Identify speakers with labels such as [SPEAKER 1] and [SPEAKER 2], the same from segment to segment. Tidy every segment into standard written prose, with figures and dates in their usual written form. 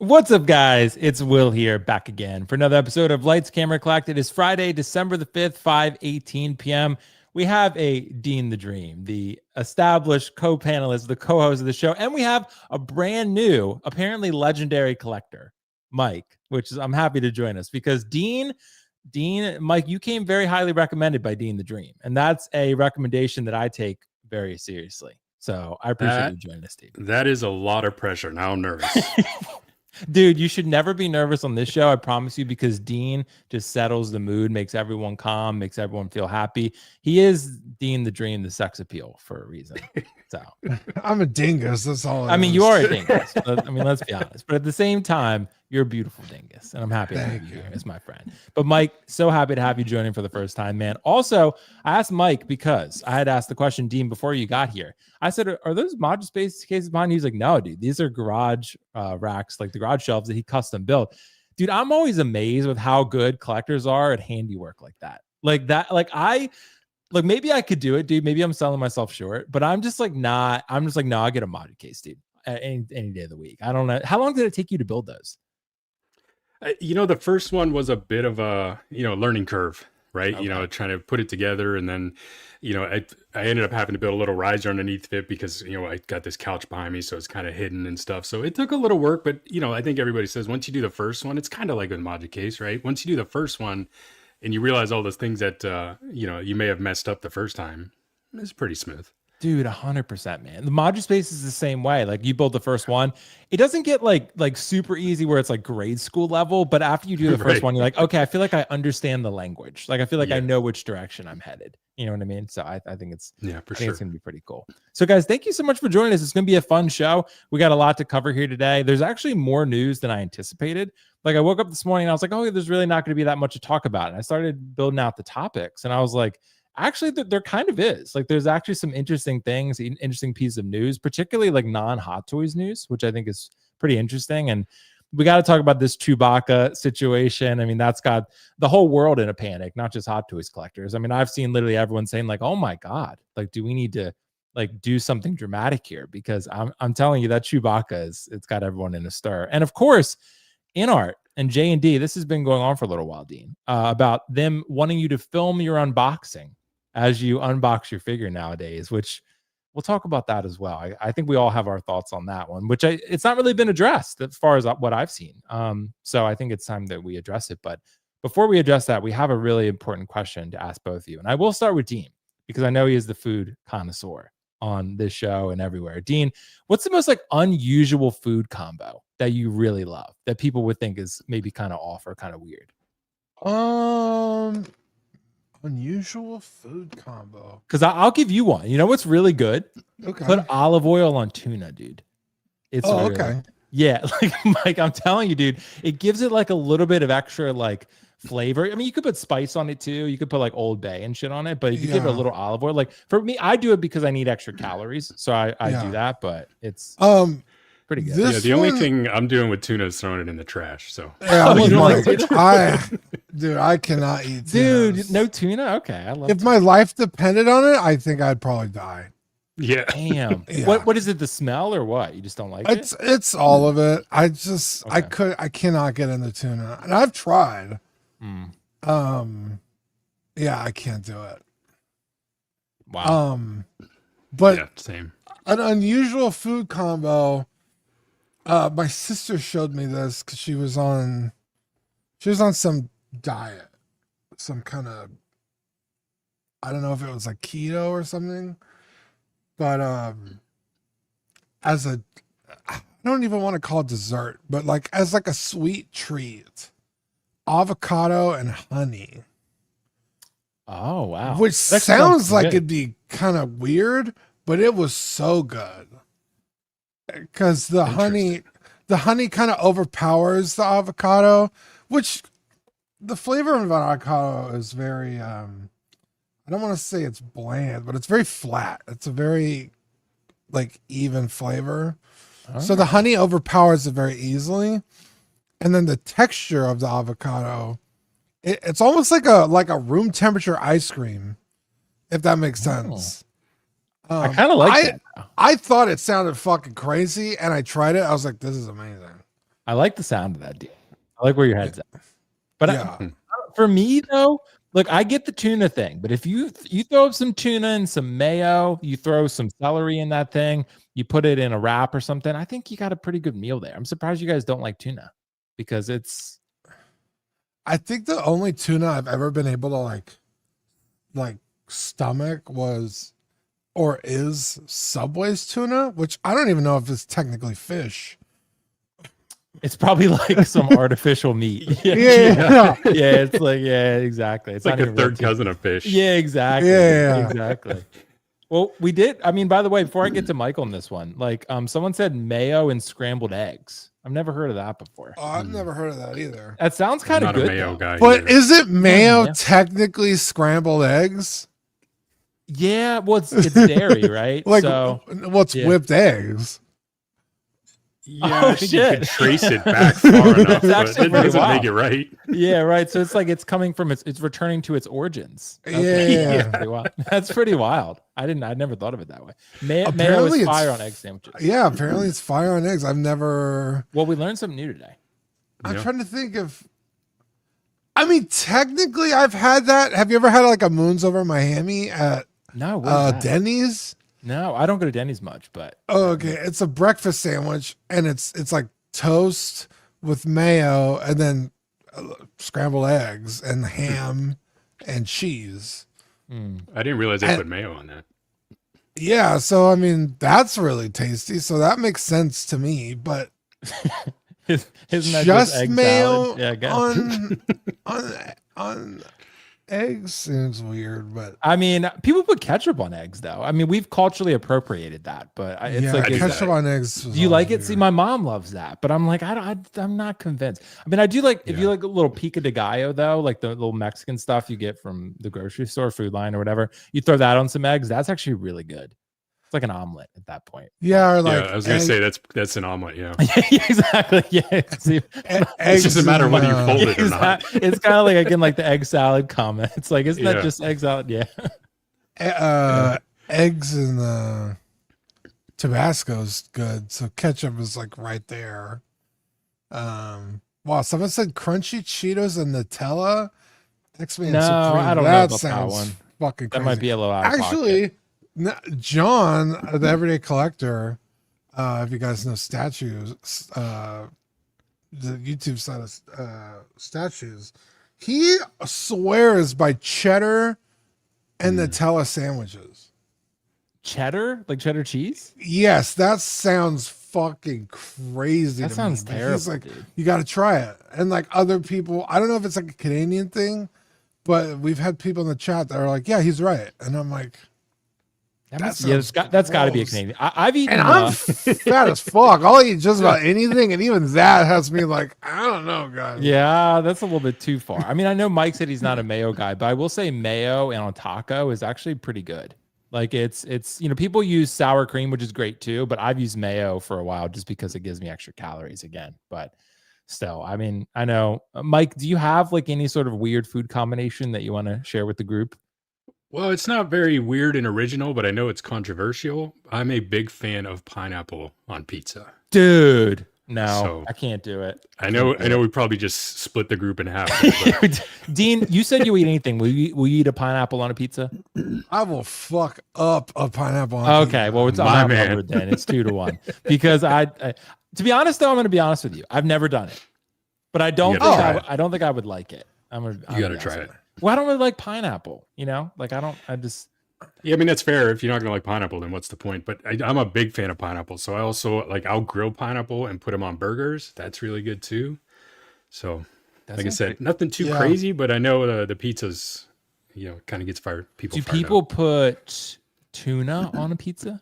[SPEAKER 1] What's up, guys? It's Will here, back again for another episode of Lights Camera Collect. It is Friday, December the 5th, 5:18 p.m. We have a Dean the Dream, the established co-panelist, the co-host of the show, and we have a brand new, apparently legendary collector, Mike, which is I'm happy to join us because Mike, you came very highly recommended by Dean the Dream, and that's a recommendation that I take very seriously. So I appreciate you joining us, Steve.
[SPEAKER 2] That is a lot of pressure. Now I'm nervous.
[SPEAKER 1] Dude, you should never be nervous on this show. I promise you, because Dean just settles the mood, makes everyone calm, makes everyone feel happy. He is Dean the Dream, the sex appeal for a reason. So
[SPEAKER 3] I'm a dingus. That's all.
[SPEAKER 1] I mean, you are a dingus. I mean, let's be honest. But at the same time, you're a beautiful dingus, and I'm happy to have you here as my friend. But Mike, so happy to have you joining for the first time, man. Also, I asked Mike because I had asked the question, Dean, before you got here. I said, "Are those Mod Space cases behind you?" He's like, "No, dude. These are garage racks, like the garage shelves that he custom built." Dude, I'm always amazed with how good collectors are at handiwork like that. Like maybe I could do it, dude. Maybe I'm selling myself short, but I'm just like not. I'm just like, no, I'll get a modded case, dude. Any day of the week. I don't know. How long did it take you to build those?
[SPEAKER 2] The first one was a bit of a, learning curve, right?
[SPEAKER 1] Okay.
[SPEAKER 2] Trying to put it together. And then, I ended up having to build a little riser underneath it because, I got this couch behind me, so it's kind of hidden and stuff. So it took a little work, but, I think everybody says once you do the first one, it's kind of like a modded case, right? Once you do the first one and you realize all those things that, you may have messed up the first time, it's pretty smooth.
[SPEAKER 1] Dude, 100%, man. The modular space is the same way. Like you build the first one, it doesn't get like super easy where it's like grade school level. But after you do the first one, you're like, okay, I feel like I understand the language. Like I feel like I know which direction I'm headed. You know what I mean? So I think it's it's gonna be pretty cool. So guys, thank you so much for joining us. It's gonna be a fun show. We got a lot to cover here today. There's actually more news than I anticipated. Like I woke up this morning and I was like, oh, there's really not gonna be that much to talk about. And I started building out the topics, and I was like, actually, there kind of is. Like, there's actually some interesting things, interesting piece of news, particularly like non-Hot Toys news, which I think is pretty interesting. And we got to talk about this Chewbacca situation. I mean, that's got the whole world in a panic, not just Hot Toys collectors. I mean, I've seen literally everyone saying like, "Oh my God, like, do we need to like do something dramatic here?" Because I'm telling you that Chewbacca it's got everyone in a stir. And of course, InArt and JND, this has been going on for a little while, Dean, about them wanting you to film your unboxing as you unbox your figure nowadays, which we'll talk about that as well. I think we all have our thoughts on that one, which it's not really been addressed as far as what I've seen. So I think it's time that we address it. But before we address that, we have a really important question to ask both of you. And I will start with Dean, because I know he is the food connoisseur on this show and everywhere. Dean, what's the most like unusual food combo that you really love that people would think is maybe kind of off or kind of weird?
[SPEAKER 3] Unusual food combo.
[SPEAKER 1] Because I'll give you one. You know what's really good?
[SPEAKER 3] Okay.
[SPEAKER 1] Put olive oil on tuna, dude. It's really,
[SPEAKER 3] okay.
[SPEAKER 1] Yeah, like I'm telling you, dude, it gives it like a little bit of extra like flavor. I mean, you could put spice on it too. You could put like Old Bay and shit on it, but if you give it a little olive oil, like for me, I do it because I need extra calories, so I do that. But it's pretty good.
[SPEAKER 2] The only thing I'm doing with tuna is throwing it in the trash. So
[SPEAKER 3] dude, I cannot eat
[SPEAKER 1] tuna. Dude,
[SPEAKER 3] tunas.
[SPEAKER 1] no tuna. Okay, I love.
[SPEAKER 3] If my life depended on it, I think I'd probably die.
[SPEAKER 2] Yeah.
[SPEAKER 1] Damn.
[SPEAKER 3] Yeah.
[SPEAKER 1] What is it? The smell or what? You just don't like it?
[SPEAKER 3] It's all of it. I cannot get into tuna, and I've tried. Yeah, I can't do it.
[SPEAKER 1] Wow.
[SPEAKER 3] But
[SPEAKER 2] yeah, same.
[SPEAKER 3] An unusual food combo. My sister showed me this because she was on some diet, some kind of, I don't know if it was like keto or something, but I don't even want to call it dessert, but like as like a sweet treat, avocado and honey.
[SPEAKER 1] Oh wow.
[SPEAKER 3] Which sounds like it'd be kind of weird, but it was so good. Because the honey kind of overpowers the avocado, which the flavor of an avocado is very I don't want to say it's bland, but it's very flat. It's a very like even flavor. So the honey overpowers it very easily. And then the texture of the avocado, it's almost like a room temperature ice cream, if that makes sense.
[SPEAKER 1] I kind of like it.
[SPEAKER 3] I thought it sounded fucking crazy, and I tried it. I was like, this is amazing.
[SPEAKER 1] I like the sound of that, dude. I like where your head's at. But
[SPEAKER 3] Yeah.
[SPEAKER 1] for me though, look, I get the tuna thing, but if you throw up some tuna and some mayo, you throw some celery in that thing, you put it in a wrap or something, I think you got a pretty good meal there. I'm surprised you guys don't like tuna because it's.
[SPEAKER 3] I think the only tuna I've ever been able to like stomach was or is Subway's tuna, which I don't even know if it's technically fish.
[SPEAKER 1] It's probably like some artificial meat.
[SPEAKER 3] Yeah.
[SPEAKER 1] It's like, yeah, exactly.
[SPEAKER 2] It's like a third cousin of fish.
[SPEAKER 1] Yeah, exactly.
[SPEAKER 3] Yeah.
[SPEAKER 1] Exactly. Well, we did. I mean, by the way, before I get to Michael on this one, like, someone said mayo and scrambled eggs. I've never heard of that before.
[SPEAKER 3] Oh, I've never heard of that either.
[SPEAKER 1] That sounds kind of good.
[SPEAKER 2] Not a mayo guy.
[SPEAKER 3] But
[SPEAKER 2] either.
[SPEAKER 3] is it mayo
[SPEAKER 1] Yeah.
[SPEAKER 3] technically scrambled eggs?
[SPEAKER 1] Yeah, well, it's dairy, right?
[SPEAKER 3] Like,
[SPEAKER 1] so
[SPEAKER 3] what's whipped eggs?
[SPEAKER 2] Yeah,
[SPEAKER 1] Oh,
[SPEAKER 2] I think
[SPEAKER 1] shit.
[SPEAKER 2] you could trace it back far enough, but
[SPEAKER 1] actually
[SPEAKER 2] it
[SPEAKER 1] pretty
[SPEAKER 2] doesn't
[SPEAKER 1] wild.
[SPEAKER 2] make it right.
[SPEAKER 1] yeah, right. So it's like it's coming from it's returning to its origins.
[SPEAKER 3] Yeah.
[SPEAKER 1] That's pretty wild. That's pretty wild. I never thought of it that way. Mayo
[SPEAKER 3] Apparently
[SPEAKER 1] is
[SPEAKER 3] it's
[SPEAKER 1] fire on egg sandwiches.
[SPEAKER 3] Yeah, apparently it's fire on eggs. I've never.
[SPEAKER 1] Well, we learned something new today.
[SPEAKER 3] I'm
[SPEAKER 2] Yeah.
[SPEAKER 3] trying to think of. I mean, technically, I've had that. Have you ever had like a Moons Over Miami at
[SPEAKER 1] No, what is that?
[SPEAKER 3] Denny's?
[SPEAKER 1] No, I don't go to Denny's much, but
[SPEAKER 3] Oh, okay. It's a breakfast sandwich, and it's like toast with mayo, and then scrambled eggs and ham and cheese.
[SPEAKER 2] I didn't realize they put mayo on that.
[SPEAKER 3] Yeah, so I mean that's really tasty. So that makes sense to me. But
[SPEAKER 1] isn't that
[SPEAKER 3] just
[SPEAKER 1] egg
[SPEAKER 3] mayo
[SPEAKER 1] salad? Yeah, go.
[SPEAKER 3] on eggs seems weird. But
[SPEAKER 1] I mean, people put ketchup on eggs, though. I mean, we've culturally appropriated that, but it's
[SPEAKER 3] yeah,
[SPEAKER 1] like,
[SPEAKER 3] ketchup on eggs.
[SPEAKER 1] do you like it? See, my mom loves that, but I'm like, I'm not convinced. I mean, I do like if you like a little pico de gallo, though, like the little Mexican stuff you get from the grocery store, Food Line or whatever. You throw that on some eggs. That's actually really good. It's like an omelet at that point.
[SPEAKER 3] Yeah, or like
[SPEAKER 2] I was gonna say that's an omelet. Yeah,
[SPEAKER 1] Yeah, exactly. Yeah, see,
[SPEAKER 2] it's just a matter of whether you fold it or not.
[SPEAKER 1] it's kind of like again, like the egg salad comment. It's like, isn't that
[SPEAKER 2] Yeah.
[SPEAKER 1] just egg salad? Yeah.
[SPEAKER 3] eggs and Tabasco's good. So ketchup is like right there. Wow, someone said crunchy Cheetos and Nutella. X-Men
[SPEAKER 1] No,
[SPEAKER 3] Supreme.
[SPEAKER 1] I don't know
[SPEAKER 3] that
[SPEAKER 1] about that
[SPEAKER 3] sounds
[SPEAKER 1] one.
[SPEAKER 3] fucking
[SPEAKER 1] That
[SPEAKER 3] crazy.
[SPEAKER 1] might be a little out of
[SPEAKER 3] Actually,
[SPEAKER 1] pocket.
[SPEAKER 3] John, the Everyday Collector, if you guys know statues, the YouTube side of statues, he swears by cheddar and Nutella sandwiches.
[SPEAKER 1] Cheddar, like cheddar cheese.
[SPEAKER 3] Yes, that sounds fucking crazy.
[SPEAKER 1] That
[SPEAKER 3] to
[SPEAKER 1] sounds
[SPEAKER 3] me, but
[SPEAKER 1] terrible,
[SPEAKER 3] he's like,
[SPEAKER 1] dude.
[SPEAKER 3] you got to try it. And like other people, I don't know if it's like a Canadian thing, but we've had people in the chat that are like, yeah, he's right. And I'm like,
[SPEAKER 1] That's
[SPEAKER 3] sounds
[SPEAKER 1] that's got to be a
[SPEAKER 3] gross.
[SPEAKER 1] Canadian. I've eaten.
[SPEAKER 3] and I'm fat as fuck. I'll eat just about anything. And even that has me like, I don't know, guys.
[SPEAKER 1] yeah, that's a little bit too far. I mean, I know Mike said he's not a mayo guy, but I will say mayo and on taco is actually pretty good. Like it's people use sour cream, which is great too, but I've used mayo for a while just because it gives me extra calories again. But still, I mean, I know, Mike, do you have like any sort of weird food combination that you want to share with the group?
[SPEAKER 2] Well, it's not very weird and original, but I know it's controversial. I'm a big fan of pineapple on pizza.
[SPEAKER 1] Dude, no,
[SPEAKER 2] So-
[SPEAKER 1] I can't do it.
[SPEAKER 2] I know we probably just split the group in half. But
[SPEAKER 1] Dean, you said you eat anything. Will you eat a pineapple on a pizza?
[SPEAKER 3] I will fuck up a pineapple. On
[SPEAKER 1] Okay,
[SPEAKER 3] pizza.
[SPEAKER 1] well, it's
[SPEAKER 2] My
[SPEAKER 1] I'm
[SPEAKER 2] man.
[SPEAKER 1] covered then. It's 2-1 because I to be honest though, I'm going to be honest with you. I've never done it, but I don't
[SPEAKER 2] You
[SPEAKER 1] think
[SPEAKER 2] gotta try it.
[SPEAKER 1] I don't think I would like it. I'm
[SPEAKER 2] you got to try it.
[SPEAKER 1] Well, I don't really like pineapple. Like I just
[SPEAKER 2] Yeah, I mean, that's fair. If you're not going to like pineapple, then what's the point? But I'm a big fan of pineapple. So I also I'll grill pineapple and put them on burgers. That's really good too. So, like I said, nothing too
[SPEAKER 3] Yeah.
[SPEAKER 2] crazy, but I know the pizzas, kind of gets people
[SPEAKER 1] do
[SPEAKER 2] fired
[SPEAKER 1] people
[SPEAKER 2] up.
[SPEAKER 1] put tuna on a pizza?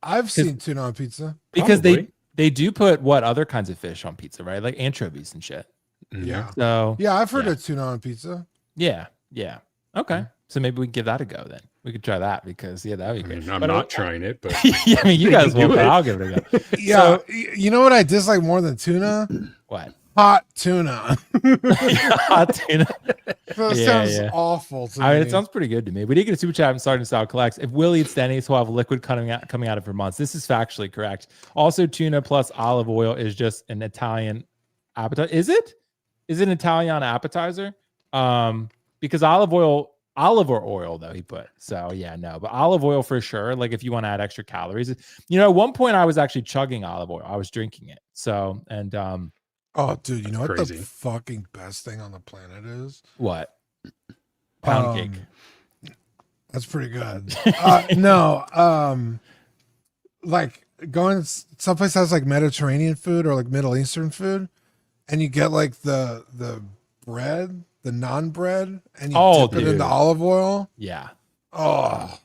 [SPEAKER 3] I've seen tuna on pizza.
[SPEAKER 1] Because
[SPEAKER 2] Probably.
[SPEAKER 1] they do put what other kinds of fish on pizza, right? Like anchovies and shit.
[SPEAKER 2] Yeah.
[SPEAKER 1] So
[SPEAKER 3] Yeah, I've heard
[SPEAKER 1] Yeah.
[SPEAKER 3] of tuna on pizza.
[SPEAKER 1] yeah. Okay. So maybe we can give that a go then. We could try that because that'd be
[SPEAKER 2] I
[SPEAKER 1] great.
[SPEAKER 2] mean, I'm
[SPEAKER 1] But
[SPEAKER 2] not trying it, but
[SPEAKER 1] yeah, I mean, you guys
[SPEAKER 2] Do
[SPEAKER 1] won't, but
[SPEAKER 2] it.
[SPEAKER 1] I'll give it a go.
[SPEAKER 3] Yeah, you know what I dislike more than tuna?
[SPEAKER 1] What?
[SPEAKER 3] hot tuna.
[SPEAKER 1] Hot tuna.
[SPEAKER 3] That sounds awful to me.
[SPEAKER 1] I mean, it sounds pretty good to me. We did get a super chat from Sergeant Style Collects. If Will eats Denny's, he'll have liquid coming out of it for months. This is factually correct. Also, tuna plus olive oil is just an Italian appetizer. Is it? Is it an Italian appetizer? Because olive or oil though he put. So yeah, no, but olive oil for sure. Like if you want to add extra calories, you know, at one point I was actually chugging olive oil. I was drinking it. So and
[SPEAKER 3] oh, dude, you know what
[SPEAKER 2] crazy.
[SPEAKER 3] the fucking best thing on the planet is?
[SPEAKER 1] What? Pound cake.
[SPEAKER 3] That's pretty good. Like going someplace that has like Mediterranean food or like Middle Eastern food, and you get like the bread, the naan bread, and you dip it into olive oil.
[SPEAKER 1] Yeah.
[SPEAKER 3] Oh,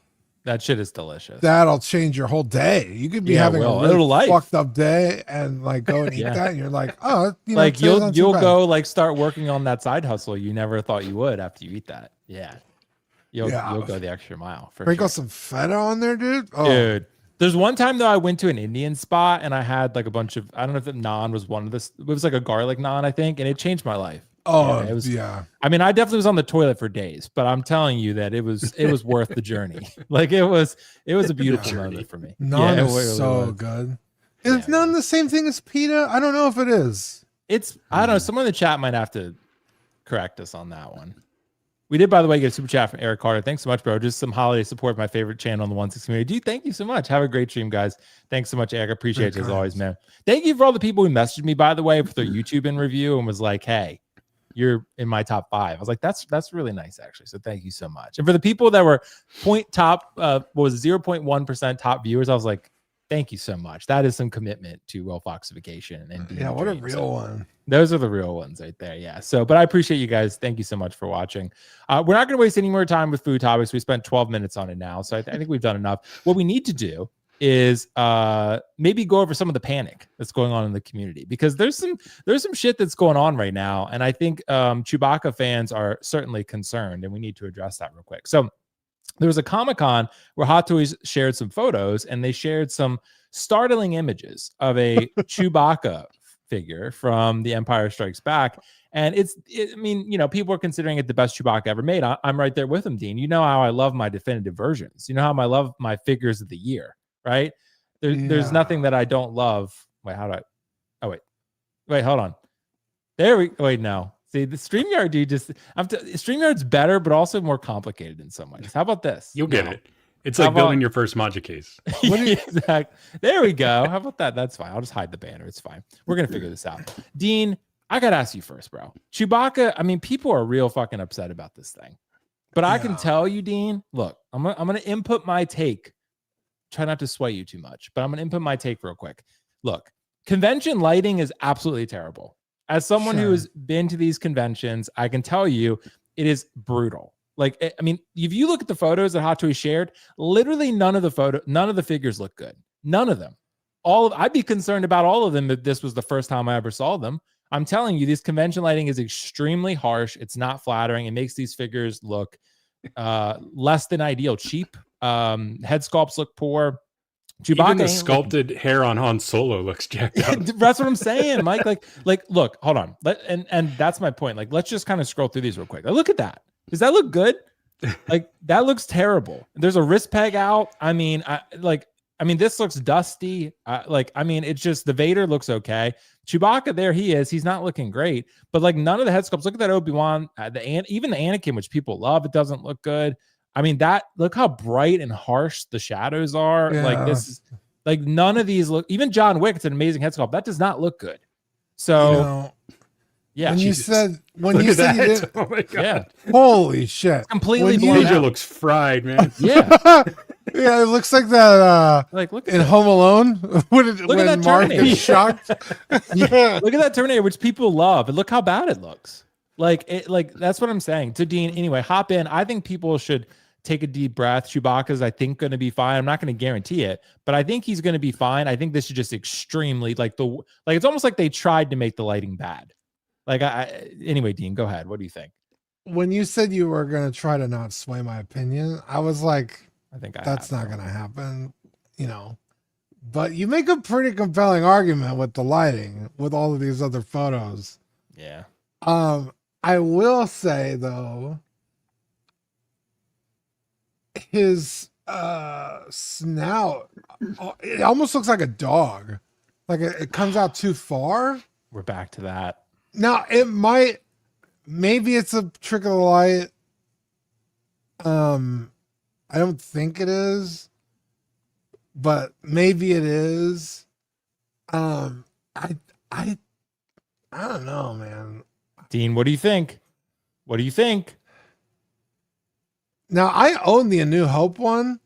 [SPEAKER 1] that shit is delicious.
[SPEAKER 3] That'll change your whole day. You could be having a really fucked up day and like go and eat that, and you're like, oh, you know,
[SPEAKER 1] like you'll go like start working on that side hustle you never thought you would after you eat that. Yeah. You'll go the extra mile.
[SPEAKER 3] Sprinkle some feta on there, dude. Oh.
[SPEAKER 1] Dude. There's one time though I went to an Indian spot and I had like a bunch of, I don't know if the naan was one of this. It was like a garlic naan, I think, and it changed my life.
[SPEAKER 3] Oh,
[SPEAKER 1] yeah, it was,
[SPEAKER 3] yeah.
[SPEAKER 1] I mean, I definitely was on the toilet for days, but I'm telling you that it was worth the journey. Like it was a beautiful moment for me.
[SPEAKER 3] Naan is so good. Is naan the same thing as pita? I don't know if it is.
[SPEAKER 1] It's, I don't know. Someone in the chat might have to correct us on that one. We did, by the way, get a super chat from Eric Carter. Thanks so much, bro. Just some holiday support, my favorite channel on the 160 community. Dude, thank you so much. Have a great stream, guys. Thanks so much, Eric. I appreciate it as always, man. Thank you for all the people who messaged me, by the way, for their YouTube in review and was like, hey, you're in my top 5. I was like, that's really nice, actually. So thank you so much. And for the people that were 0.1% top viewers, I was like, thank you so much. That is some commitment to Will Foxification. And
[SPEAKER 3] yeah, what a real one.
[SPEAKER 1] Those are the real ones right there. Yeah. So, but I appreciate you guys. Thank you so much for watching. We're not going to waste any more time with food topics. We spent 12 minutes on it now. So I think we've done enough. What we need to do is maybe go over some of the panic that's going on in the community, because there's some shit that's going on right now. And I think Chewbacca fans are certainly concerned, and we need to address that real quick. So there was a Comic-Con where Hot Toys shared some photos, and they shared some startling images of a Chewbacca figure from The Empire Strikes Back. And I mean, you know, people are considering it the best Chewbacca ever made. I'm right there with him, Dean. You know how I love my definitive versions. You know how I love my figures of the year, right? There's nothing that I don't love. Wait, how do I? Oh, wait, hold on. Wait, no. See, the StreamYard, dude, StreamYard's better, but also more complicated in some ways. How about this?
[SPEAKER 2] You'll get it. It's like building your first Module case.
[SPEAKER 1] Exactly. There we go. How about that? That's fine. I'll just hide the banner. It's fine. We're going to figure this out. Dean, I got to ask you first, bro. Chewbacca, I mean, people are real fucking upset about this thing. But I can tell you, Dean, look, I'm going to input my take. Try not to sway you too much, but I'm going to input my take real quick. Look, convention lighting is absolutely terrible. As someone who has been to these conventions, I can tell you it is brutal. Like, I mean, if you look at the photos that Hot Toys shared, literally none of the figures look good. None of them. I'd be concerned about all of them if this was the first time I ever saw them. I'm telling you, this convention lighting is extremely harsh. It's not flattering. It makes these figures look less than ideal, cheap. Head sculpts look poor. Chewbacca,
[SPEAKER 2] even the sculpted hair on Han Solo looks jacked up.
[SPEAKER 1] That's what I'm saying, Mike. Like, look, hold on. And that's my point. Like, let's just kind of scroll through these real quick. Look at that. Does that look good? Like, that looks terrible. There's a wrist peg out. I mean, this looks dusty. It's just the Vader looks okay. Chewbacca, there he is. He's not looking great. But like, none of the head sculpts. Look at that Obi-Wan. Even the Anakin, which people love, it doesn't look good. I mean, look how bright and harsh the shadows are. Yeah. Like, this is like, none of these look. Even John Wick, it's an amazing head sculpt. That does not look good. So, yeah.
[SPEAKER 3] When you said you did,
[SPEAKER 2] oh my god,
[SPEAKER 3] yeah. Holy shit! It's
[SPEAKER 1] completely
[SPEAKER 2] blown out. Looks fried, man.
[SPEAKER 1] Yeah.
[SPEAKER 3] Yeah, it looks like that. Like, look at Home Alone when
[SPEAKER 1] that
[SPEAKER 3] Mark is shocked.
[SPEAKER 1] Yeah. Look at that Terminator, which people love, and look how bad it looks. Like that's what I'm saying. To Dean, anyway, hop in. I think people should take a deep breath. Chewbacca's, I think, going to be fine. I'm not going to guarantee it, but I think he's going to be fine. I think this is just extremely it's almost like they tried to make the lighting bad. Anyway, Dean, go ahead. What do you think?
[SPEAKER 3] When you said you were going to try to not sway my opinion, I was like,
[SPEAKER 1] I think
[SPEAKER 3] that's not going to happen, you know. But you make a pretty compelling argument with the lighting, with all of these other photos.
[SPEAKER 1] Yeah.
[SPEAKER 3] I will say though, his snout, it almost looks like a dog. Like it comes out too far.
[SPEAKER 1] We're back to that.
[SPEAKER 3] Now maybe it's a trick of the light. I don't think it is, but maybe it is. I don't know, man.
[SPEAKER 1] Dean, what do you think? What do you think?
[SPEAKER 3] Now I own the A New Hope one.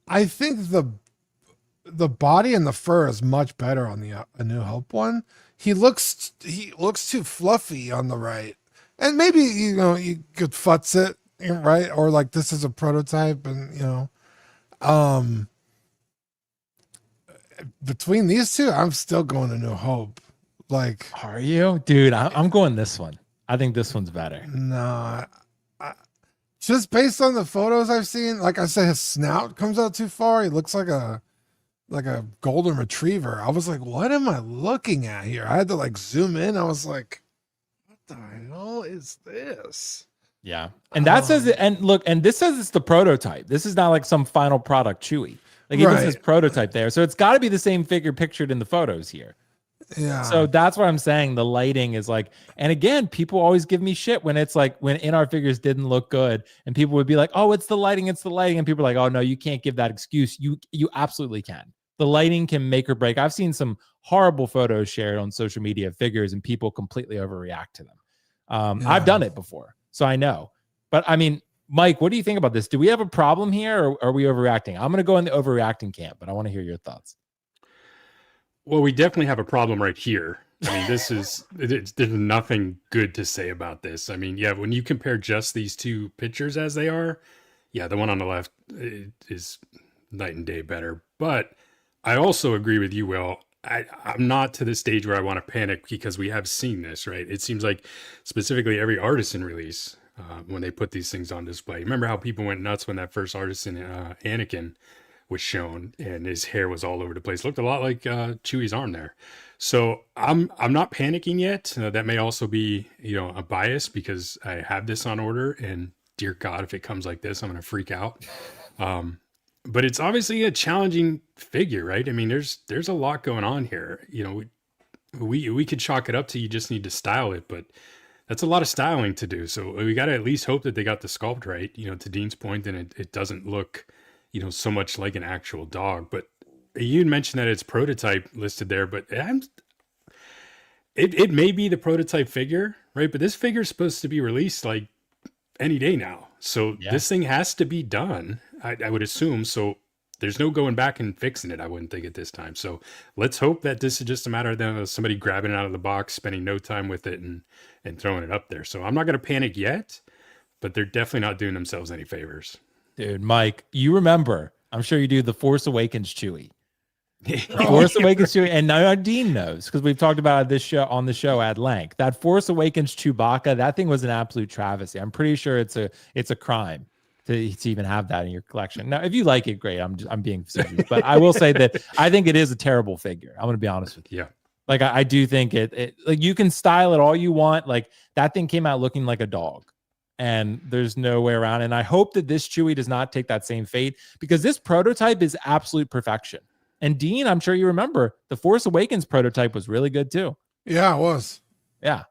[SPEAKER 3] I think the body and the fur is much better on the A New Hope one. He looks too fluffy on the right, and maybe you could futz it, right, or like this is a prototype, and between these two, I'm still going to New Hope. Like,
[SPEAKER 1] are you, dude? I'm going this one. I think this one's better.
[SPEAKER 3] No, just based on the photos I've seen, like I said, his snout comes out too far. He looks like a golden retriever. I was like, what am I looking at here? I had to like zoom in. I was like, what the hell is this?
[SPEAKER 1] Yeah. And that says it. And look, and this says it's the prototype. This is not like some final product Chewy. Like even says prototype there. So it's got to be the same figure pictured in the photos here.
[SPEAKER 3] Yeah.
[SPEAKER 1] So that's what I'm saying. The lighting is like, and again, people always give me shit when it's like when InArt figures didn't look good, and people would be like, "Oh, it's the lighting, it's the lighting," and people are like, "Oh no, you can't give that excuse." You absolutely can. The lighting can make or break. I've seen some horrible photos shared on social media of figures, and people completely overreact to them. I've done it before, so I know. But I mean, Mike, what do you think about this? Do we have a problem here, or are we overreacting? I'm going to go in the overreacting camp, but I want to hear your thoughts.
[SPEAKER 2] Well, we definitely have a problem right here. I mean, there's nothing good to say about this. I mean, yeah, when you compare just these two pictures as they are, yeah, the one on the left is night and day better. But I also agree with you, Will. I'm not to the stage where I want to panic because we have seen this, right? It seems like specifically every artisan release, when they put these things on display. Remember how people went nuts when that first artisan Anakin was shown and his hair was all over the place. Looked a lot like Chewie's arm there. So I'm not panicking yet. That may also be, a bias because I have this on order, and dear God, if it comes like this, I'm going to freak out. But it's obviously a challenging figure, right? I mean, there's a lot going on here. We could chalk it up to you just need to style it, but that's a lot of styling to do. So we got to at least hope that they got the sculpt right, to Dean's point, and it doesn't look so much like an actual dog. But you mentioned that it's prototype listed there, but it may be the prototype figure, right? But this figure is supposed to be released like any day now. So this thing has to be done, I would assume. So there's no going back and fixing it, I wouldn't think, at this time. So let's hope that this is just a matter of somebody grabbing it out of the box, spending no time with it, and throwing it up there. So I'm not going to panic yet, but they're definitely not doing themselves any favors.
[SPEAKER 1] Dude, Mike, you remember, I'm sure you do, the Force Awakens Chewie. Force Awakens Chewie, and now Dean knows because we've talked about this show on the show at length. That Force Awakens Chewbacca, that thing was an absolute travesty. I'm pretty sure it's a crime to even have that in your collection. Now, if you like it, great. I'm being serious, but I will say that I think it is a terrible figure. I'm going to be honest with you.
[SPEAKER 2] Yeah.
[SPEAKER 1] Like I do think it like you can style it all you want. Like that thing came out looking like a dog. And there's no way around. And I hope that this Chewie does not take that same fate, because this prototype is absolute perfection. And Dean, I'm sure you remember the Force Awakens prototype was really good too.
[SPEAKER 3] Yeah, it was.
[SPEAKER 1] Yeah.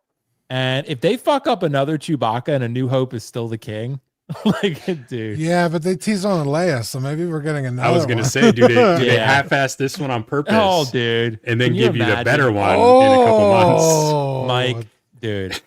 [SPEAKER 1] And if they fuck up another Chewbacca and A New Hope is still the king, like, dude.
[SPEAKER 3] Yeah, but they teased on Leia, so maybe we're getting another one.
[SPEAKER 2] I was going to say, do they half-ass this one on purpose?
[SPEAKER 1] Oh, dude.
[SPEAKER 2] And then give you the better one in a couple months.
[SPEAKER 1] Mike, dude.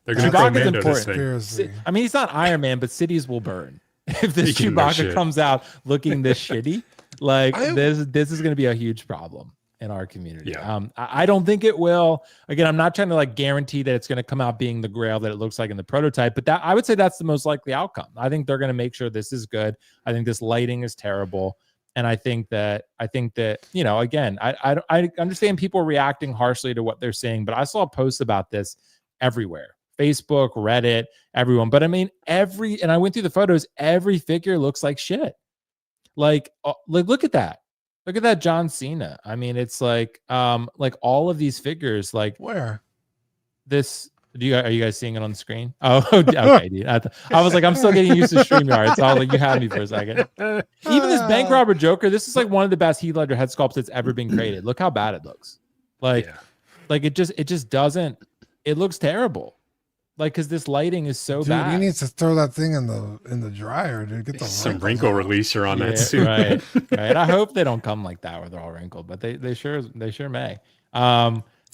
[SPEAKER 2] They're going to Chewbacca's
[SPEAKER 1] important.
[SPEAKER 2] This thing.
[SPEAKER 1] I mean, he's not Iron Man, but cities will burn if this Chewbacca comes out looking this shitty. Like this is going to be a huge problem in our community.
[SPEAKER 2] Yeah.
[SPEAKER 1] I don't think it will. Again, I'm not trying to like guarantee that it's going to come out being the grail that it looks like in the prototype, but that I would say that's the most likely outcome. I think they're going to make sure this is good. I think this lighting is terrible. And I think that, again, I understand people reacting harshly to what they're saying, but I saw posts about this everywhere. Facebook, Reddit, everyone. But I mean, and I went through the photos, every figure looks like shit. Like look at that. Look at that John Cena. I mean, it's like all of these figures, like
[SPEAKER 3] where?
[SPEAKER 1] this. Are you guys seeing it on the screen? Oh, okay, dude. I was like, I'm still getting used to StreamYard. So I was like, you had me for a second. Even this bank robber Joker, this is like one of the best Heath Ledger head sculpts that's ever been created. Look how bad it looks. Like it just doesn't. It looks terrible. Like, because this lighting is so bad.
[SPEAKER 3] He needs to throw that thing in the dryer to get
[SPEAKER 2] some wrinkle releaser on that suit.
[SPEAKER 1] Right. I hope they don't come like that where they're all wrinkled, but they sure may.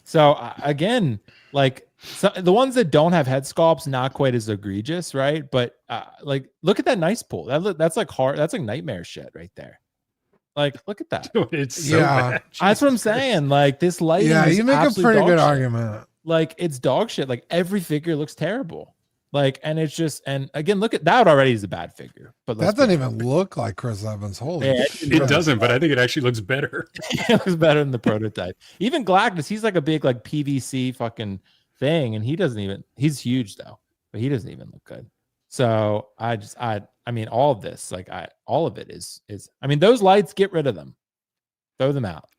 [SPEAKER 1] So again, like the ones that don't have head sculpts, not quite as egregious, right? But like, look at that nice pool. That's like hard. That's like nightmare shit right there. Like, look at that.
[SPEAKER 2] It's so bad.
[SPEAKER 1] That's what I'm saying. Like, this lighting. Yeah,
[SPEAKER 3] you make a pretty good argument.
[SPEAKER 1] Like, it's dog shit. Like, every figure looks terrible. Like, and it's just, and again, look at that already is a bad figure. But
[SPEAKER 3] that doesn't even look like Chris Evans. Holy
[SPEAKER 2] shit. It doesn't, but I think it actually looks better.
[SPEAKER 1] It looks better than the prototype. Even Galactus, he's like a big like PVC fucking thing, and he's huge though, but he doesn't even look good. So I mean, all of this, like all of it is, I mean, those lights, get rid of them, throw them out.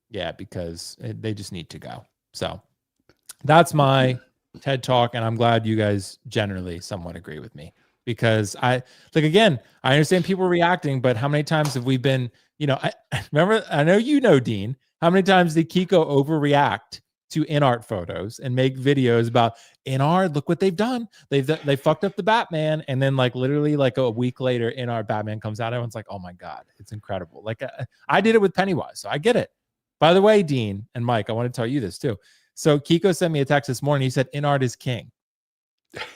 [SPEAKER 1] Yeah, because they just need to go. So that's my TED Talk, and I'm glad you guys generally somewhat agree with me, because I understand people reacting, but how many times have we been, I know Dean, how many times did Kiko overreact to InArt photos and make videos about InArt, look what they've done, they fucked up the Batman, and then like literally like a week later InArt Batman comes out, everyone's like, oh my god, it's incredible. Like I did it with Pennywise, so I get it. By the way, Dean and Mike, I want to tell you this too. So Kiko sent me a text this morning. He said InArt is king.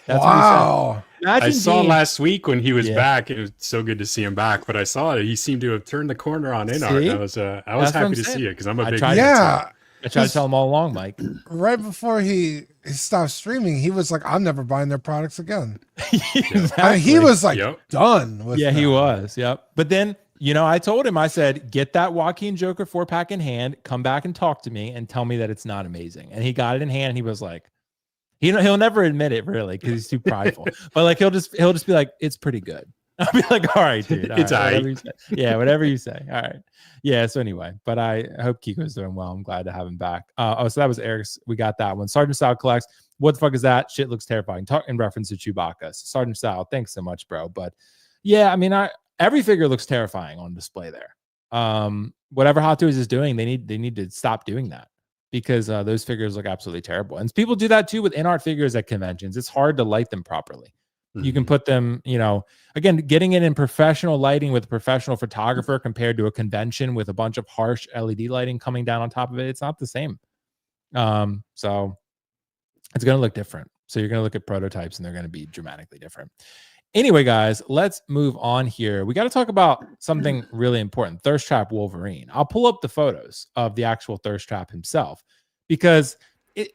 [SPEAKER 3] That's wow.
[SPEAKER 2] What he said. I saw last week when he was back. It was so good to see him back. But I saw it. He seemed to have turned the corner on InArt. I was happy to see it because I'm a big fan.
[SPEAKER 1] I tried to tell him all along, Mike.
[SPEAKER 3] Right before he stopped streaming, he was like, I'm never buying their products again.
[SPEAKER 1] Exactly.
[SPEAKER 3] I mean, he was like done with
[SPEAKER 1] he was. Yep. But then, I told him, I said, get that Joaquin Joker 4-pack in hand, come back and talk to me and tell me that it's not amazing. And he got it in hand and he was like, he'll never admit it really because he's too prideful. But like he'll just be like, it's pretty good. I'll be like, all right, dude.
[SPEAKER 2] It's all right.
[SPEAKER 1] Whatever you say. All right. Yeah. So anyway, but I hope Kiko's doing well. I'm glad to have him back. So that was Eric's. We got that one. Sergeant Sal collects. What the fuck is that? Shit looks terrifying. Talk in reference to Chewbacca. So Sergeant Sal, thanks so much, bro. But yeah, I mean, every figure looks terrifying on display there. Whatever Hot Toys is doing, they need to stop doing that, because those figures look absolutely terrible. And people do that too with InArt figures at conventions. It's hard to light them properly. You can put them, again, getting it in professional lighting with a professional photographer compared to a convention with a bunch of harsh LED lighting coming down on top of it. It's not the same. So it's going to look different. So you're going to look at prototypes and they're going to be dramatically different. Anyway, guys, let's move on here. We got to talk about something really important. Thirst Trap Wolverine. I'll pull up the photos of the actual Thirst Trap himself, because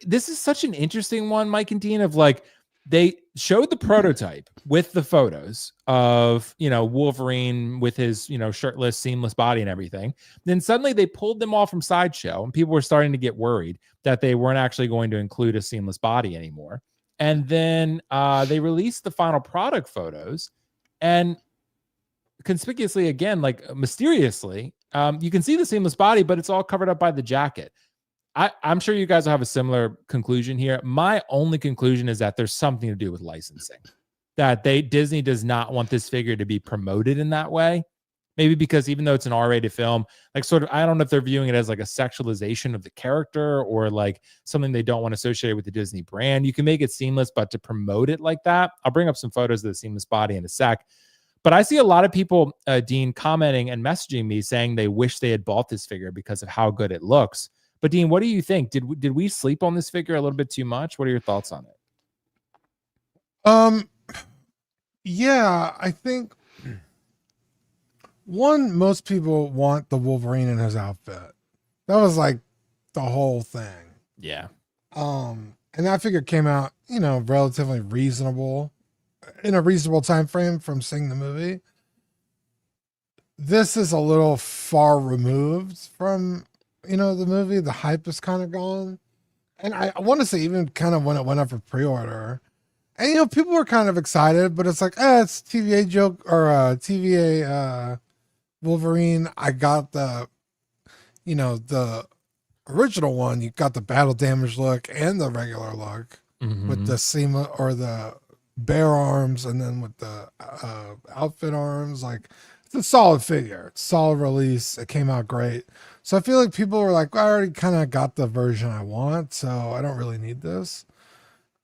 [SPEAKER 1] this is such an interesting one, Mike and Dean, of like, they showed the prototype with the photos of, Wolverine with his, shirtless, seamless body and everything. Then suddenly they pulled them all from Sideshow and people were starting to get worried that they weren't actually going to include a seamless body anymore. And then they released the final product photos, and conspicuously, again, like mysteriously, you can see the seamless body, but it's all covered up by the jacket. I'm sure you guys will have a similar conclusion here. My only conclusion is that there's something to do with licensing, that Disney does not want this figure to be promoted in that way. Maybe because even though it's an R-rated film, like sort of, I don't know if they're viewing it as like a sexualization of the character or like something they don't want to associate with the Disney brand. You can make it seamless, but to promote it like that, I'll bring up some photos of the seamless body in a sec. But I see a lot of people, Dean, commenting and messaging me saying they wish they had bought this figure because of how good it looks. But Dean, what do you think? Did we sleep on this figure a little bit too much? What are your thoughts on it?
[SPEAKER 3] Yeah, I think most people want the Wolverine in his outfit. That was like the whole thing.
[SPEAKER 1] Yeah.
[SPEAKER 3] And that figure came out, relatively reasonable, in a reasonable time frame from seeing the movie. This is a little far removed from, the movie. The hype is kind of gone. And I want to say even kind of when it went up for pre-order, and, people were kind of excited, but it's like, it's TVA joke or TVA Wolverine. I got the original one, you got the battle damage look and the regular look with the seam or the bare arms, and then with the outfit arms. Like, it's a solid figure. It's a solid release. It came out great. So I feel like people were like, well, I already kind of got the version I want, so I don't really need this.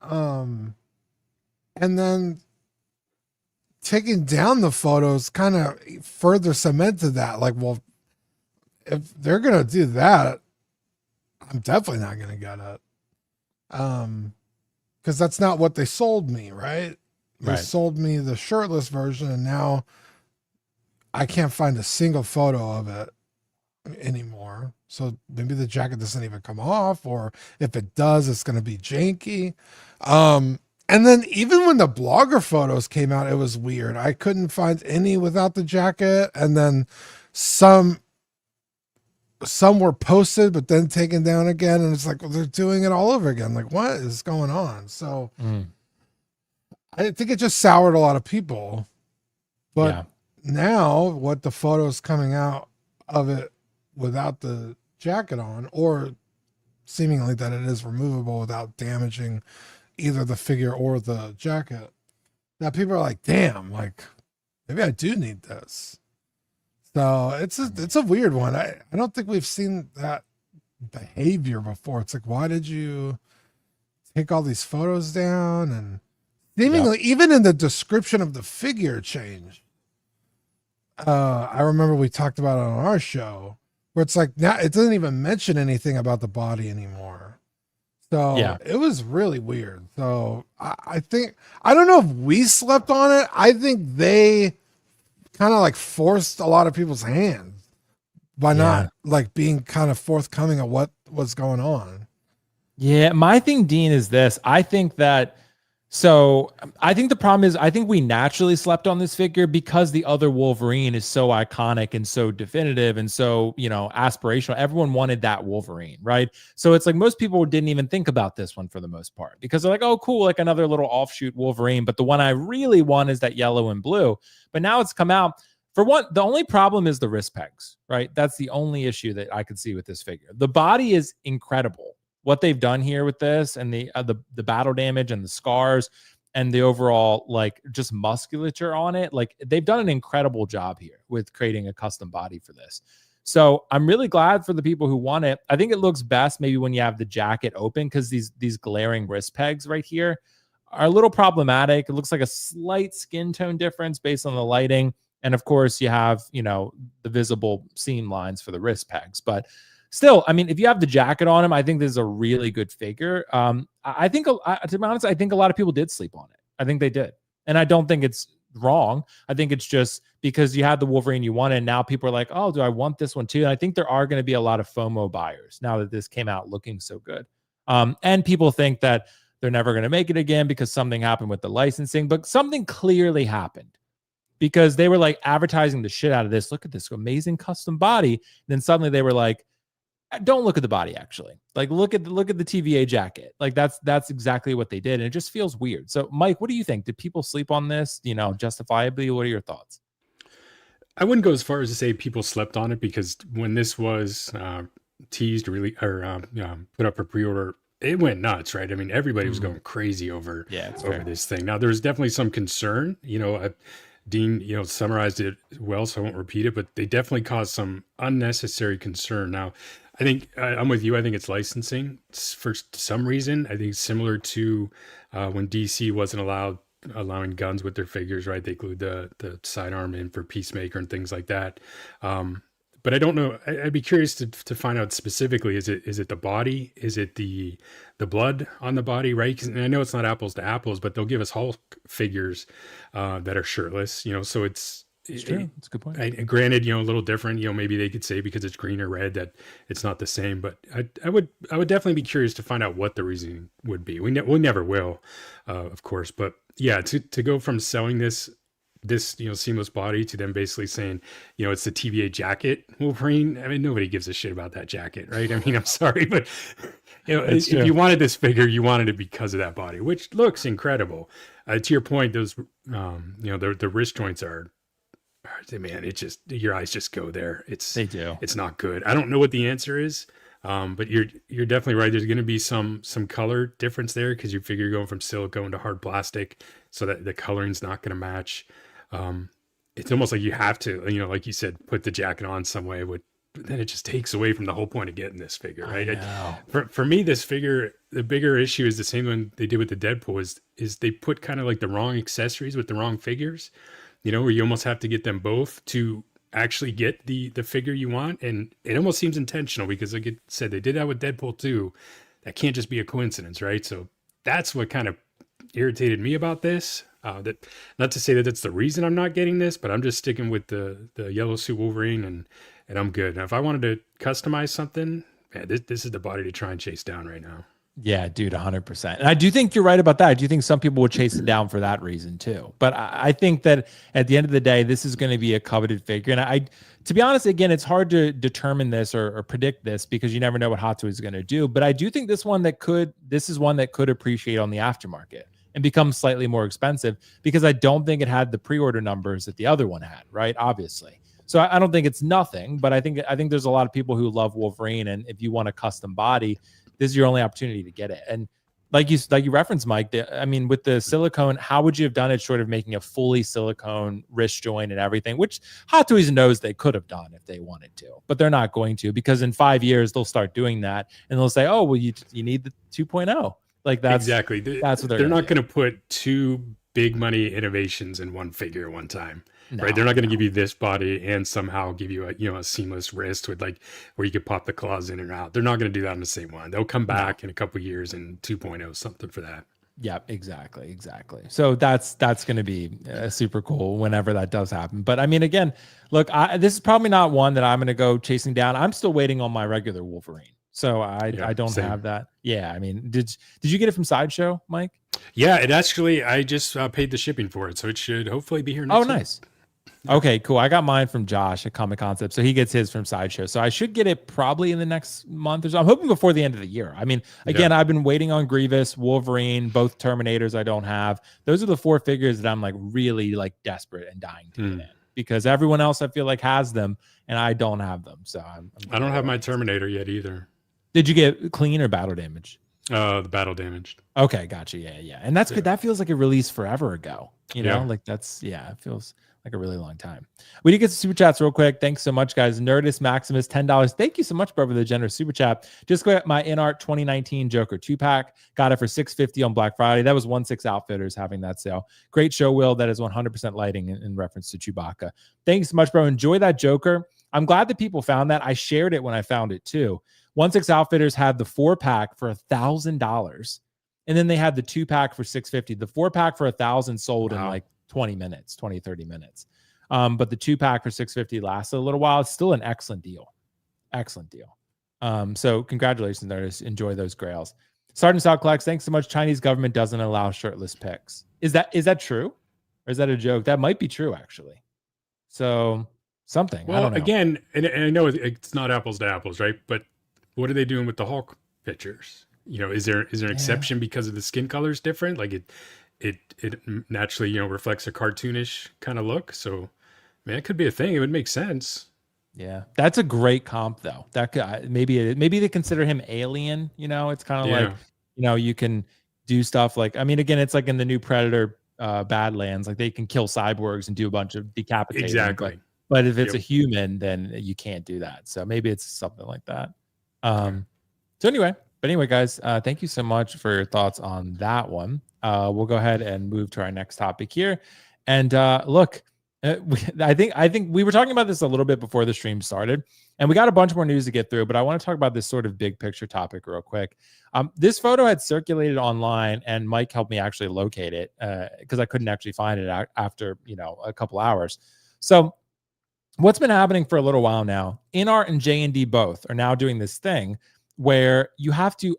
[SPEAKER 3] And then taking down the photos kind of further cemented that. Like, well, if they're gonna do that, I'm definitely not gonna get it. Because that's not what they sold me, right? They sold me the shirtless version, and now I can't find a single photo of it anymore. So maybe the jacket doesn't even come off, or if it does, it's going to be janky. And then even when the blogger photos came out, it was weird. I couldn't find any without the jacket, and then some were posted but then taken down again, and it's like, well, they're doing it all over again. Like, what is going on? So I think it just soured a lot of people. But now what the photos coming out of it without the jacket on, or seemingly that it is removable without damaging either the figure or the jacket, that people are like, damn, like maybe I do need this. So it's a weird one. I don't think we've seen that behavior before. It's like, why did you take all these photos down? And seemingly even in the description of the figure changed. I remember we talked about it on our show, where it's like, now it doesn't even mention anything about the body anymore. So it was really weird. So I think, I don't know if we slept on it. I think they kind of like forced a lot of people's hands by not like being kind of forthcoming of what was going on.
[SPEAKER 1] Yeah. My thing, Dean, is this. I think that, so I think the problem is, I think we naturally slept on this figure because the other Wolverine is so iconic and so definitive and so, you know, aspirational. Everyone wanted that Wolverine, right? So it's like most people didn't even think about this one for the most part, because they're like, oh, cool, like another little offshoot Wolverine. But the one I really want is that yellow and blue. But now it's come out. For one, the only problem is the wrist pegs, right? That's the only issue that I could see with this figure. The body is incredible. What they've done here with this, and the battle damage and the scars and the overall like just musculature on it, like they've done an incredible job here with creating a custom body for this. So I'm really glad for the people who want it. I think it looks best maybe when you have the jacket open, because these glaring wrist pegs right here are a little problematic. It looks like a slight skin tone difference based on the lighting. And of course you have, you know, the visible seam lines for the wrist pegs, but still, I mean, if you have the jacket on him, I think this is a really good figure. I think, to be honest, I think a lot of people did sleep on it. I think they did. And I don't think it's wrong. I think it's just because you had the Wolverine you wanted, and now people are like, oh, do I want this one too? And I think there are going to be a lot of FOMO buyers now that this came out looking so good. And people think that they're never going to make it again because something happened with the licensing, but something clearly happened. Because they were like advertising the shit out of this. Look at this amazing custom body. And then suddenly they were like, don't look at the body, actually. Like, look at the TVA jacket. Like, that's exactly what they did. And it just feels weird. So, Mike, what do you think? Did people sleep on this, you know, justifiably? What are your thoughts?
[SPEAKER 2] I wouldn't go as far as to say people slept on it, because when this was teased or really, or put up for pre-order, it went nuts, right? I mean, everybody was going crazy over this thing. Now, there's definitely some concern, you know, Dean, you know, summarized it well, so I won't repeat it, but they definitely caused some unnecessary concern. Now, I think I'm with you. I think it's licensing for some reason. I think it's similar to when DC wasn't allowing guns with their figures, right? They glued the sidearm in for Peacemaker and things like that. But I don't know. I'd be curious to find out specifically. Is it the body? Is it the blood on the body? Right? 'Cause, and I know it's not apples to apples, but they'll give us Hulk figures that are shirtless. You know, so it's
[SPEAKER 1] true. That's a good point.
[SPEAKER 2] Granted, you know, a little different. You know, maybe they could say because it's green or red that it's not the same. But I would definitely be curious to find out what the reasoning would be. We never will, of course. But yeah, to go from selling this you know, seamless body to them basically saying, you know, it's the TVA jacket Wolverine. I mean, nobody gives a shit about that jacket, right? I mean, I'm sorry, but you know, if you wanted this figure, you wanted it because of that body, which looks incredible. To your point, those you know, the wrist joints are, man, it just, your eyes just go there. They do. It's not good. I don't know what the answer is. But you're definitely right. There's going to be some color difference there because you figure you're going from silicone to hard plastic, so that the coloring's not going to match. It's almost like you have to, like you said, put the jacket on some way. But then it just takes away from the whole point of getting this figure, right? For me, this figure, the bigger issue is the same one they did with the Deadpool. Is they put kind of like the wrong accessories with the wrong figures. Where you almost have to get them both to actually get the figure you want, and it almost seems intentional because, like I said, they did that with Deadpool 2. That can't just be a coincidence, right? So that's what kind of irritated me about this. That, not to say that that's the reason I'm not getting this, but I'm just sticking with the yellow suit Wolverine, and I'm good. Now, if I wanted to customize something, man, this is the body to try and chase down right now.
[SPEAKER 1] Yeah, dude, 100%. And I do think you're right about that. I do think some people would chase it down for that reason too. But I think that at the end of the day, this is going to be a coveted figure. And to be honest, again, it's hard to determine this or predict this because you never know what Hot Toys is going to do. But I do think this is one that could appreciate on the aftermarket and become slightly more expensive because I don't think it had the pre-order numbers that the other one had, right? Obviously. So I don't think it's nothing, but I think there's a lot of people who love Wolverine, and if you want a custom body, this is your only opportunity to get it. And like you referenced, Mike, I mean, with the silicone, how would you have done it short of making a fully silicone wrist joint and everything, which Hot Toys knows they could have done if they wanted to, but they're not going to, because in 5 years they'll start doing that and they'll say, oh, well, you need the 2.0. Like that's
[SPEAKER 2] exactly.
[SPEAKER 1] That's what
[SPEAKER 2] they're not going to put two big money innovations in one figure at one time. No, right, they're not going to give you this body and somehow give you a seamless wrist with like where you could pop the claws in and out. They're not going to do that in the same one. They'll come back in a couple of years in 2.0 something for that.
[SPEAKER 1] Yeah, exactly. So that's going to be super cool whenever that does happen. But I mean, again, look, this is probably not one that I'm going to go chasing down. I'm still waiting on my regular Wolverine. So I don't have that. Yeah, I mean, did you get it from Sideshow, Mike?
[SPEAKER 2] Yeah, it actually, I just paid the shipping for it, so it should hopefully be here next week.
[SPEAKER 1] Nice. Okay, cool. I got mine from Josh at Comic Concept, so he gets his from Sideshow. So I should get it probably in the next month or so. I'm hoping before the end of the year. I mean, again, I've been waiting on Grievous, Wolverine, both Terminators I don't have. Those are the 4 figures that I'm like really like desperate and dying to get in, because everyone else I feel like has them and I don't have them. So
[SPEAKER 2] I don't have my Terminator yet either.
[SPEAKER 1] Did you get clean or battle damaged?
[SPEAKER 2] The battle damaged.
[SPEAKER 1] Okay, gotcha. Yeah. And that's good. That feels like a release forever ago. Like that's it feels like a really long time. We did get some super chats real quick. Thanks so much, guys. Nerdist Maximus, $10. Thank you so much, bro, for the generous super chat. Just got my InArt 2019 Joker 2-pack. Got it for $6.50 on Black Friday. That was 1/6 Outfitters having that sale. Great show wheel that is 100% lighting in reference to Chewbacca. Thanks so much, bro. Enjoy that Joker. I'm glad that people found that. I shared it when I found it too. 1/6 Outfitters had the 4-pack for $1,000. And then they had the 2-pack for $650. The 4-pack for $1,000 sold in like 20 minutes, 30 minutes. But the 2-pack for $650 lasted a little while. It's still an excellent deal. So congratulations, artists. Enjoy those grails. Sergeant Sal collects. Thanks so much. Chinese government doesn't allow shirtless pics. Is that true? Or is that a joke? That might be true, actually. So something.
[SPEAKER 2] Well, I don't know. Again, and I know it's not apples to apples, right? But what are they doing with the Hulk pictures? Is there an exception because of the skin color is different? Like it naturally, reflects a cartoonish kind of look. So, man, it could be a thing. It would make sense.
[SPEAKER 1] Yeah, that's a great comp, though. That could, maybe they consider him alien. It's kind of like, you can do stuff like, I mean, again, it's like in the new Predator Badlands, like they can kill cyborgs and do a bunch of decapitating.
[SPEAKER 2] Exactly.
[SPEAKER 1] But if it's a human, then you can't do that. So maybe it's something like that. So anyway, guys, thank you so much for your thoughts on that one. We'll go ahead and move to our next topic here. And look, I think we were talking about this a little bit before the stream started, and we got a bunch more news to get through, but I want to talk about this sort of big picture topic real quick. This photo had circulated online, and Mike helped me actually locate it because I couldn't actually find it after a couple hours. So what's been happening for a little while now, InArt and JND both are now doing this thing where you have to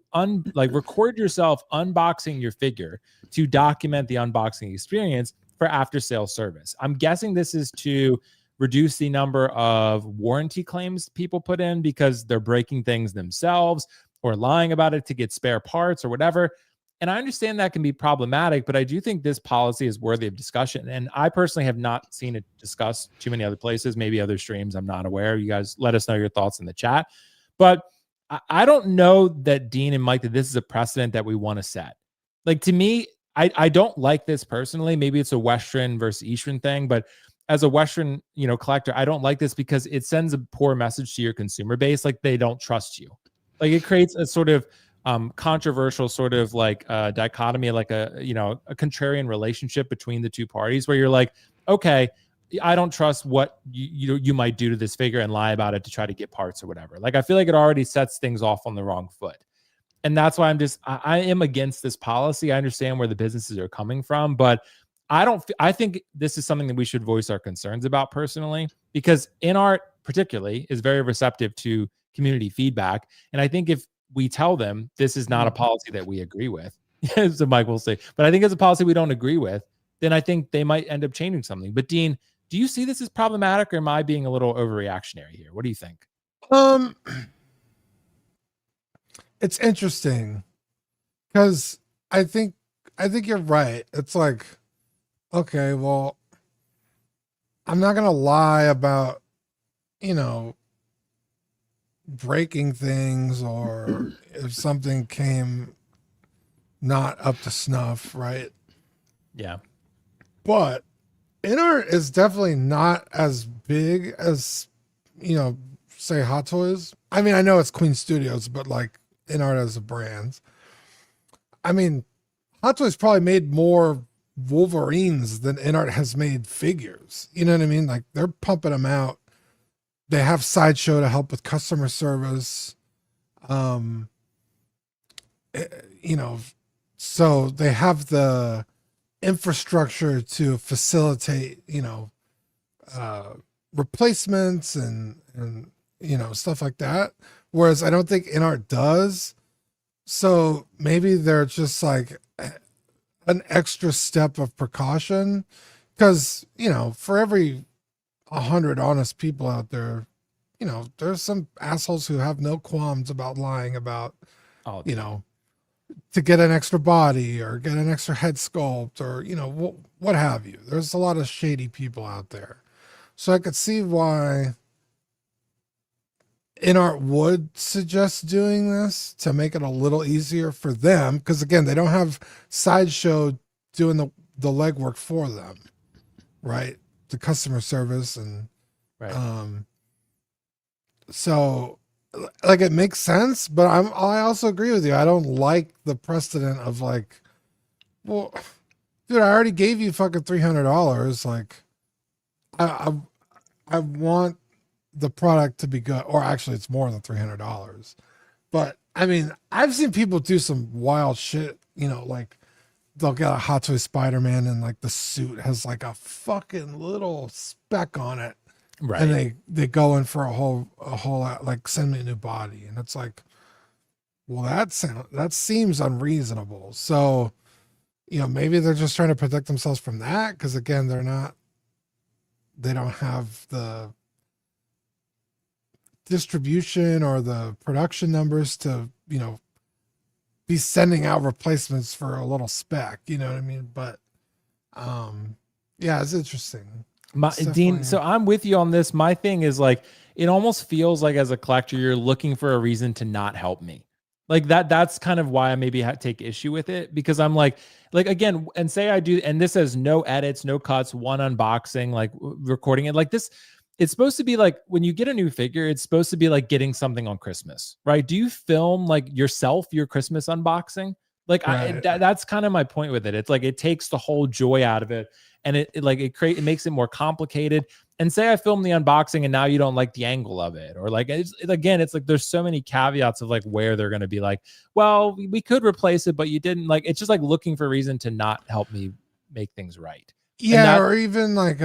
[SPEAKER 1] record yourself unboxing your figure to document the unboxing experience for after sale service. I'm guessing this is to reduce the number of warranty claims people put in because they're breaking things themselves or lying about it to get spare parts or whatever. And I understand that can be problematic, but I do think this policy is worthy of discussion. And I personally have not seen it discussed too many other places, maybe other streams. I'm not aware. You guys let us know your thoughts in the chat. But I don't know that Dean and Mike, that this is a precedent that we want to set. Like, to me, I don't like this personally. Maybe it's a Western versus Eastern thing, but as a Western, collector, I don't like this because it sends a poor message to your consumer base. Like, they don't trust you. Like, it creates a sort of controversial sort of like dichotomy, like a contrarian relationship between the two parties, where you're like, okay, I don't trust what you might do to this figure and lie about it to try to get parts or whatever. Like, I feel like it already sets things off on the wrong foot. And that's why I am against this policy. I understand where the businesses are coming from, but I think this is something that we should voice our concerns about personally, because InArt particularly is very receptive to community feedback. And I think if we tell them this is not a policy that we agree with, so Mike will say, but I think it's a policy we don't agree with, then I think they might end up changing something. But Dean, do you see this as problematic, or am I being a little overreactionary here? What do you think?
[SPEAKER 3] It's interesting because I think you're right. It's like, okay, well, I'm not gonna lie about, breaking things, or if something came not up to snuff, right?
[SPEAKER 1] Yeah.
[SPEAKER 3] But InArt is definitely not as big as, say Hot Toys. I mean, I know it's Queen Studios, but like InArt as a brand. I mean, Hot Toys probably made more Wolverines than InArt has made figures. You know what I mean? Like, they're pumping them out. They have Sideshow to help with customer service. So they have the infrastructure to facilitate, replacements and stuff like that. Whereas I don't think InArt does. So maybe they're just like an extra step of precaution, because, for every 100 honest people out there, there's some assholes who have no qualms about lying about, to get an extra body or get an extra head sculpt, or, what have you. There's a lot of shady people out there. So I could see why InArt would suggest doing this to make it a little easier for them. Because again, they don't have Sideshow doing the legwork for them, right? The customer service and,
[SPEAKER 1] right.
[SPEAKER 3] So like, it makes sense, but I also agree with you. I don't like the precedent of like, well, dude, I already gave you fucking $300. Like, I want the product to be good, or actually it's more than $300. But I mean, I've seen people do some wild shit, like they'll get a Hot Toys Spider-Man and like the suit has like a fucking little speck on it.
[SPEAKER 1] Right.
[SPEAKER 3] And they go in for a whole like, send me a new body. And it's like, well, that seems unreasonable. So, maybe they're just trying to protect themselves from that. Cause again, they don't have the distribution or the production numbers to, be sending out replacements for a little spec, you know what I mean? But, yeah, it's interesting.
[SPEAKER 1] Dean, so I'm with you on this. My thing is like, it almost feels like as a collector, you're looking for a reason to not help me. Like that's kind of why I maybe take issue with it, because I'm like again, and say I do, and this has no edits, no cuts, one unboxing, like recording it like this. It's supposed to be like when you get a new figure, it's supposed to be like getting something on Christmas, right? Do you film like yourself, your Christmas unboxing? Like, right. That's kind of my point with it. It's like, it takes the whole joy out of it. And it makes it more complicated. And say I film the unboxing and now you don't like the angle of it, or like, it's like there's so many caveats of like where they're going to be like, well, we could replace it, but you didn't. Like, it's just like looking for a reason to not help me make things right.
[SPEAKER 3] Yeah, or even like,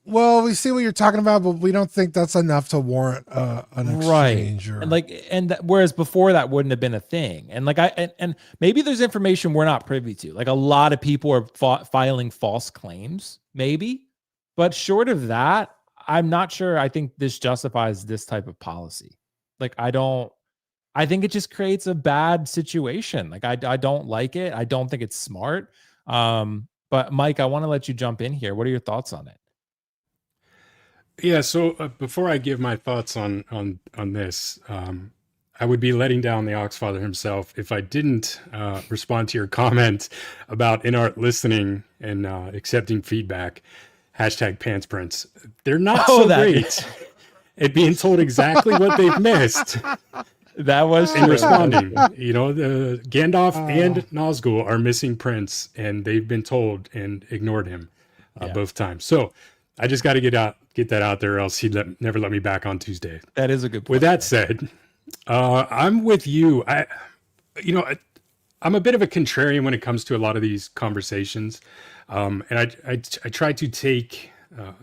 [SPEAKER 3] well, we see what you're talking about, but we don't think that's enough to warrant an exchange.
[SPEAKER 1] Right. And whereas before that wouldn't have been a thing. And like and maybe there's information we're not privy to. Like, a lot of people are filing false claims, maybe. But short of that, I'm not sure. I think this justifies this type of policy. Like, I think it just creates a bad situation. Like, I don't like it. I don't think it's smart. But Mike, I want to let you jump in here. What are your thoughts on it?
[SPEAKER 2] Yeah, so before I give my thoughts on this, I would be letting down the Oxfather himself if I didn't respond to your comment about InArt listening and accepting feedback. Hashtag pants prints. They're not
[SPEAKER 1] Oh,
[SPEAKER 2] so
[SPEAKER 1] that
[SPEAKER 2] great at being told exactly what they've missed
[SPEAKER 1] that was
[SPEAKER 2] and
[SPEAKER 1] true.
[SPEAKER 2] responding. The Gandalf and Nazgul are missing Prince, and they've been told and ignored him both times. So I just got to get that out there, or else he'd never let me back on Tuesday.
[SPEAKER 1] That is a good point.
[SPEAKER 2] With that said, I'm with you. I'm a bit of a contrarian when it comes to a lot of these conversations, and I try to take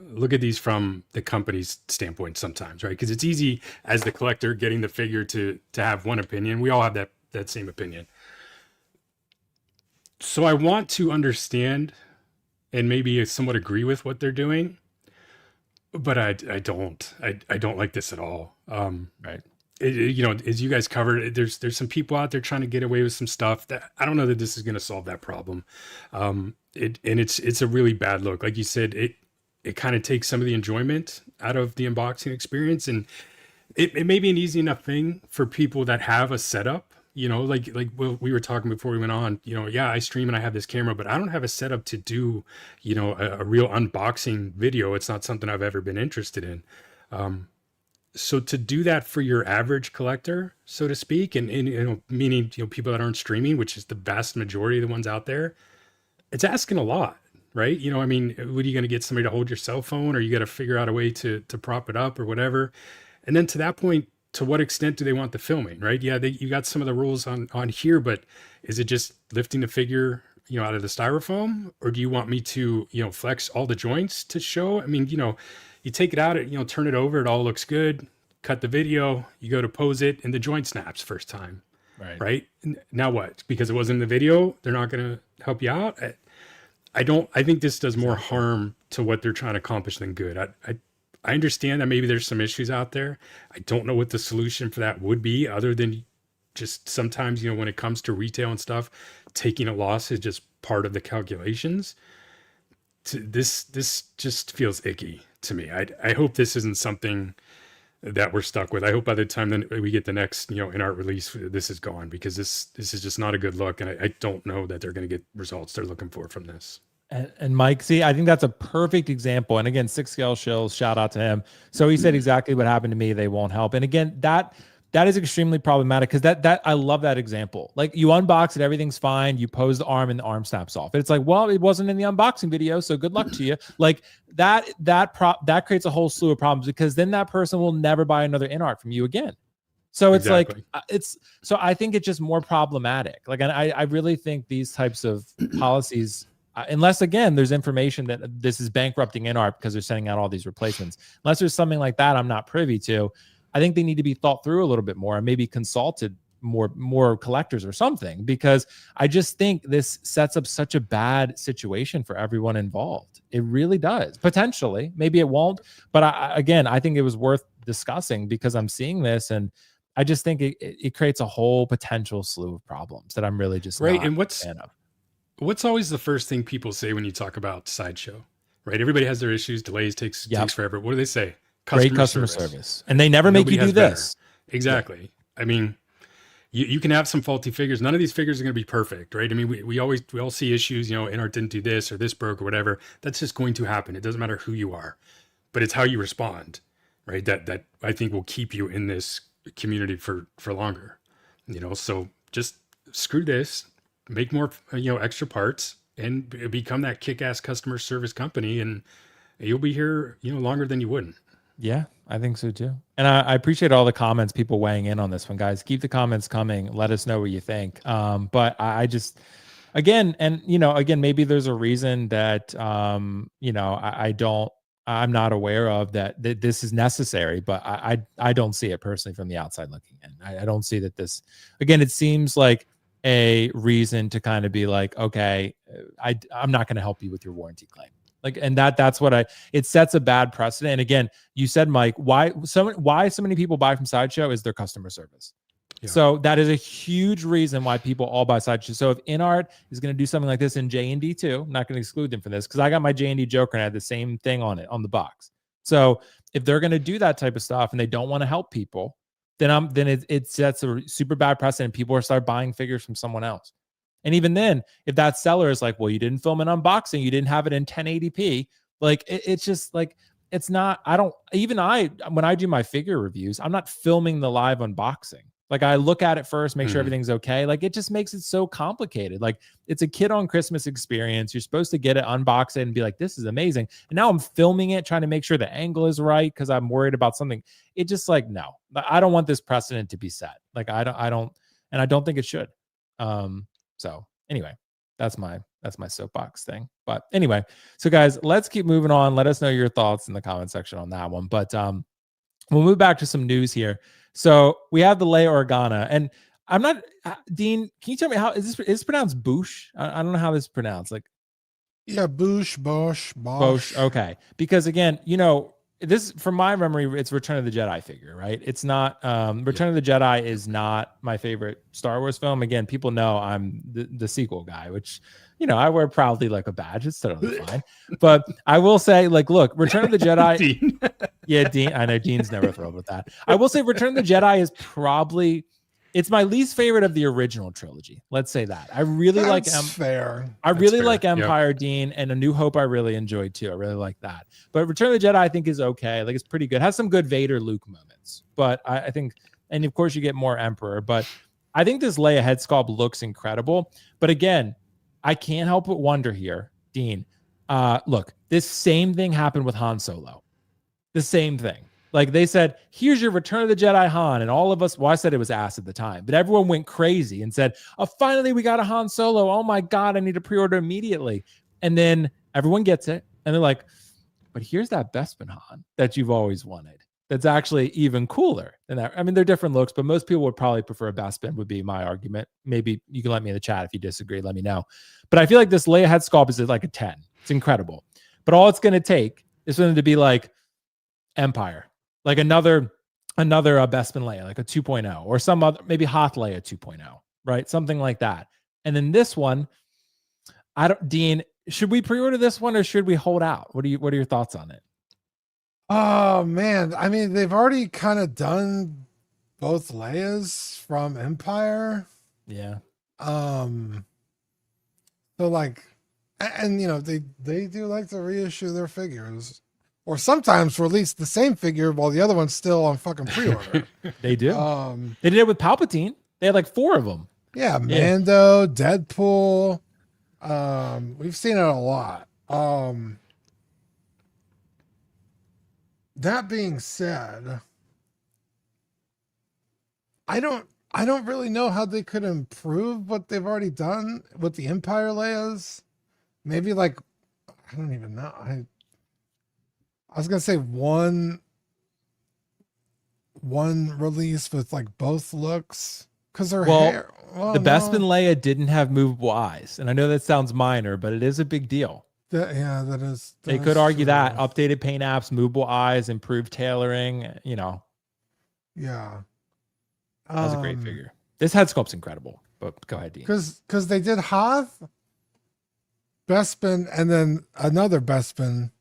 [SPEAKER 2] look at these from the company's standpoint sometimes, right? Because it's easy as the collector getting the figure to have one opinion. We all have that same opinion. So I want to understand and maybe somewhat agree with what they're doing, but I don't like this at all.
[SPEAKER 1] Right.
[SPEAKER 2] As you guys covered, there's some people out there trying to get away with some stuff that I don't know that this is going to solve that problem. It's a really bad look. Like you said, it kind of takes some of the enjoyment out of the unboxing experience, and it may be an easy enough thing for people that have a setup. Like we were talking before we went on. I stream and I have this camera, but I don't have a setup to do a real unboxing video. It's not something I've ever been interested in. So to do that for your average collector, so to speak, and meaning people that aren't streaming, which is the vast majority of the ones out there, it's asking a lot, right? What are you going to get somebody to hold your cell phone, or you got to figure out a way to prop it up or whatever? And then to that point, to what extent do they want the filming, right? Yeah, you got some of the rules on here, but is it just lifting the figure out of the styrofoam, or do you want me to flex all the joints to show? You take it out, turn it over, it all looks good. Cut the video, you go to pose it, and the joint snaps first time. Right? Now what? Because it wasn't in the video, they're not going to help you out? I think this does more harm to what they're trying to accomplish than good. I understand that maybe there's some issues out there. I don't know what the solution for that would be, other than just sometimes, when it comes to retail and stuff, taking a loss is just part of the calculations. This just feels icky to me. I hope this isn't something that we're stuck with. I hope by the time that we get the next InArt release, this is gone, because this is just not a good look, and I don't know that they're going to get results they're looking for from this.
[SPEAKER 1] And Mike, see, I think that's a perfect example. And again, 6Scale Shills, shout out to him. So he said exactly what happened to me. They won't help. And again, that is extremely problematic, because that I love that example. Like, you unbox it, everything's fine. You pose the arm and the arm snaps off. It's like, well, it wasn't in the unboxing video, so good luck to you. Like that creates a whole slew of problems, because then that person will never buy another InArt from you again. So it's
[SPEAKER 2] Exactly.
[SPEAKER 1] like, so I think it's just more problematic. Like, and I really think these types of policies, unless again, there's information that this is bankrupting InArt because they're sending out all these replacements, unless there's something like that I'm not privy to, I think they need to be thought through a little bit more, and maybe consulted more collectors or something, because I just think this sets up such a bad situation for everyone involved. It really does. Potentially, maybe it won't, but I think it was worth discussing, because I'm seeing this, and I just think it creates a whole potential slew of problems that I'm really just
[SPEAKER 2] right.
[SPEAKER 1] not
[SPEAKER 2] And
[SPEAKER 1] a fan of.
[SPEAKER 2] what's always the first thing people say when you talk about Sideshow, right? Everybody has their issues. Delays takes forever. What do they say?
[SPEAKER 1] Great customer service. And they never make you do this.
[SPEAKER 2] Exactly. Yeah. You can have some faulty figures. None of these figures are going to be perfect, right? We all see issues, InArt didn't do this, or this broke, or whatever. That's just going to happen. It doesn't matter who you are, but it's how you respond, right? That I think will keep you in this community for longer, so just screw this, make more, extra parts, and become that kick-ass customer service company, and you'll be here, longer than you wouldn't.
[SPEAKER 1] Yeah, I think so too. And I appreciate all the comments, people weighing in on this one, guys. Keep the comments coming. Let us know what you think. But I just, again, maybe there's a reason that, I'm not aware of that this is necessary, but I don't see it personally from the outside looking in. I don't see that this, again, it seems like a reason to kind of be like, okay, I'm not going to help you with your warranty claim. Like, and that's what it sets a bad precedent. And again, you said, Mike, why so many people buy from Sideshow is their customer service. Yeah. So that is a huge reason why people all buy Sideshow. So if InArt is going to do something like this in JND too, I'm not going to exclude them for this, because I got my JND Joker and I had the same thing on it on the box. So if they're going to do that type of stuff and they don't want to help people, then it sets a super bad precedent. People will start buying figures from someone else. And even then, if that seller is like, well, you didn't film an unboxing, you didn't have it in 1080p, like it's just like, it's not, when I do my figure reviews, I'm not filming the live unboxing. Like I look at it first, make sure everything's okay. Like it just makes it so complicated. Like it's a kid on Christmas experience. You're supposed to get it, unbox it and be like, this is amazing. And now I'm filming it, trying to make sure the angle is right because I'm worried about something. It just like, no, I don't want this precedent to be set. Like I don't think it should. So anyway, that's my soapbox thing. But anyway, so guys, let's keep moving on. Let us know your thoughts in the comment section on that one. But we'll move back to some news here. So we have the Leia Organa, and I'm not Dean. Can you tell me how is this pronounced Boushh? I don't know how this is pronounced. Like,
[SPEAKER 3] yeah, Boushh.
[SPEAKER 1] Okay, because again, this from my memory, it's Return of the Jedi figure, right? It's not Return of the Jedi is not my favorite Star Wars film. Again, people know I'm the sequel guy, which I wear proudly like a badge. It's totally fine. But I will say, like, look, Return of the Jedi.
[SPEAKER 2] Dean.
[SPEAKER 1] Yeah, Dean. I know Dean's never thrilled with that. I will say Return of the Jedi is probably it's my least favorite of the original trilogy. Let's say that. I really like
[SPEAKER 3] fair.
[SPEAKER 1] I really like Empire, Dean, and A New Hope I really enjoyed too. I really like that. But Return of the Jedi I think is okay. Like it's pretty good. Has some good Vader Luke moments. But I think, and of course you get more Emperor, but I think this Leia head sculpt looks incredible. But again, I can't help but wonder here, Dean. Look, this same thing happened with Han Solo. The same thing. Like they said, here's your Return of the Jedi Han. And all of us, well, I said it was ass at the time, but everyone went crazy and said, oh, finally we got a Han Solo. Oh my God, I need to pre-order immediately. And then everyone gets it. And they're like, but here's that Bespin Han that you've always wanted. That's actually even cooler than that. I mean, they're different looks, but most people would probably prefer a Bespin would be my argument. Maybe you can let me in the chat if you disagree, let me know. But I feel like this Leia head sculpt is like a 10. It's incredible. But all it's going to take is for them to be like Empire. Like another Bespin Leia, like a 2.0 or some other, maybe Hoth Leia 2.0, right? Something like that. And then this one, Dean, should we pre-order this one or should we hold out? What are your thoughts on it?
[SPEAKER 3] Oh man. I mean, they've already kind of done both Leias from Empire.
[SPEAKER 1] Yeah.
[SPEAKER 3] So like, and they do like to reissue their figures. Or sometimes release the same figure while the other one's still on fucking pre-order.
[SPEAKER 1] They do. They did it with Palpatine. They had like 4 of them.
[SPEAKER 3] Yeah, Mando, Deadpool. We've seen it a lot. That being said, I don't really know how they could improve what they've already done with the Empire Leias. Maybe like I don't even know. I was gonna say one release with like both looks because her hair. Well,
[SPEAKER 1] the Bespin Leia didn't have movable eyes, and I know that sounds minor, but it is a big deal.
[SPEAKER 3] That is.
[SPEAKER 1] They could argue that updated paint apps, movable eyes, improved tailoring.
[SPEAKER 3] Yeah,
[SPEAKER 1] that's a great figure. This head sculpt's incredible. But go ahead, Dean.
[SPEAKER 3] Because they did Hoth, Bespin, and then another Bespin.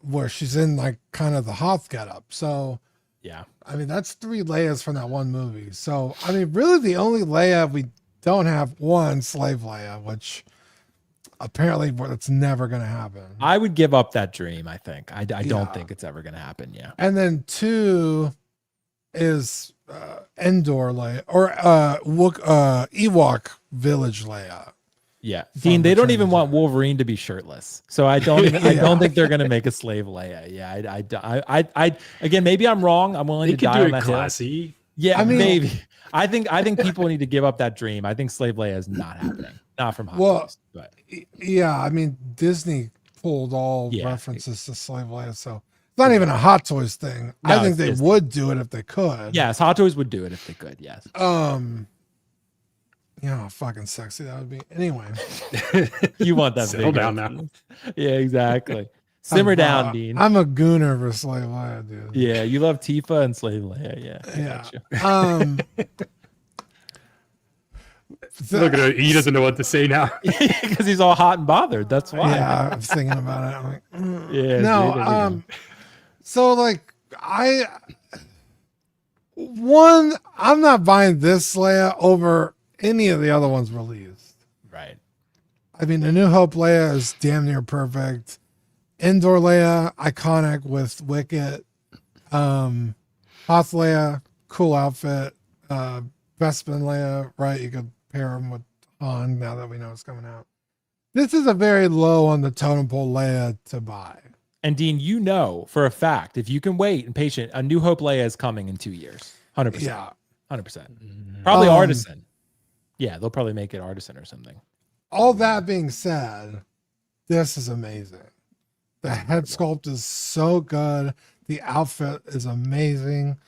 [SPEAKER 3] Where she's in like kind of the Hoth getup. So
[SPEAKER 1] yeah,
[SPEAKER 3] I mean that's 3 Leias from that one movie. So I mean really the only Leia we don't have one Slave Leia, which apparently it's never going to happen.
[SPEAKER 1] I would give up that dream. I think I don't think it's ever going to happen. Yeah.
[SPEAKER 3] And then 2 is Endor Leia or Ewok Village Leia.
[SPEAKER 1] Yeah, Dean, they don't even want Wolverine to be shirtless, so I don't think they're gonna make a Slave Leia. Yeah, I again, maybe I'm wrong. I'm willing to die on that
[SPEAKER 2] classy
[SPEAKER 1] hill. Yeah, I mean, maybe. I think people need to give up that dream. I think Slave Leia is not happening, not from Hot Toys, but
[SPEAKER 3] yeah, I mean, Disney pulled all references to Slave Leia, so it's not even a Hot Toys thing. No, I think they would do it if they could.
[SPEAKER 1] Yes, Hot Toys would do it if they could. Yes.
[SPEAKER 3] How fucking sexy that would be. Anyway,
[SPEAKER 1] you want that?
[SPEAKER 2] Settle down now.
[SPEAKER 1] Yeah, exactly. Simmer down, Dean.
[SPEAKER 3] I'm a gooner for Slave Leia, dude.
[SPEAKER 1] Yeah, you love Tifa and Slave Leia.
[SPEAKER 3] Yeah.
[SPEAKER 2] Look at her. He doesn't know what to say now
[SPEAKER 1] because he's all hot and bothered. That's why.
[SPEAKER 3] Yeah, I'm thinking about it. I'm like,
[SPEAKER 1] yeah.
[SPEAKER 3] No. So like I'm not buying this Leia over any of the other ones released.
[SPEAKER 1] Right.
[SPEAKER 3] I mean, A New Hope Leia is damn near perfect. Endor Leia, iconic with Wicket. Hoth Leia, cool outfit. Bespin Leia, right? You could pair him with Han now that we know it's coming out. This is a very low on the totem pole Leia to buy.
[SPEAKER 1] And Dean, you know for a fact, if you can wait and patient, A New Hope Leia is coming in 2 years. 100%.
[SPEAKER 3] Yeah.
[SPEAKER 1] 100%. Probably artisan. Yeah, they'll probably make it artisan or something.
[SPEAKER 3] All that being said, this is amazing. The head sculpt is so good. The outfit is amazing.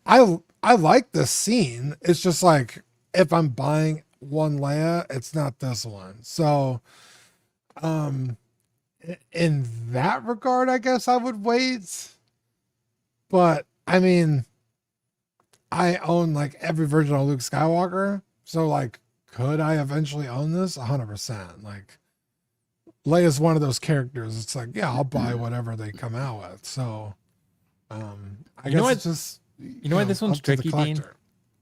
[SPEAKER 3] I like the scene. It's just like if I'm buying one Leia, it's not this one. So in that regard, I guess I would wait. But I mean, I own like every version of Luke Skywalker. So like, could I eventually own this? 100%. Like, Leia's one of those characters. It's like, yeah, I'll buy whatever they come out with. So I guess it's just,
[SPEAKER 1] you know why this one's tricky, Dean?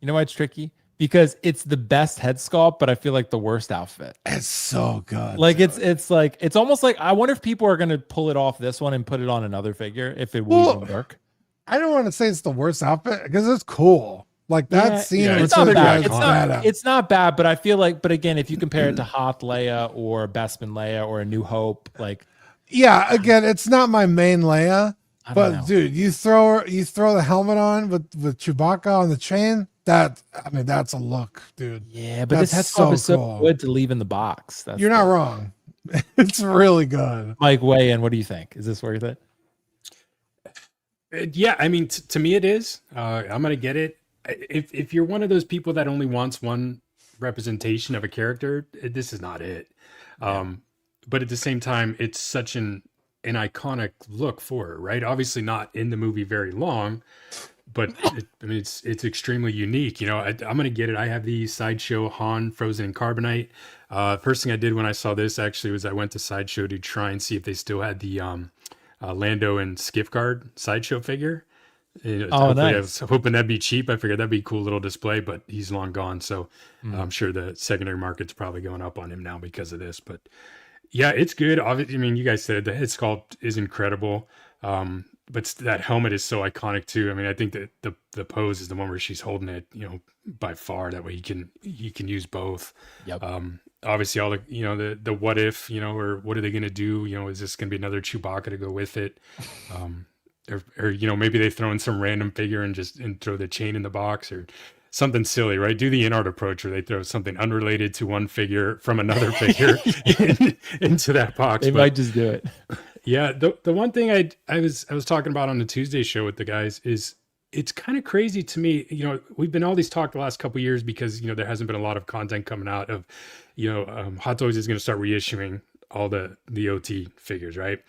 [SPEAKER 1] You know why it's tricky? Because it's the best head sculpt, but I feel like the worst outfit.
[SPEAKER 3] It's so good.
[SPEAKER 1] Like it's like it's almost like I wonder if people are gonna pull it off this one and put it on another figure if it will even work.
[SPEAKER 3] I don't want to say it's the worst outfit because it's cool. Like that scene.
[SPEAKER 1] It's not bad. It's not bad, but I feel like, but again, if you compare it to Hoth Leia or Bespin Leia or A New Hope, like
[SPEAKER 3] yeah, again, it's not my main Leia, but dude, you throw the helmet on with Chewbacca on the chain. That's a look, dude.
[SPEAKER 1] Yeah, but this head sculpt is so good to leave in the box.
[SPEAKER 3] You're not wrong. It's really good.
[SPEAKER 1] Mike, weigh in. What do you think? Is this worth it?
[SPEAKER 2] Yeah, I mean, to me, it is. I'm gonna get it. If you're one of those people that only wants one representation of a character, this is not it. But at the same time, it's such an iconic look for her, right? Obviously, not in the movie very long. But it's extremely unique. You know, I'm gonna get it. I have the Sideshow Han Frozen in Carbonite. First thing I did when I saw this actually was I went to Sideshow to try and see if they still had the Lando and Skiffguard Sideshow figure.
[SPEAKER 1] Nice.
[SPEAKER 2] I was hoping that'd be cheap. I figured that'd be a cool little display, but he's long gone. So I'm sure the secondary market's probably going up on him now because of this. But yeah, it's good. Obviously, I mean, you guys said the head sculpt is incredible. But that helmet is so iconic too. I mean, I think that the pose is the one where she's holding it, you know, by far. That way you can use both.
[SPEAKER 1] Yep.
[SPEAKER 2] Obviously all the, you know, the what if, you know, or what are they going to do? You know, is this going to be another Chewbacca to go with it? Or, you know, maybe they throw in some random figure and throw the chain in the box or something silly, right? Do the InArt approach where they throw something unrelated to one figure from another figure into that box.
[SPEAKER 1] They might just do it.
[SPEAKER 2] Yeah, the one thing I was talking about on the Tuesday show with the guys is it's kind of crazy to me. You know, we've been all these talk the last couple of years because, you know, there hasn't been a lot of content coming out of, you know, Hot Toys is going to start reissuing all the OT figures, right?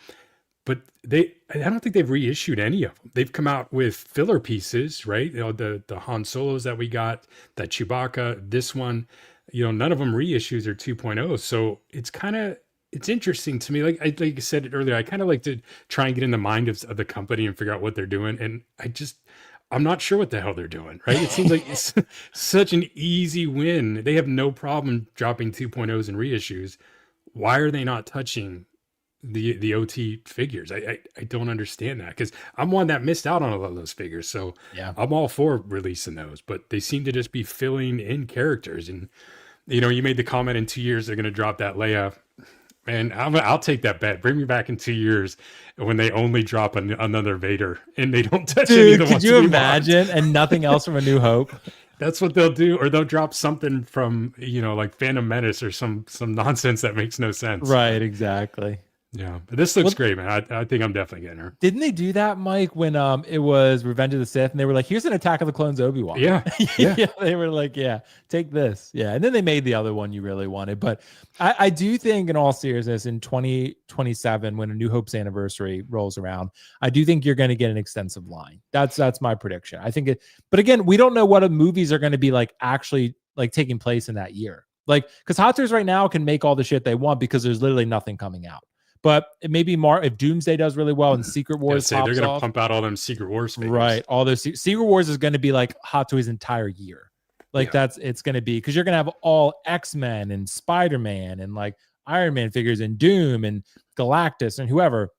[SPEAKER 2] But I don't think they've reissued any of them. They've come out with filler pieces, right? You know, the Han Solos that we got, that Chewbacca, this one, you know, none of them reissues or 2.0. So it's interesting to me. Like I said earlier, I kind of like to try and get in the mind of the company and figure out what they're doing. And I'm not sure what the hell they're doing, right? It seems like it's such an easy win. They have no problem dropping 2.0s and reissues. Why are they not touching the OT figures? I don't understand that, because I'm one that missed out on a lot of those figures. So yeah, I'm all for releasing those, but they seem to just be filling in characters. And, you know, you made the comment in 2 years they're going to drop that Leia. And I'll take that bet. Bring me back in 2 years when they only drop another Vader and they don't touch any of the ones.
[SPEAKER 1] Could you imagine? And nothing else from A New Hope.
[SPEAKER 2] That's what they'll do, or they'll drop something from, you know, like Phantom Menace or some nonsense that makes no sense.
[SPEAKER 1] Right, exactly.
[SPEAKER 2] Yeah, but this looks great, man. I think I'm definitely getting her.
[SPEAKER 1] Didn't they do that, Mike, when it was Revenge of the Sith, and they were like, "Here's an Attack of the Clones Obi-Wan."
[SPEAKER 2] Yeah.
[SPEAKER 1] Yeah, they were like, "Yeah, take this." Yeah, and then they made the other one you really wanted. But I do think, in all seriousness, in 2027, when A New Hope's anniversary rolls around, I do think you're going to get an extensive line. That's my prediction. I think but again, we don't know what movies are going to be like actually like taking place in that year. Like, because Hot Toys right now can make all the shit they want because there's literally nothing coming out. But it may be more if Doomsday does really well and Secret Wars
[SPEAKER 2] they're
[SPEAKER 1] pops
[SPEAKER 2] gonna
[SPEAKER 1] off,
[SPEAKER 2] pump out all them Secret Wars figures.
[SPEAKER 1] right? All those Secret Wars is going to be like Hot Toys' entire year. Like it's going to be because you're going to have all X-Men and Spider-Man and like Iron Man figures and Doom and Galactus and whoever.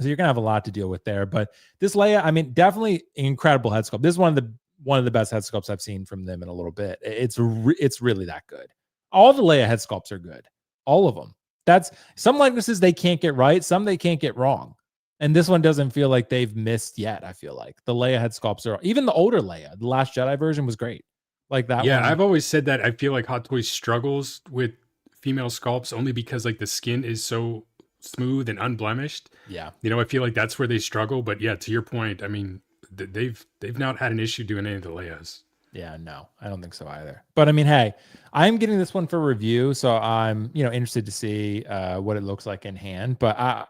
[SPEAKER 1] So you're going to have a lot to deal with there. But this Leia, I mean, definitely incredible head sculpt. This is one of the best head sculpts I've seen from them in a little bit. It's really that good. All the Leia head sculpts are good. All of them. That's some likenesses they can't get right, some they can't get wrong. And this one doesn't feel like they've missed yet. I feel like the Leia head sculpts are, even the older Leia, the Last Jedi version was great. Like that.
[SPEAKER 2] Yeah,
[SPEAKER 1] one.
[SPEAKER 2] I've always said that I feel like Hot Toys struggles with female sculpts only because like the skin is so smooth and unblemished.
[SPEAKER 1] Yeah.
[SPEAKER 2] You know, I feel like that's where they struggle. But yeah, to your point, I mean, they've not had an issue doing any of the Leias.
[SPEAKER 1] Yeah, no, I don't think so either. But I mean, hey, I'm getting this one for review, so I'm interested to see what it looks like in hand. But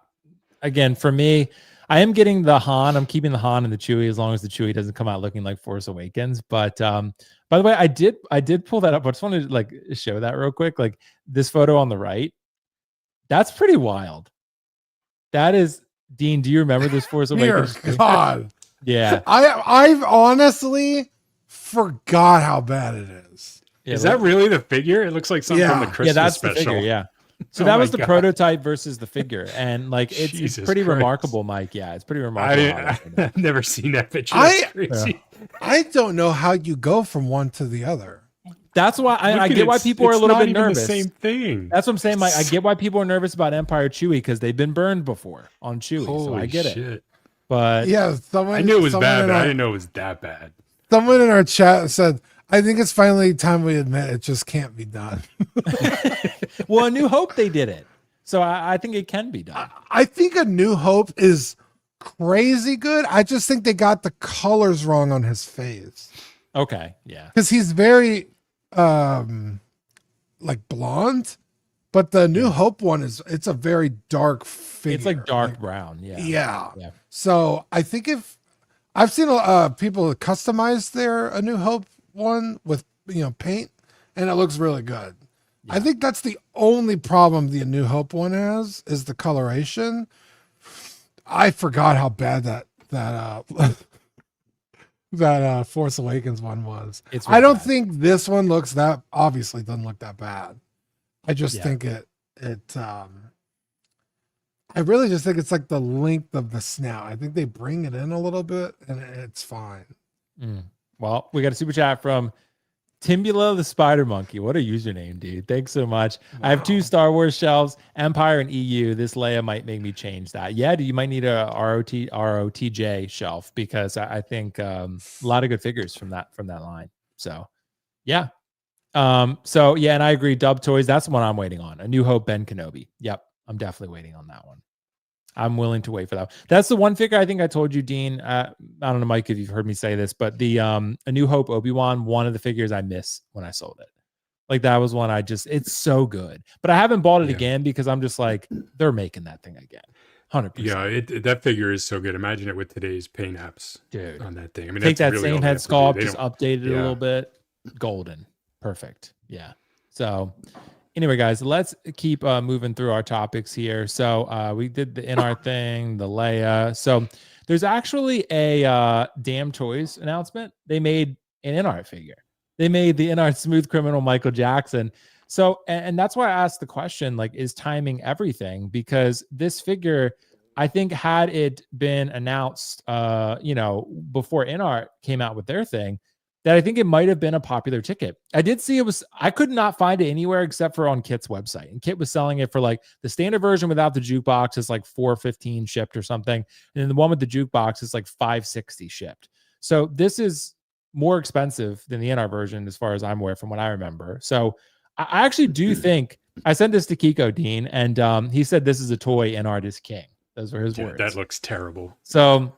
[SPEAKER 1] again, for me, I am getting the Han. I'm keeping the Han and the Chewie as long as the Chewie doesn't come out looking like Force Awakens. But by the way, I did pull that up. I just wanted to like show that real quick. Like this photo on the right, that's pretty wild. That is, Dean. Do you remember this Force Awakens?
[SPEAKER 3] Dear God.
[SPEAKER 1] Yeah.
[SPEAKER 3] I've honestly forgot how bad it is.
[SPEAKER 2] Yeah, is that really the figure? It looks like something from the Christmas
[SPEAKER 1] that's
[SPEAKER 2] special.
[SPEAKER 1] The figure, yeah. So that was the prototype versus the figure, and like it's pretty remarkable, Mike. Yeah, it's pretty remarkable.
[SPEAKER 2] I've never seen that picture. That's crazy.
[SPEAKER 3] I don't know how you go from one to the other.
[SPEAKER 1] That's why I get why people are a little bit nervous.
[SPEAKER 2] The same thing.
[SPEAKER 1] That's what I'm saying, Mike. I get why people are nervous about Empire Chewie because they've been burned before on Chewie.
[SPEAKER 2] Holy
[SPEAKER 1] so I get
[SPEAKER 2] shit.
[SPEAKER 1] it. But
[SPEAKER 3] yeah,
[SPEAKER 2] I knew it was bad, but I didn't know it was that bad.
[SPEAKER 3] Someone in our chat said, I think it's finally time we admit it just can't be done.
[SPEAKER 1] Well, A New Hope, they did it. So I think it can be done.
[SPEAKER 3] I think A New Hope is crazy good. I just think they got the colors wrong on his face.
[SPEAKER 1] Okay, yeah.
[SPEAKER 3] Because he's very like blonde, but the New Hope one it's a very dark figure.
[SPEAKER 1] It's like dark brown.
[SPEAKER 3] Yeah. So I think if I've seen people customize their A New Hope one with paint, and it looks really good. Yeah. I think that's the only problem the A New Hope one has is the coloration. I forgot how bad that Force Awakens one was. I don't think this one obviously doesn't look that bad. I just think I really just think it's like the length of the snout. I think they bring it in a little bit and it's fine.
[SPEAKER 1] Well, we got a super chat from Timbula the Spider Monkey. What a username, dude. Thanks so much. Wow. I have 2 Star Wars shelves, Empire and EU. This Leia might make me change that. Yeah, you might need a ROTJ shelf because I think a lot of good figures from that line. So yeah. And I agree. Damtoys, that's the one I'm waiting on. A New Hope, Ben Kenobi. Yep. I'm definitely waiting on that one. I'm willing to wait for that. That's the one figure I think I told you, Dean. I don't know, Mike, if you've heard me say this, but the A New Hope Obi-Wan, one of the figures I miss when I sold it. Like that was one it's so good. But I haven't bought it again because I'm just like, they're making that thing again. 100%.
[SPEAKER 2] Yeah, that figure is so good. Imagine it with today's paint apps on that thing. I mean,
[SPEAKER 1] take that
[SPEAKER 2] really
[SPEAKER 1] same head sculpt, just update it a little bit. Golden. Perfect. Yeah. So anyway, guys, let's keep moving through our topics here. So we did the InArt thing, the Leia. So there's actually a Damtoys announcement. They made an InArt figure. They made the InArt Smooth Criminal Michael Jackson. So, and that's why I asked the question, like, is timing everything? Because this figure, I think had it been announced, before InArt came out with their thing, that I think it might have been a popular ticket. I did see I could not find it anywhere except for on Kit's website. And Kit was selling it for like the standard version without the jukebox is like $4.15 shipped or something. And then the one with the jukebox is like $5.60 shipped. So this is more expensive than the InArt version as far as I'm aware from what I remember. So I actually do think, I sent this to Kiko, Dean, and he said this is a toy InArt is king. Those were his words.
[SPEAKER 2] That looks terrible.
[SPEAKER 1] So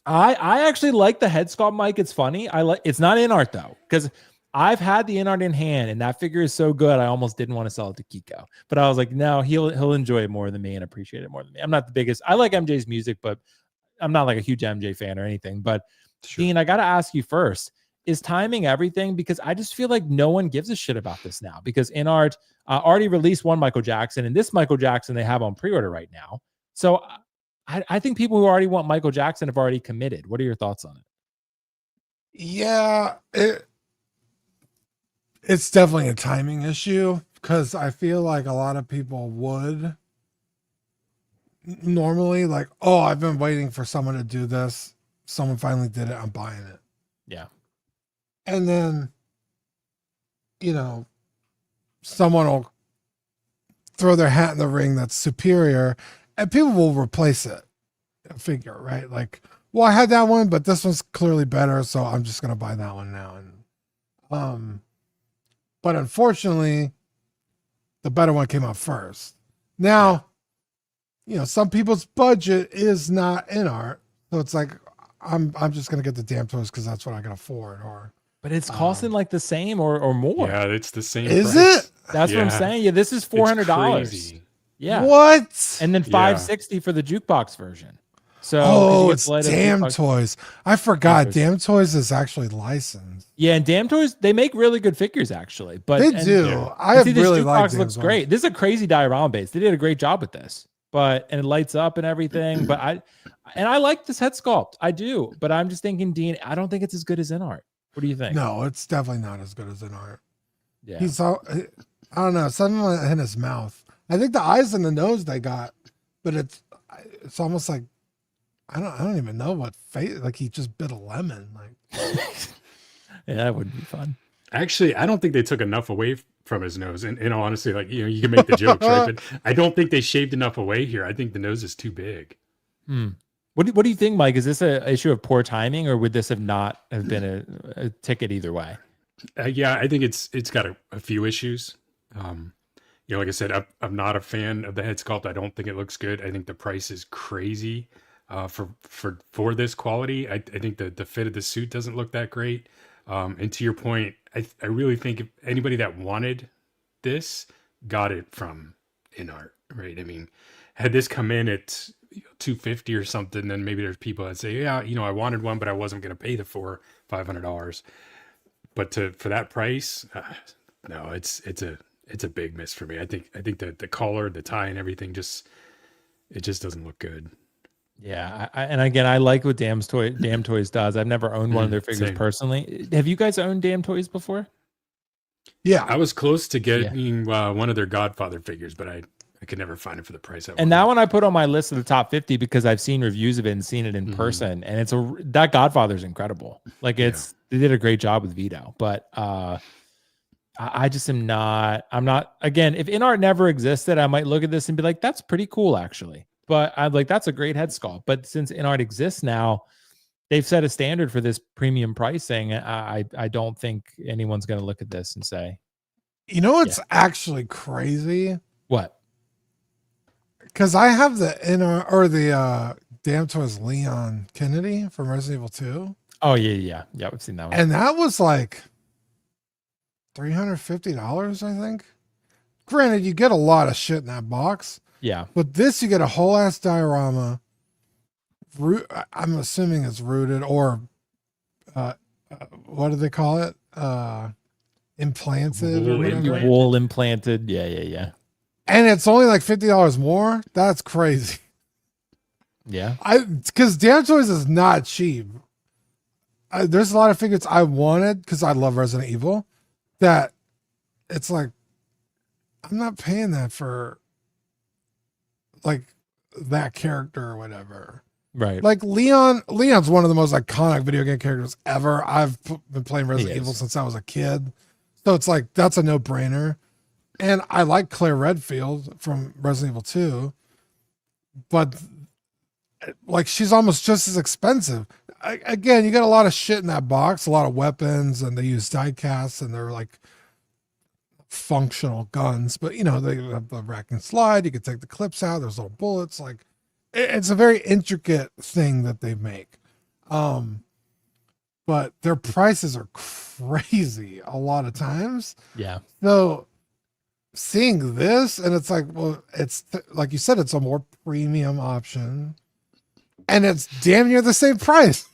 [SPEAKER 1] I actually like the head sculpt, Mike. It's funny. It's not InArt though, because I've had the InArt in hand, and that figure is so good. I almost didn't want to sell it to Kiko, but I was like, no, he'll enjoy it more than me and appreciate it more than me. I'm not the biggest. I like MJ's music, but I'm not like a huge MJ fan or anything. But Dean, I got to ask you first: is timing everything? Because I just feel like no one gives a shit about this now, because InArt already released one Michael Jackson, and this Michael Jackson they have on pre-order right now. So I think people who already want Michael Jackson have already committed. What are your thoughts on it?
[SPEAKER 3] Yeah, it's definitely a timing issue, because I feel like a lot of people would normally like, oh, I've been waiting for someone to do this. Someone finally did it. I'm buying it.
[SPEAKER 1] Yeah.
[SPEAKER 3] And then, someone will throw their hat in the ring that's superior, and people will replace it. Figure, right? Like, well, I had that one, but this one's clearly better, so I'm just gonna buy that one now. And but unfortunately, the better one came out first. Now, some people's budget is not InArt, so it's like I'm just gonna get the Damtoys because that's what I can afford.
[SPEAKER 1] But it's costing like the same or more.
[SPEAKER 2] Yeah, it's the same.
[SPEAKER 3] Is
[SPEAKER 2] price.
[SPEAKER 3] it?
[SPEAKER 1] That's what I'm saying. Yeah, this is $400. Yeah.
[SPEAKER 3] What?
[SPEAKER 1] And then $560 for the jukebox version.
[SPEAKER 3] So it's Damtoys. I forgot Damtoys is actually licensed.
[SPEAKER 1] Yeah, and Damtoys, they make really good figures actually. But
[SPEAKER 3] they do.
[SPEAKER 1] Yeah.
[SPEAKER 3] I really like
[SPEAKER 1] this jukebox looks great. This is a crazy diorama base. They did a great job with this. And it lights up and everything. But I like this head sculpt. I do. But I'm just thinking, Dean, I don't think it's as good as InArt. What do you think?
[SPEAKER 3] No, it's definitely not as good as InArt.
[SPEAKER 1] Yeah.
[SPEAKER 3] I don't know, something in his mouth. I think the eyes and the nose they got, but it's almost like I don't even know what face, like he just bit a lemon. Like
[SPEAKER 1] yeah, that would be fun.
[SPEAKER 2] Actually, I don't think they took enough away from his nose. And in all honesty, like, you can make the jokes, right? But I don't think they shaved enough away here. I think the nose is too big.
[SPEAKER 1] What do you think, Mike? Is this an issue of poor timing, or would this have not have been a ticket either way?
[SPEAKER 2] Yeah, I think it's got a few issues. Like I said, I'm not a fan of the head sculpt. I don't think it looks good. I think the price is crazy for this quality. I think the fit of the suit doesn't look that great. And to your point, I really think if anybody that wanted this got it from InArt, right? I mean, had this come in at $250 or something, then maybe there's people that say, yeah, I wanted one, but I wasn't going to pay the $500. But for that price, no, it's a big miss for me. I think that the collar, the tie, and everything just doesn't look good.
[SPEAKER 1] Yeah, and again, I like what Damtoys does. I've never owned one of their figures personally. Have you guys owned Damtoys before?
[SPEAKER 3] Yeah,
[SPEAKER 2] I was close to getting one of their Godfather figures, but I could never find it for the price.
[SPEAKER 1] And that one I put on my list of the top 50 because I've seen reviews of it and seen it in person, and that Godfather's incredible. Like they did a great job with Vito, but I just I'm not, again, if InArt never existed, I might look at this and be like, that's pretty cool actually. But I'm like, that's a great head sculpt. But since InArt exists now, they've set a standard for this premium pricing. I don't think anyone's going to look at this and say,
[SPEAKER 3] it's actually crazy.
[SPEAKER 1] What?
[SPEAKER 3] Because I have the InArt or the Damtoys Leon Kennedy from Resident Evil 2.
[SPEAKER 1] Oh yeah, we've seen that one.
[SPEAKER 3] And that was like $350, I think. Granted, you get a lot of shit in that box.
[SPEAKER 1] Yeah.
[SPEAKER 3] But this, you get a whole ass diorama. I'm assuming it's rooted or what do they call it? Implanted or whatever.
[SPEAKER 1] Wool implanted. Yeah.
[SPEAKER 3] And it's only like $50 more. That's crazy.
[SPEAKER 1] Yeah.
[SPEAKER 3] Because Damtoys is not cheap. There's a lot of figures I wanted because I love Resident Evil that it's like, I'm not paying that for like that character or whatever.
[SPEAKER 1] Right.
[SPEAKER 3] Like Leon's one of the most iconic video game characters ever. I've been playing Resident Evil since I was a kid. So it's like, that's a no brainer. And I like Claire Redfield from Resident Evil 2, but like, she's almost just as expensive. Again, you got a lot of shit in that box, a lot of weapons, and they use die casts, and they're like functional guns, but they have the rack and slide. You can take the clips out. There's little bullets. Like, it's a very intricate thing that they make. But their prices are crazy a lot of times.
[SPEAKER 1] Yeah.
[SPEAKER 3] So seeing this, and it's like, well, it's like you said, it's a more premium option, and it's damn near the same price.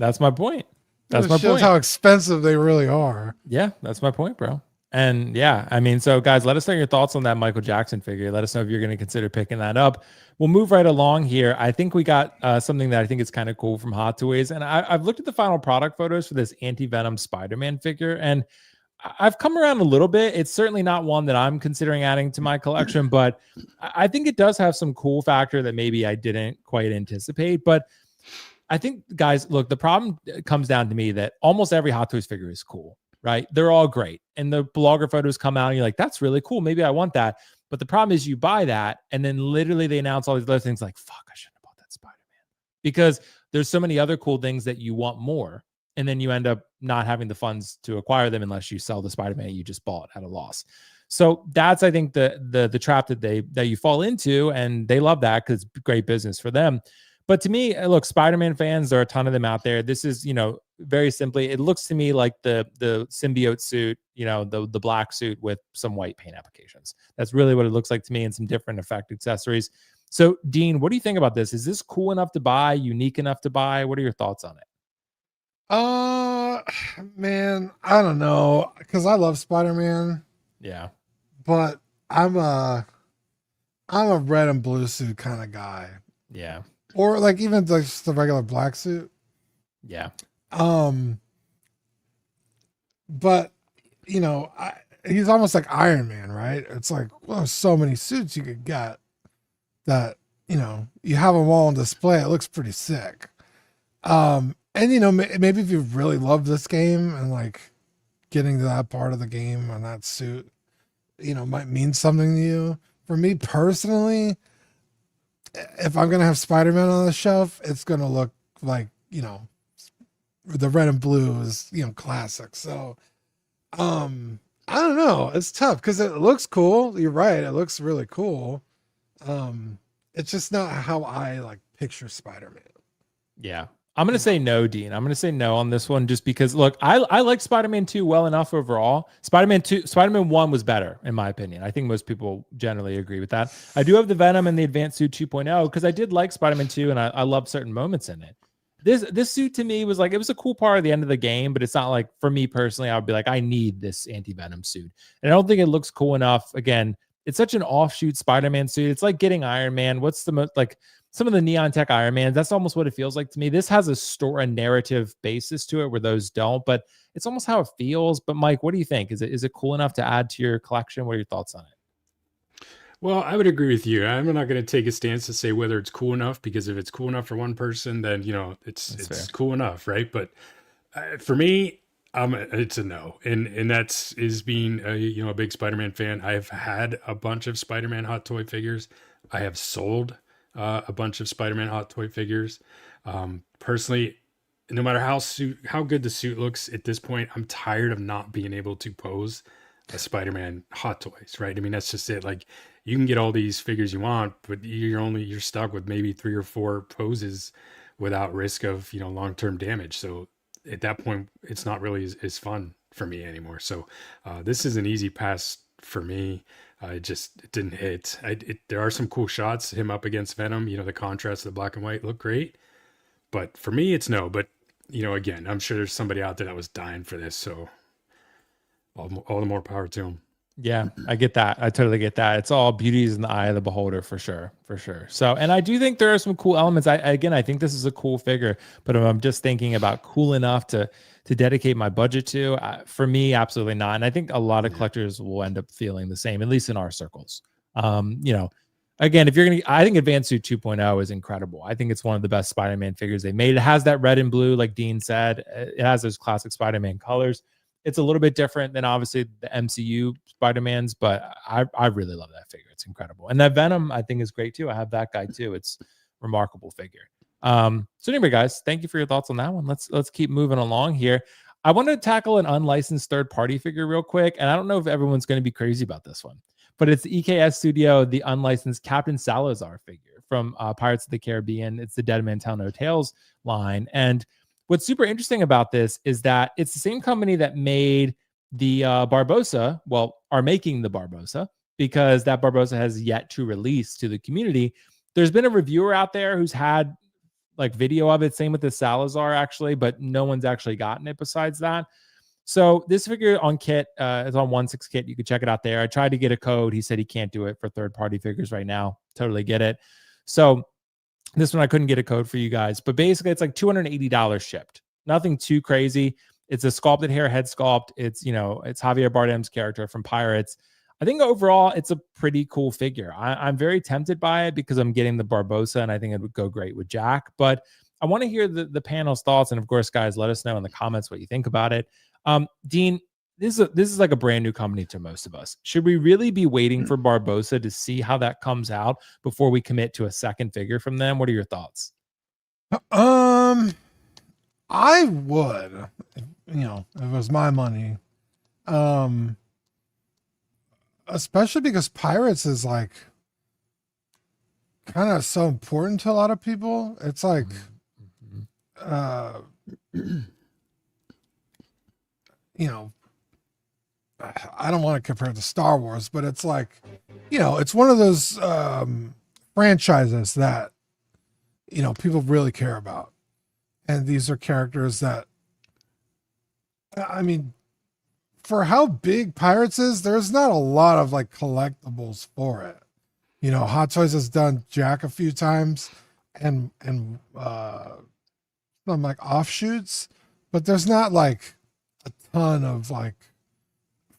[SPEAKER 1] That's my point. That's
[SPEAKER 3] It
[SPEAKER 1] my
[SPEAKER 3] shows
[SPEAKER 1] point.
[SPEAKER 3] how expensive they really are.
[SPEAKER 1] Yeah, that's my point, bro. And yeah, I mean, so guys, let us know your thoughts on that Michael Jackson figure. Let us know if you're going to consider picking that up. We'll move right along here. I think we got something that I think is kind of cool from Hot Toys. And I've looked at the final product photos for this Anti-Venom Spider-Man figure, and I've come around a little bit. It's certainly not one that I'm considering adding to my collection, but I think it does have some cool factor that maybe I didn't quite anticipate. But I think, guys, look, the problem comes down to me that almost every Hot Toys figure is cool, right? They're all great. And the blogger photos come out and you're like, that's really cool. Maybe I want that. But the problem is you buy that and then literally they announce all these other things like, fuck, I shouldn't have bought that Spider-Man. Because there's so many other cool things that you want more. And then you end up not having the funds to acquire them unless you sell the Spider-Man you just bought at a loss. So that's, I think, the trap that you fall into, and they love that because it's great business for them. But to me, look, Spider-Man fans, there are a ton of them out there. This is, very simply, it looks to me like the symbiote suit, the black suit with some white paint applications. That's really what it looks like to me, and some different effect accessories. So, Dean, what do you think about this? Is this cool enough to buy, unique enough to buy? What are your thoughts on it?
[SPEAKER 3] Man, I don't know, because I love Spider-Man.
[SPEAKER 1] Yeah.
[SPEAKER 3] But I'm a red and blue suit kind of guy.
[SPEAKER 1] Yeah.
[SPEAKER 3] Or like even just the regular black suit.
[SPEAKER 1] Yeah.
[SPEAKER 3] But he's almost like Iron Man, right? It's like, well, there's so many suits you could get that, you have them all on display. It looks pretty sick. And maybe if you really love this game and like getting to that part of the game on that suit, might mean something to you. For me personally, if I'm going to have Spider-Man on the shelf, it's going to look like, the red and blue is, classic. So, I don't know. It's tough because it looks cool. You're right. It looks really cool. It's just not how I like picture Spider-Man.
[SPEAKER 1] Yeah. I'm going to say no, Dean. I'm going to say no on this one just because, look, I like Spider-Man 2 well enough overall. Spider-Man 1 was better, in my opinion. I think most people generally agree with that. I do have the Venom and the Advanced Suit 2.0 because I did like Spider-Man 2 and I love certain moments in it. This suit to me was like, it was a cool part of the end of the game, but it's not like, for me personally, I would be like, I need this Anti-Venom suit. And I don't think it looks cool enough. Again, it's such an offshoot Spider-Man suit. It's like getting Iron Man. What's the most, like, some of the neon tech Iron Man, that's almost what it feels like to me. This has a narrative basis to it where those don't, but it's almost how it feels. But Mike, what do you think? Is it cool enough to add to your collection? What are your thoughts on it?
[SPEAKER 2] Well, I would agree with you. I'm not going to take a stance to say whether it's cool enough, because if it's cool enough for one person, then it's cool enough, right? But for me, it's a no, and that's being a big Spider-Man fan. I've had a bunch of Spider-Man hot toy figures. I have sold a bunch of Spider-Man hot toy figures. Personally, no matter how good the suit looks at this point, I'm tired of not being able to pose a Spider-Man hot toys, right? I mean, that's just it. Like, you can get all these figures you want, but you're stuck with maybe 3 or 4 poses without risk of long-term damage. So at that point, it's not really as fun for me anymore. So this is an easy pass for me. It didn't hit. There are some cool shots, him up against Venom. The contrast of the black and white look great. But for me, it's no. But, again, I'm sure there's somebody out there that was dying for this. So all the more power to him.
[SPEAKER 1] Yeah, I get that. I totally get that. It's all beauties in the eye of the beholder, for sure. For sure. So, and I do think there are some cool elements. I think this is a cool figure, but I'm just thinking about cool enough to dedicate my budget to. For me, absolutely not. And I think a lot of collectors will end up feeling the same, at least in our circles. Again, I think Advanced Suit 2.0 is incredible. I think it's one of the best Spider-Man figures they made. It has that red and blue, like Dean said. It has those classic Spider-Man colors. It's a little bit different than obviously the MCU Spider-Mans, but I really love that figure. It's incredible. And that Venom, I think, is great too. I have that guy too. It's a remarkable figure. So anyway, guys, thank you for your thoughts on that one. Let's keep moving along here. I want to tackle an unlicensed third-party figure real quick, and I don't know if everyone's going to be crazy about this one, but it's the EKS Studio, the unlicensed Captain Salazar figure from Pirates of the Caribbean. It's the Dead Man Tell No Tales line. And what's super interesting about this is that it's the same company that made the Barbossa, are making the Barbossa, because that Barbossa has yet to release to the community. There's been a reviewer out there who's had like video of it. Same with the Salazar actually, but no one's actually gotten it besides that. So this figure on Kit, it's on 1/6 Kit. You can check it out there. I tried to get a code. He said he can't do it for third-party figures right now. Totally get it. So this one I couldn't get a code for you guys, but basically it's like $280 shipped. Nothing too crazy. It's a sculpted hair head sculpt. It's, you know, it's Javier Bardem's character from Pirates. I think overall it's a pretty cool figure. I'm very tempted by it because I'm getting the Barbossa and I think it would go great with Jack, but I want to hear the panel's thoughts. And of course, guys, let us know in the comments what you think about it. Dean, this is like a brand new company to most of us. Should we really be waiting for Barbossa to see how that comes out before we commit to a second figure from them? What are your thoughts?
[SPEAKER 3] I would, you know, if it was my money. Especially because Pirates is like kind of so important to a lot of people. It's like you know, I don't want to compare it to Star Wars, but it's like, you know, it's one of those franchises that, you know, people really care about. And these are characters that, I mean, for how big Pirates is, there's not a lot of like collectibles for it. You know, Hot Toys has done Jack a few times and some like offshoots, but there's not like a ton of like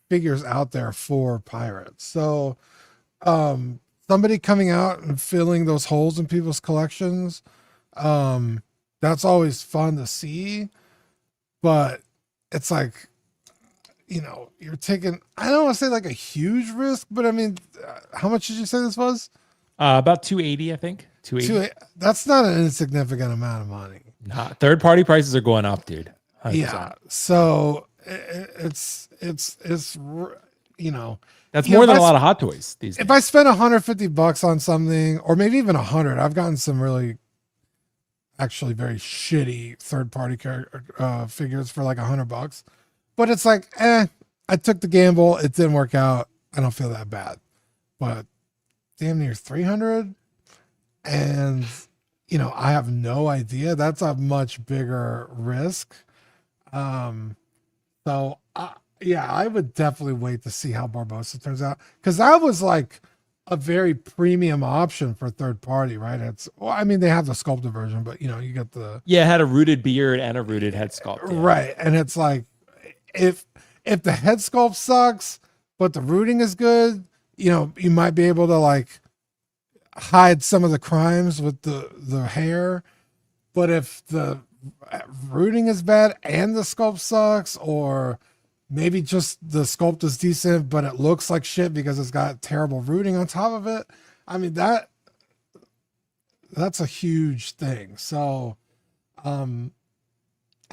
[SPEAKER 3] figures out there for Pirates. So somebody coming out and filling those holes in people's collections, that's always fun to see. But it's like, you know, you're taking, I don't want to say like a huge risk, but I mean, how much did you say this was?
[SPEAKER 1] About 280, I think. 280.
[SPEAKER 3] That's not an insignificant amount of money.
[SPEAKER 1] Nah, third-party prices are going up, dude. 100%.
[SPEAKER 3] Yeah. So it's you know,
[SPEAKER 1] that's more than a lot of Hot Toys these days.
[SPEAKER 3] If I spend $150 on something, or maybe even 100, I've gotten some really actually very shitty third-party figures for like $100. But it's like, I took the gamble. It didn't work out. I don't feel that bad. But damn near 300, and you know, I have no idea. That's a much bigger risk. So yeah, I would definitely wait to see how Barbossa turns out, because that was like a very premium option for third party, right? It's, well, I mean, they have the sculpted version, but you know, you get the,
[SPEAKER 1] yeah, it had a rooted beard and a rooted head sculpt, yeah.
[SPEAKER 3] Right? And it's like, if the head sculpt sucks but the rooting is good, you know, you might be able to like hide some of the crimes with the hair. But if the rooting is bad and the sculpt sucks, or maybe just the sculpt is decent but it looks like shit because it's got terrible rooting on top of it, I mean, that's a huge thing. So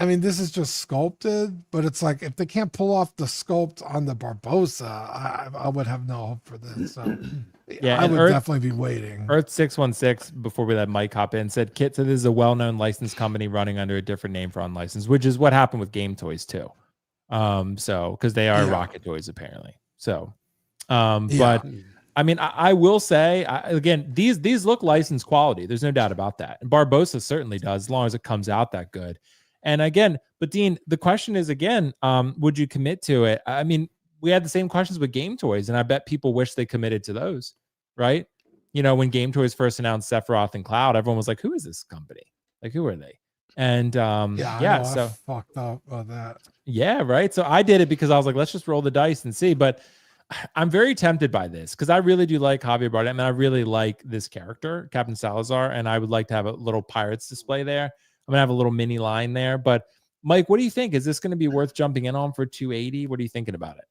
[SPEAKER 3] I mean, this is just sculpted, but it's like, if they can't pull off the sculpt on the Barbossa, I would have no hope for this. So yeah, I would definitely be waiting.
[SPEAKER 1] Earth616, before we let Mike hop in, said, Kit said this is a well-known licensed company running under a different name for unlicensed, which is what happened with Game Toys too. So, because they are Rocket Toys apparently. So, but I mean, I will say, again, these look licensed quality. There's no doubt about that. And Barbossa certainly does, as long as it comes out that good. And again, but Dean, the question is again, would you commit to it? I mean, we had the same questions with Game Toys, and I bet people wish they committed to those, right? You know, when Game Toys first announced Sephiroth and Cloud, everyone was like, who is this company? Like, who are they? And so
[SPEAKER 3] I fucked up about that.
[SPEAKER 1] Yeah, right. So I did it because I was like, let's just roll the dice and see. But I'm very tempted by this because I really do like Javier Bardem, and I really like this character, Captain Salazar, and I would like to have a little Pirates display there. I'm gonna have a little mini line there. But Mike, what do you think? Is this going to be worth jumping in on for 280? What are you thinking about it?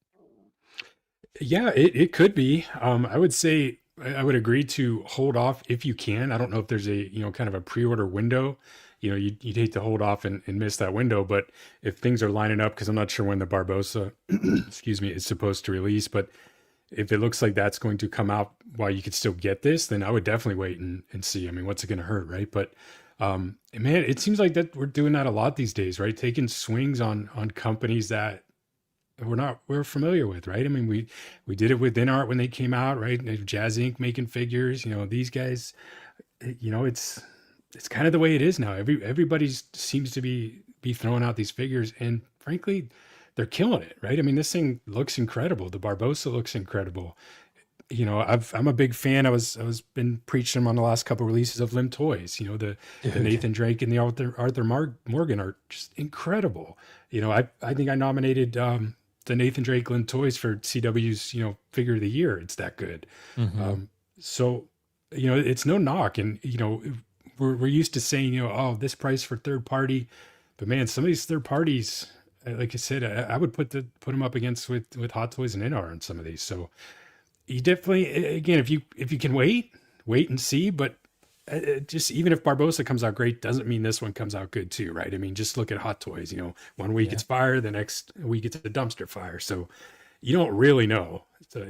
[SPEAKER 2] Yeah, it could be. I would say I would agree to hold off if you can. I don't know if there's a, you know, kind of a pre-order window. You know, you'd hate to hold off and miss that window. But if things are lining up, because I'm not sure when the Barbossa, excuse me, is supposed to release, but if it looks like that's going to come out while you could still get this, then I would definitely wait and see. I mean, what's it going to hurt, right? But man, it seems like that we're doing that a lot these days, right? Taking swings on companies that we're familiar with, right? I mean, we did it with InArt when they came out, right? Jazz Inc. making figures, you know, these guys, you know, it's it's kind of the way it is now. Everybody seems to be throwing out these figures, and frankly, they're killing it, right? I mean, this thing looks incredible. The Barbossa looks incredible. You know, I'm a big fan. I was been preaching them on the last couple of releases of Lim Toys. You know, the Nathan Drake and the Arthur Morgan are just incredible. You know, I think I nominated the Nathan Drake Lim Toys for CW's figure of the year. It's that good. So it's no knock, and we're used to saying oh, this price for third party, but man, some of these third parties, like I said, I would put them up against with Hot Toys and InArt on some of these. So you definitely, again, if you can wait and see, but just even if Barbossa comes out great, doesn't mean this one comes out good too, right? I mean, just look at Hot Toys. One week it's fire, the next week it's a dumpster fire. So you don't really know. So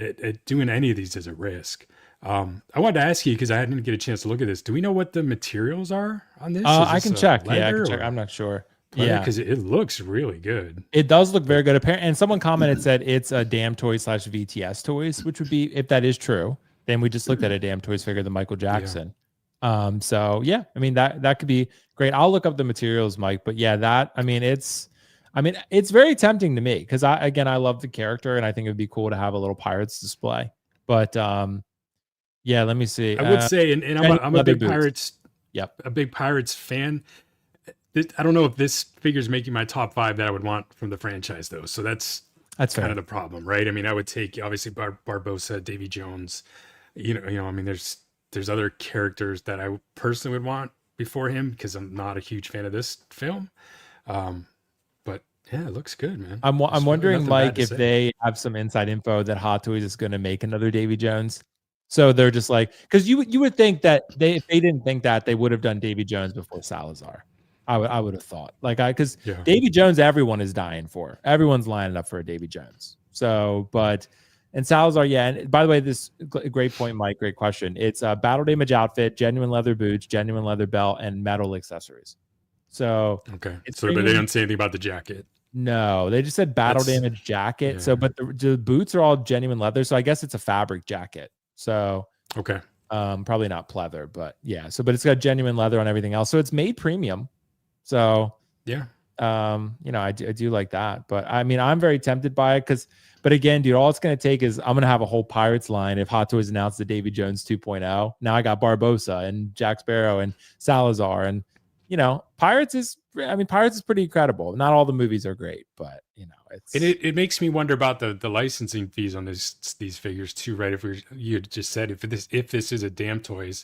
[SPEAKER 2] doing any of these is a risk. I wanted to ask you, because I didn't get a chance to look at this. Do we know what the materials are on this?
[SPEAKER 1] I can check. Yeah, I can check. I'm not sure.
[SPEAKER 2] Yeah, because it looks really good.
[SPEAKER 1] It does look very good. Apparently, and someone commented said it's a Damtoys / VTS toys, which would be, if that is true, then we just looked at a Damtoys figure, the Michael Jackson. Yeah. So yeah, I mean that could be great. I'll look up the materials, Mike. But yeah, it's very tempting to me, because I love the character, and I think it'd be cool to have a little Pirates display. But yeah, let me see.
[SPEAKER 2] I would say, and I'm a big Pirates.
[SPEAKER 1] Yep,
[SPEAKER 2] a big Pirates fan. I don't know if this figure's making my top 5 that I would want from the franchise, though. So that's kind of the problem, right? I mean, I would take obviously Barbossa, Davy Jones. I mean, there's other characters that I personally would want before him, because I'm not a huge fan of this film. But yeah, it looks good, man.
[SPEAKER 1] I'm wondering, Mike, if they have some inside info that Hot Toys is going to make another Davy Jones. So they're just like, because you would think that if they didn't think that, they would have done Davy Jones before Salazar. I would have thought, because Davy Jones, everyone is dying for. Everyone's lining up for a Davy Jones. So, and Salazar, yeah. And by the way, this great point, Mike. Great question. It's a battle damage outfit, genuine leather boots, genuine leather belt, and metal accessories. So
[SPEAKER 2] okay. But they don't say anything about the jacket.
[SPEAKER 1] No, they just said battle damage jacket. Yeah. So, but the boots are all genuine leather. So I guess it's a fabric jacket. So
[SPEAKER 2] okay.
[SPEAKER 1] Probably not pleather, but yeah. So, but it's got genuine leather on everything else. So it's made premium. So
[SPEAKER 2] yeah,
[SPEAKER 1] I do like that, but I mean, I'm very tempted by it but again, dude, all it's going to take is I'm going to have a whole Pirates line. If Hot Toys announced the Davy Jones 2.0, now I got Barbossa and Jack Sparrow and Salazar, and Pirates is pretty incredible. Not all the movies are great, but it's,
[SPEAKER 2] and it makes me wonder about the licensing fees on these figures too, right? If you just said if this is a Damtoys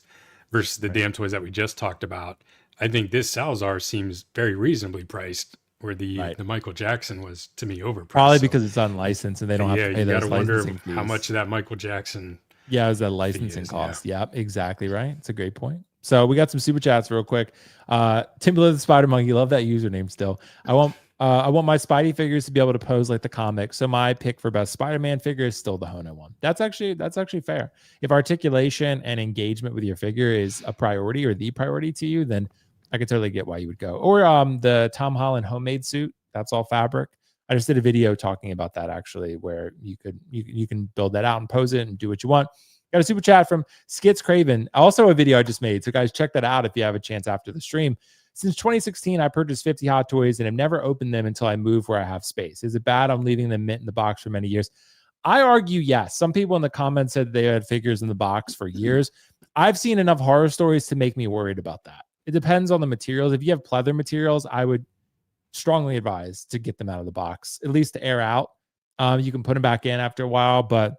[SPEAKER 2] versus the Damtoys that we just talked about, I think this Salazar seems very reasonably priced, where the Michael Jackson was, to me, overpriced.
[SPEAKER 1] Probably because it's unlicensed and they don't have to pay those licensing fees.
[SPEAKER 2] How much of that Michael Jackson
[SPEAKER 1] is that licensing cost. Yeah. Yep, exactly right. It's a great point. So we got some super chats real quick. Timberland the Spider Monkey, love that username still. I want my Spidey figures to be able to pose like the comic. So my pick for best Spider-Man figure is still the Hono one. That's actually fair. If articulation and engagement with your figure is a priority or the priority to you, then I could totally get why you would go. Or the Tom Holland homemade suit. That's all fabric. I just did a video talking about that, actually, where you can build that out and pose it and do what you want. Got a super chat from Skits Craven. Also a video I just made. So guys, check that out if you have a chance after the stream. Since 2016, I purchased 50 Hot Toys and have never opened them until I move where I have space. Is it bad I'm leaving them mint in the box for many years? I argue yes. Some people in the comments said they had figures in the box for years. I've seen enough horror stories to make me worried about that. It depends on the materials. If you have pleather materials, I would strongly advise to get them out of the box, at least to air out. You can put them back in after a while, but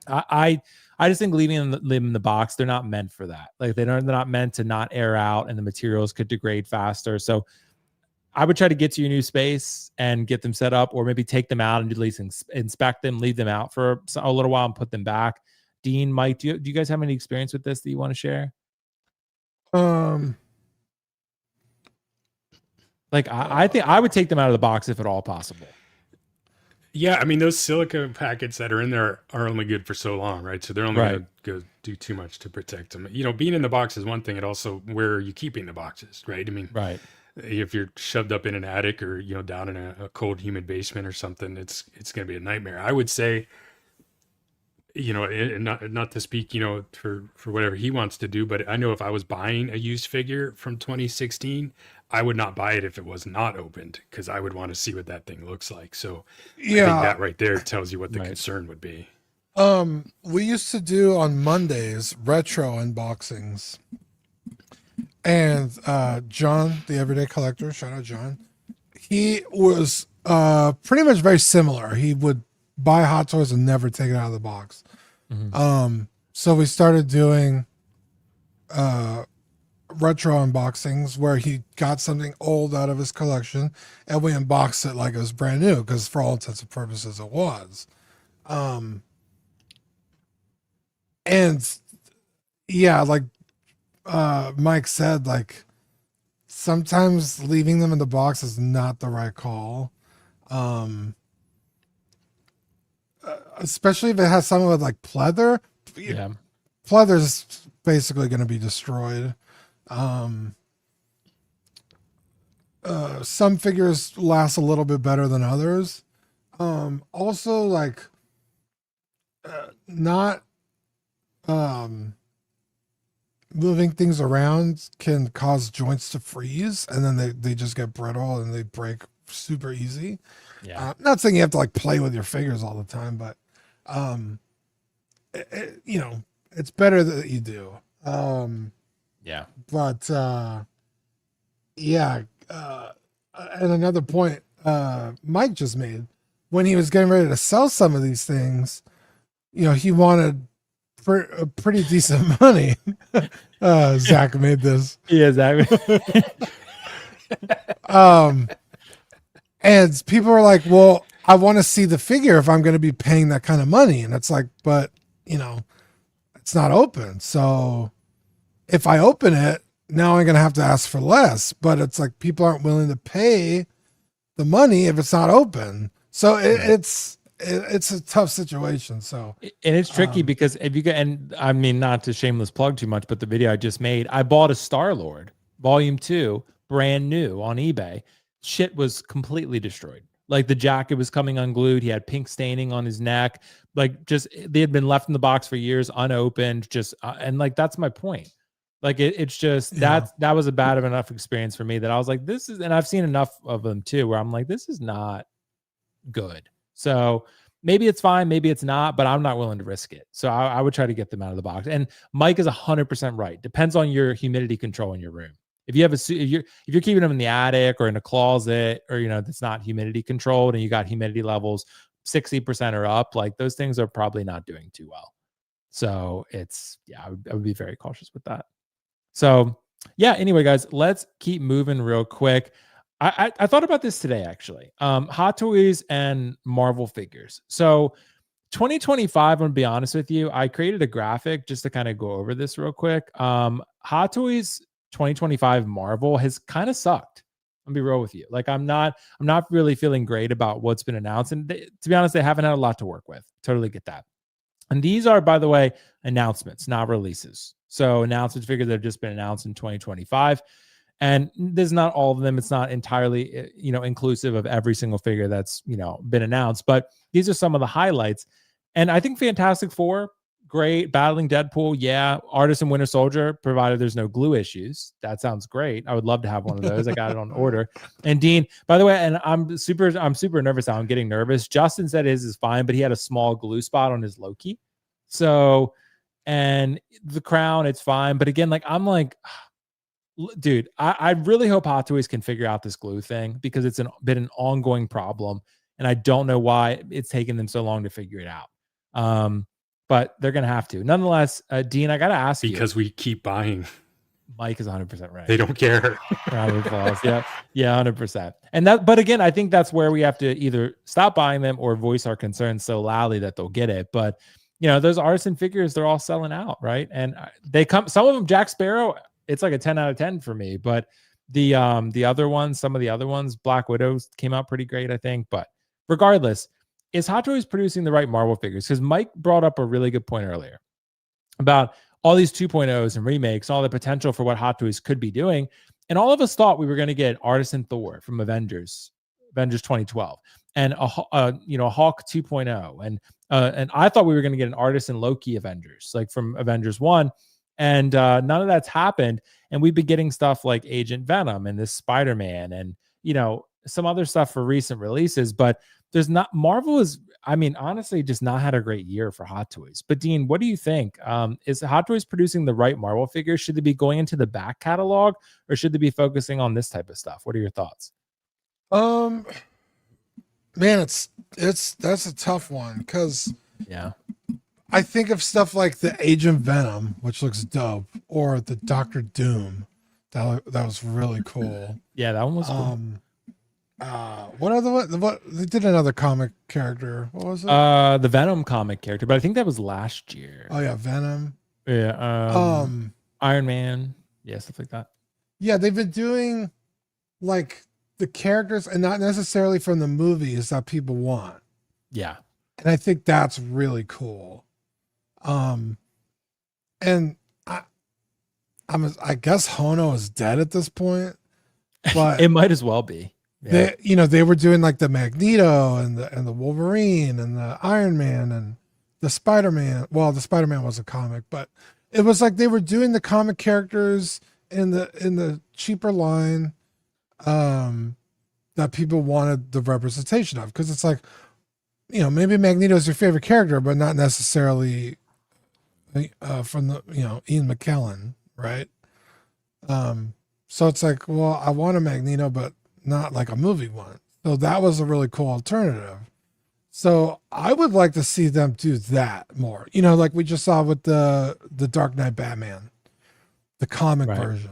[SPEAKER 1] I just think leaving them in the box, they're not meant for that. Like they're not meant to not air out, and the materials could degrade faster. So I would try to get to your new space and get them set up, or maybe take them out and at least inspect them, leave them out for a little while and put them back. Dean, Mike, do you guys have any experience with this that you want to share? Like I think I would take them out of the box if at all possible.
[SPEAKER 2] Yeah, I mean those silica packets that are in there are only good for so long, right? So they're only going to go do too much to protect them. Being in the box is one thing. It also, where are you keeping the boxes, right? I mean, if you're shoved up in an attic or down in a cold, humid basement or something, it's going to be a nightmare. I would say you know, and not to speak, you know, for whatever he wants to do, but I know if I was buying a used figure from 2016, I would not buy it if it was not opened, because I would want to see what that thing looks like. So I think
[SPEAKER 3] Yeah.
[SPEAKER 2] that right there tells you what the
[SPEAKER 1] Right.
[SPEAKER 2] concern would be.
[SPEAKER 3] We used to do on Mondays retro unboxings. And John, the everyday collector, shout out John, he was pretty much very similar. He would buy Hot Toys and never take it out of the box.
[SPEAKER 1] Mhm.
[SPEAKER 3] So we started doing retro unboxings where he got something old out of his collection and we unboxed it like it was brand new, because for all intents and purposes it was. And yeah, like Mike said, like sometimes leaving them in the box is not the right call. Especially if it has some of like pleather.
[SPEAKER 1] Yeah.
[SPEAKER 3] Pleather's basically going to be destroyed. Some figures last a little bit better than others. Also, like not moving things around can cause joints to freeze, and then they just get brittle and they break super easy.
[SPEAKER 1] Yeah.
[SPEAKER 3] Not saying you have to like play with your figures all the time, but you know, it's better that you do.
[SPEAKER 1] Yeah.
[SPEAKER 3] But yeah, and another point Mike just made, when he was getting ready to sell some of these things, you know, he wanted a pretty decent money. Zach made this.
[SPEAKER 1] Yeah, exactly.
[SPEAKER 3] And people were like, well, I want to see the figure if I'm going to be paying that kind of money. And it's like, but you know, it's not open. So if I open it, now I'm going to have to ask for less, but it's like people aren't willing to pay the money if it's not open. So it's a tough situation. So,
[SPEAKER 1] and it's tricky because if you get, and I mean, not to shameless plug too much, but the video I just made, I bought a Star-Lord Volume 2, brand new on eBay. Shit was completely destroyed. Like the jacket was coming unglued. He had pink staining on his neck. Like just, they had been left in the box for years, unopened, just, and like, that's my point. Like it's just,
[SPEAKER 3] Yeah.
[SPEAKER 1] that was a bad enough experience for me that I was like, this is, and I've seen enough of them too, where I'm like, this is not good. So maybe it's fine, maybe it's not, but I'm not willing to risk it. So I would try to get them out of the box. And Mike is 100% right. Depends on your humidity control in your room. If you have if you're keeping them in the attic or in a closet, or you know, that's not humidity controlled, and you got humidity levels 60% or up, like those things are probably not doing too well. So it's, yeah, I would be very cautious with that. So yeah, anyway, guys, let's keep moving real quick. I thought about this today, actually. Hot Toys and Marvel figures. So 2025, I'm gonna be honest with you, I created a graphic just to kind of go over this real quick. Hot Toys 2025 Marvel has kind of sucked. I'll be real with you. Like I'm not really feeling great about what's been announced. And to be honest, they haven't had a lot to work with. Totally get that. And these are, by the way, announcements, not releases. So announcements, figures that have just been announced in 2025. And there's not all of them. It's not entirely, you know, inclusive of every single figure that's, you know, been announced. But these are some of the highlights. And I think Fantastic Four, great. Battling Deadpool, yeah. Artist and Winter Soldier, provided there's no glue issues. That sounds great. I would love to have one of those. I got it on order. And Dean, by the way, and I'm super nervous now. I'm getting nervous. Justin said his is fine, but he had a small glue spot on his Loki. So, and the crown, it's fine. But again, like I'm like, dude, I really hope Hot Toys can figure out this glue thing, because it's been an ongoing problem, and I don't know why it's taken them so long to figure it out. But they're gonna have to. Nonetheless, Dean, I gotta ask you,
[SPEAKER 2] because we keep buying.
[SPEAKER 1] Mike is 100% right.
[SPEAKER 2] They don't care.
[SPEAKER 1] Round of applause. Yeah, 100%. And that, but again, I think that's where we have to either stop buying them or voice our concerns so loudly that they'll get it. But you know, those artisan figures, they're all selling out, right? And they come, some of them, Jack Sparrow, it's like a 10 out of 10 for me. But the other ones, some of the other ones, Black Widows came out pretty great, I think. But regardless, is Hot Toys producing the right Marvel figures? Because Mike brought up a really good point earlier about all these 2.0s and remakes, all the potential for what Hot Toys could be doing. And all of us thought we were going to get Artisan Thor from Avengers 2012, and a Hulk 2.0, and And I thought we were going to get an artist in Loki Avengers, like from Avengers 1. And none of that's happened. And we've been getting stuff like Agent Venom and this Spider-Man and, some other stuff for recent releases. But there's not, Marvel is, I mean, honestly, just not had a great year for Hot Toys. But Dean, what do you think? Is Hot Toys producing the right Marvel figures? Should they be going into the back catalog or should they be focusing on this type of stuff? What are your thoughts?
[SPEAKER 3] Man, that's a tough one because I think of stuff like the Agent Venom, which looks dope, or the Doctor Doom. That was really cool.
[SPEAKER 1] Yeah, that one was cool.
[SPEAKER 3] What they did another comic character. What was it?
[SPEAKER 1] The Venom comic character, but I think that was last year.
[SPEAKER 3] Oh yeah, Venom.
[SPEAKER 1] Yeah. Iron Man. Yeah, stuff like that.
[SPEAKER 3] Yeah, they've been doing like the characters and not necessarily from the movies that people want.
[SPEAKER 1] Yeah.
[SPEAKER 3] And I think that's really cool. And I guess Hono is dead at this point, but
[SPEAKER 1] it might as well be.
[SPEAKER 3] Yeah. They were doing like the Magneto and the Wolverine and the Iron Man and the Spider-Man. Well, the Spider-Man was a comic, but it was like they were doing the comic characters in the cheaper line that people wanted the representation of. Because it's like, maybe Magneto is your favorite character, but not necessarily from the Ian McKellen, right? So it's like, well, I want a Magneto, but not like a movie one. So that was a really cool alternative. So I would like to see them do that more. Like we just saw with the Dark Knight Batman, the comic version.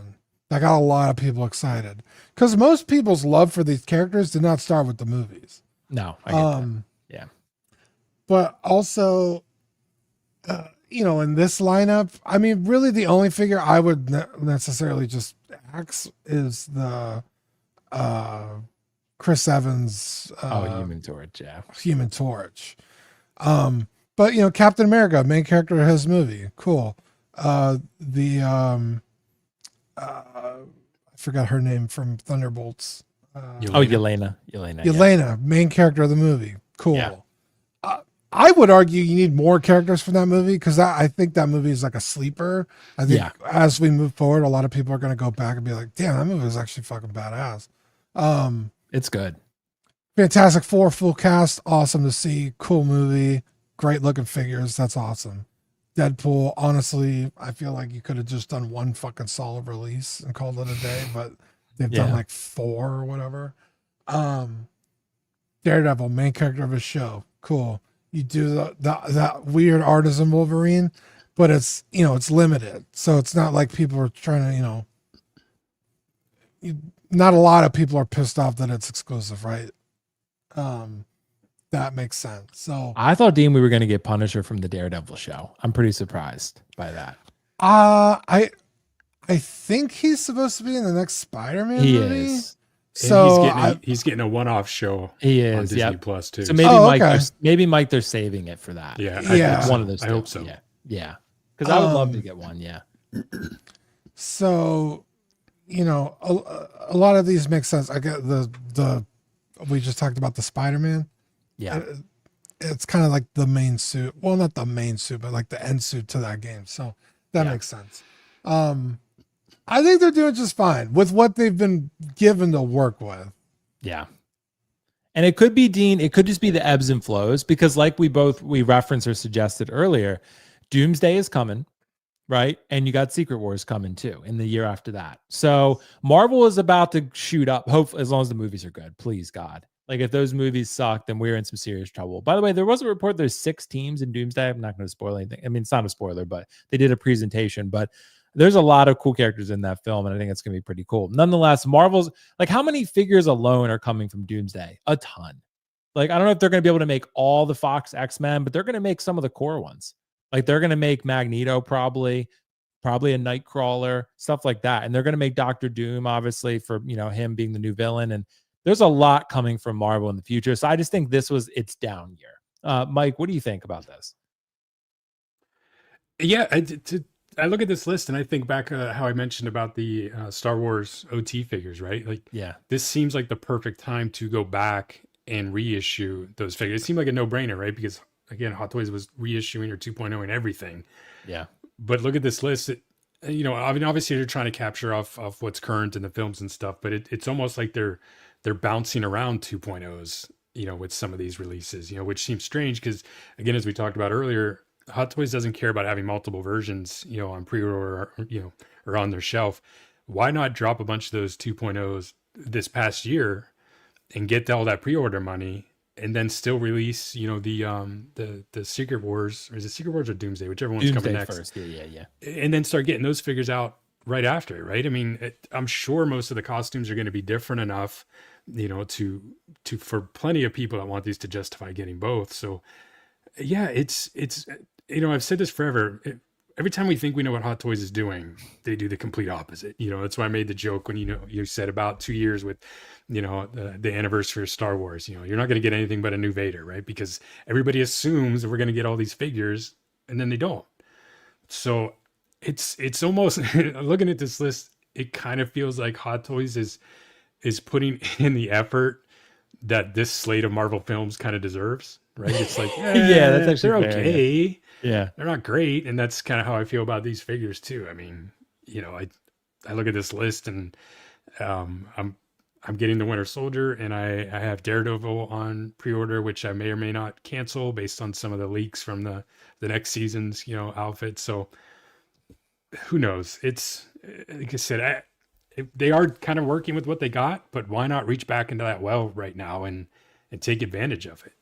[SPEAKER 3] That got a lot of people excited because most people's love for these characters did not start with the movies.
[SPEAKER 1] No, I get that. Yeah.
[SPEAKER 3] But also, in this lineup, I mean, really the only figure I would necessarily just axe is the Chris Evans
[SPEAKER 1] Human Torch. Yeah.
[SPEAKER 3] Human Torch. But Captain America, main character of his movie. Cool. I forgot her name from Thunderbolts.
[SPEAKER 1] Yelena.
[SPEAKER 3] Yelena, main character of the movie. Cool.
[SPEAKER 1] Yeah.
[SPEAKER 3] I would argue you need more characters from that movie because I think that movie is like a sleeper. I think as we move forward, a lot of people are going to go back and be like, damn, that movie is actually fucking badass.
[SPEAKER 1] It's good.
[SPEAKER 3] Fantastic Four, full cast. Awesome to see. Cool movie. Great looking figures. That's awesome. Deadpool, honestly, I feel like you could have just done one fucking solid release and called it a day, but they've done like 4 or whatever. Daredevil, main character of his show. Cool. You do that weird artisan Wolverine, but it's it's limited, so it's not like people are trying to not a lot of people are pissed off that it's exclusive, right? That makes sense. So
[SPEAKER 1] I thought, Dean, we were going to get Punisher from the Daredevil show. I'm pretty surprised by that.
[SPEAKER 3] I think he's supposed to be in the next Spider-Man movie.
[SPEAKER 1] Is.
[SPEAKER 3] So
[SPEAKER 2] he's getting a one-off show.
[SPEAKER 1] He is
[SPEAKER 2] on Disney Plus too.
[SPEAKER 1] So maybe Mike, they're saving it for that.
[SPEAKER 2] Yeah,
[SPEAKER 1] one of those.
[SPEAKER 2] I hope so.
[SPEAKER 1] Yeah. Because I would love to get one. Yeah.
[SPEAKER 3] So, a lot of these make sense. I get the we just talked about the Spider-Man.
[SPEAKER 1] Yeah.
[SPEAKER 3] It's kind of like the main suit. Well, not the main suit, but like the end suit to that game. So that makes sense. I think they're doing just fine with what they've been given to work with.
[SPEAKER 1] Yeah. And it could be, Dean, it could just be the ebbs and flows because like we referenced or suggested earlier, Doomsday is coming, right? And you got Secret Wars coming too in the year after that. So Marvel is about to shoot up, hopefully, as long as the movies are good, please God. Like if those movies suck, then we're in some serious trouble. By the way, there was a report there's 6 teams in Doomsday. I'm not going to spoil anything. I mean, it's not a spoiler, but they did a presentation. But there's a lot of cool characters in that film, and I think it's going to be pretty cool. Nonetheless, Marvel's like, how many figures alone are coming from Doomsday? A ton. Like, I don't know if they're going to be able to make all the Fox X-Men, but they're going to make some of the core ones. Like, they're going to make Magneto probably a Nightcrawler, stuff like that. And they're going to make Doctor Doom, obviously, for, him being the new villain. And there's a lot coming from Marvel in the future. So I just think this was its down year. Mike, what do you think about this?
[SPEAKER 2] Yeah, I look at this list and I think back how I mentioned about the Star Wars OT figures, right? Like, this seems like the perfect time to go back and reissue those figures. It seemed like a no-brainer, right? Because again, Hot Toys was reissuing or 2.0 and everything.
[SPEAKER 1] Yeah.
[SPEAKER 2] But look at this list. You know, I mean, obviously they're trying to capture off what's current in the films and stuff, but it's almost like they're bouncing around 2.0s, you know, with some of these releases, you know, which seems strange because, again, as we talked about earlier, Hot Toys doesn't care about having multiple versions, you know, on pre-order, or, you know, or on their shelf. Why not drop a bunch of those 2.0s this past year and get all that pre-order money, and then still release, you know, the Secret Wars, or is it Secret Wars or Doomsday, whichever one's coming next
[SPEAKER 1] first. Yeah.
[SPEAKER 2] And then start getting those figures out right after, right? I mean, I'm sure most of the costumes are going to be different enough, you know, to for plenty of people that want these to justify getting both. So yeah, it's you know, I've said this forever. Every time we think we know what Hot Toys is doing, they do the complete opposite. You know, that's why I made the joke when, you know, you said about 2 years with, you know, the anniversary of Star Wars. You know, you're not going to get anything but a new Vader, right? Because everybody assumes that we're going to get all these figures, and then they don't. So it's almost looking at this list, it kind of feels like Hot Toys is putting in the effort that this slate of Marvel films kind of deserves, right? It's like,
[SPEAKER 1] yeah, that's actually
[SPEAKER 2] they're
[SPEAKER 1] fair,
[SPEAKER 2] okay.
[SPEAKER 1] Yeah.
[SPEAKER 2] They're not great. And that's kind of how I feel about these figures too. I mean, you know, I look at this list and I'm getting the Winter Soldier, and I have Daredevil on pre-order, which I may or may not cancel based on some of the leaks from the next season's, you know, outfit. So who knows? It's like I said, they are kind of working with what they got, but why not reach back into that well right now and take advantage of it?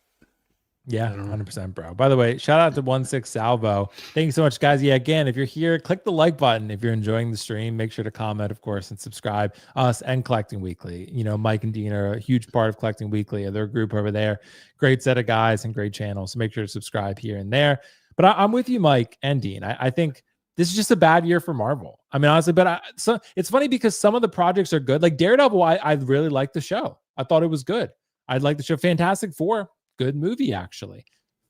[SPEAKER 1] Yeah, 100%, bro. By the way, shout out to 16 Salvo. Thank you so much, guys. Yeah, again, if you're here, click the like button. If you're enjoying the stream, make sure to comment, of course, and subscribe. Us and Collecting Weekly. You know, Mike and Dean are a huge part of Collecting Weekly. They're a group over there. Great set of guys and great channel. So make sure to subscribe here and there. But I'm with you, Mike and Dean. I think this is just a bad year for Marvel. I mean, honestly, but so it's funny because some of the projects are good. Like Daredevil, I really liked the show. I thought it was good. I liked the show. Fantastic Four, good movie, actually.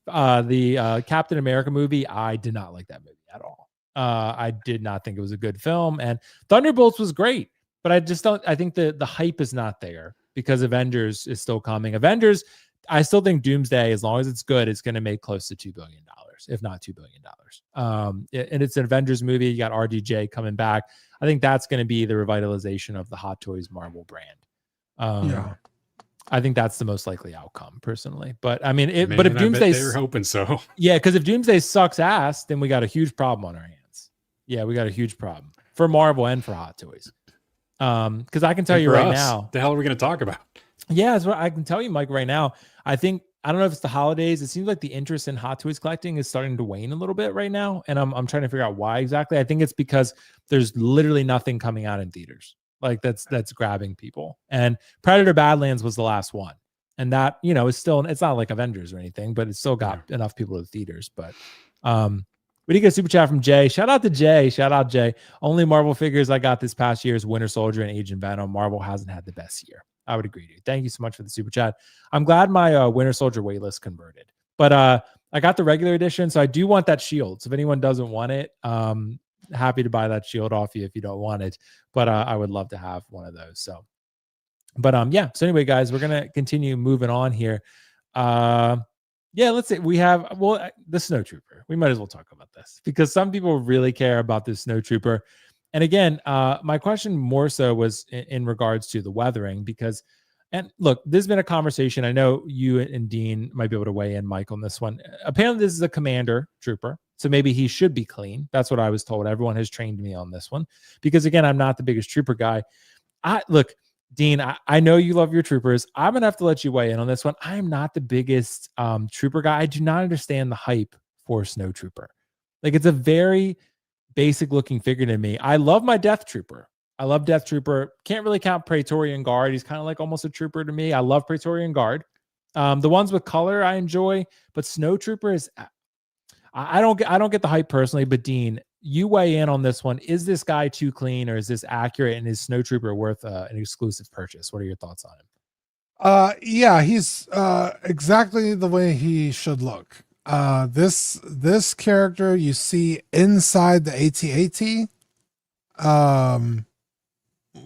[SPEAKER 1] The Captain America movie, I did not like that movie at all. I did not think it was a good film. And Thunderbolts was great, but I just don't. I think the hype is not there because Avengers is still coming. Avengers, I still think Doomsday, as long as it's good, it's going to make close to $2 billion, if not $2 billion. And it's an Avengers movie. You got RDJ coming back. I think that's going to be the revitalization of the Hot Toys Marvel brand. Yeah. I think that's the most likely outcome, personally. But I mean, but if Doomsday,
[SPEAKER 2] they're hoping so.
[SPEAKER 1] Yeah, because if Doomsday sucks ass, then we got a huge problem on our hands. Yeah, we got a huge problem for Marvel and for Hot Toys. Because I can tell you right now,
[SPEAKER 2] the hell are we going to talk about?
[SPEAKER 1] Yeah, that's what I can tell you, Mike. Right now, I don't know if it's the holidays. It seems like the interest in Hot Toys collecting is starting to wane a little bit right now, and I'm trying to figure out why exactly. I think it's because there's literally nothing coming out in theaters. Like that's grabbing people. And Predator Badlands was the last one. And that, you know, is still, it's not like Avengers or anything, but it's still got enough people to the theaters. But we did get a super chat from Jay. Shout out to Jay. Shout out Jay. Only Marvel figures I got this past year is Winter Soldier and Agent Venom. Marvel hasn't had the best year. I would agree, dude. Thank you so much for the super chat. I'm glad my Winter Soldier waitlist converted. But I got the regular edition, so I do want that shield. So if anyone doesn't want it, happy to buy that shield off you if you don't want it, but I would love to have one of those. So, but yeah. So anyway, guys, we're gonna continue moving on here. Yeah, let's say we have the Snowtrooper. We might as well talk about this because some people really care about this Snowtrooper. And again, my question more so was in regards to the weathering because, and look, there's been a conversation. I know you and Dean might be able to weigh in, Mike, on this one. Apparently, this is a commander trooper. So maybe he should be clean. That's what I was told. Everyone has trained me on this one because, again, I'm not the biggest trooper guy. Look, Dean, I know you love your troopers. I'm going to have to let you weigh in on this one. I am not the biggest trooper guy. I do not understand the hype for Snowtrooper. Like, it's a very basic looking figure to me. I love my Death Trooper. I love Death Trooper. Can't really count Praetorian Guard. He's kind of like almost a trooper to me. I love Praetorian Guard. The ones with color I enjoy, but Snowtrooper is... I don't get the hype personally, but Dean, you weigh in on this one. Is this guy too clean or is this accurate? And is Snowtrooper worth an exclusive purchase? What are your thoughts on him?
[SPEAKER 3] Yeah, he's exactly the way he should look. This character you see inside the AT-AT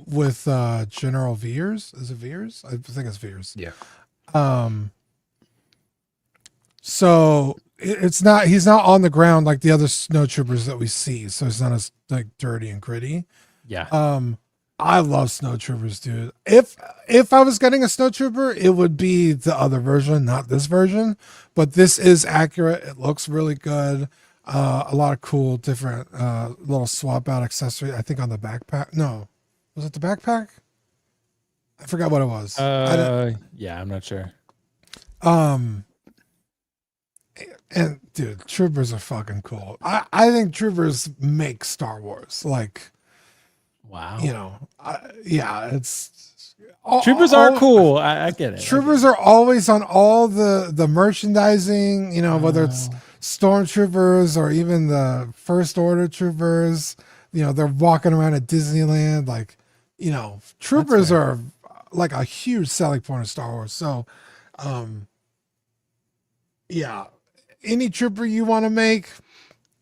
[SPEAKER 3] with General Veers. Is it Veers? I think it's Veers.
[SPEAKER 2] Yeah.
[SPEAKER 3] So it's not, he's not on the ground like the other snow troopers that we see. So it's not as like dirty and gritty.
[SPEAKER 1] Yeah.
[SPEAKER 3] I love snow troopers, dude. If I was getting a snow trooper, it would be the other version, not this version. But this is accurate. It looks really good. A lot of cool different little swap out accessory. I think on the backpack. No, was it the backpack? I forgot what it was.
[SPEAKER 1] Yeah, I'm not sure.
[SPEAKER 3] And dude, troopers are fucking cool. I think troopers make Star Wars. Like,
[SPEAKER 1] wow.
[SPEAKER 3] You know, yeah, it's
[SPEAKER 1] troopers are cool. I get it.
[SPEAKER 3] Troopers are always on all the merchandising, you know, whether it's stormtroopers or even the First Order troopers. You know, they're walking around at Disneyland. Like, you know, troopers are like a huge selling point of Star Wars. So, yeah, any trooper you want to make,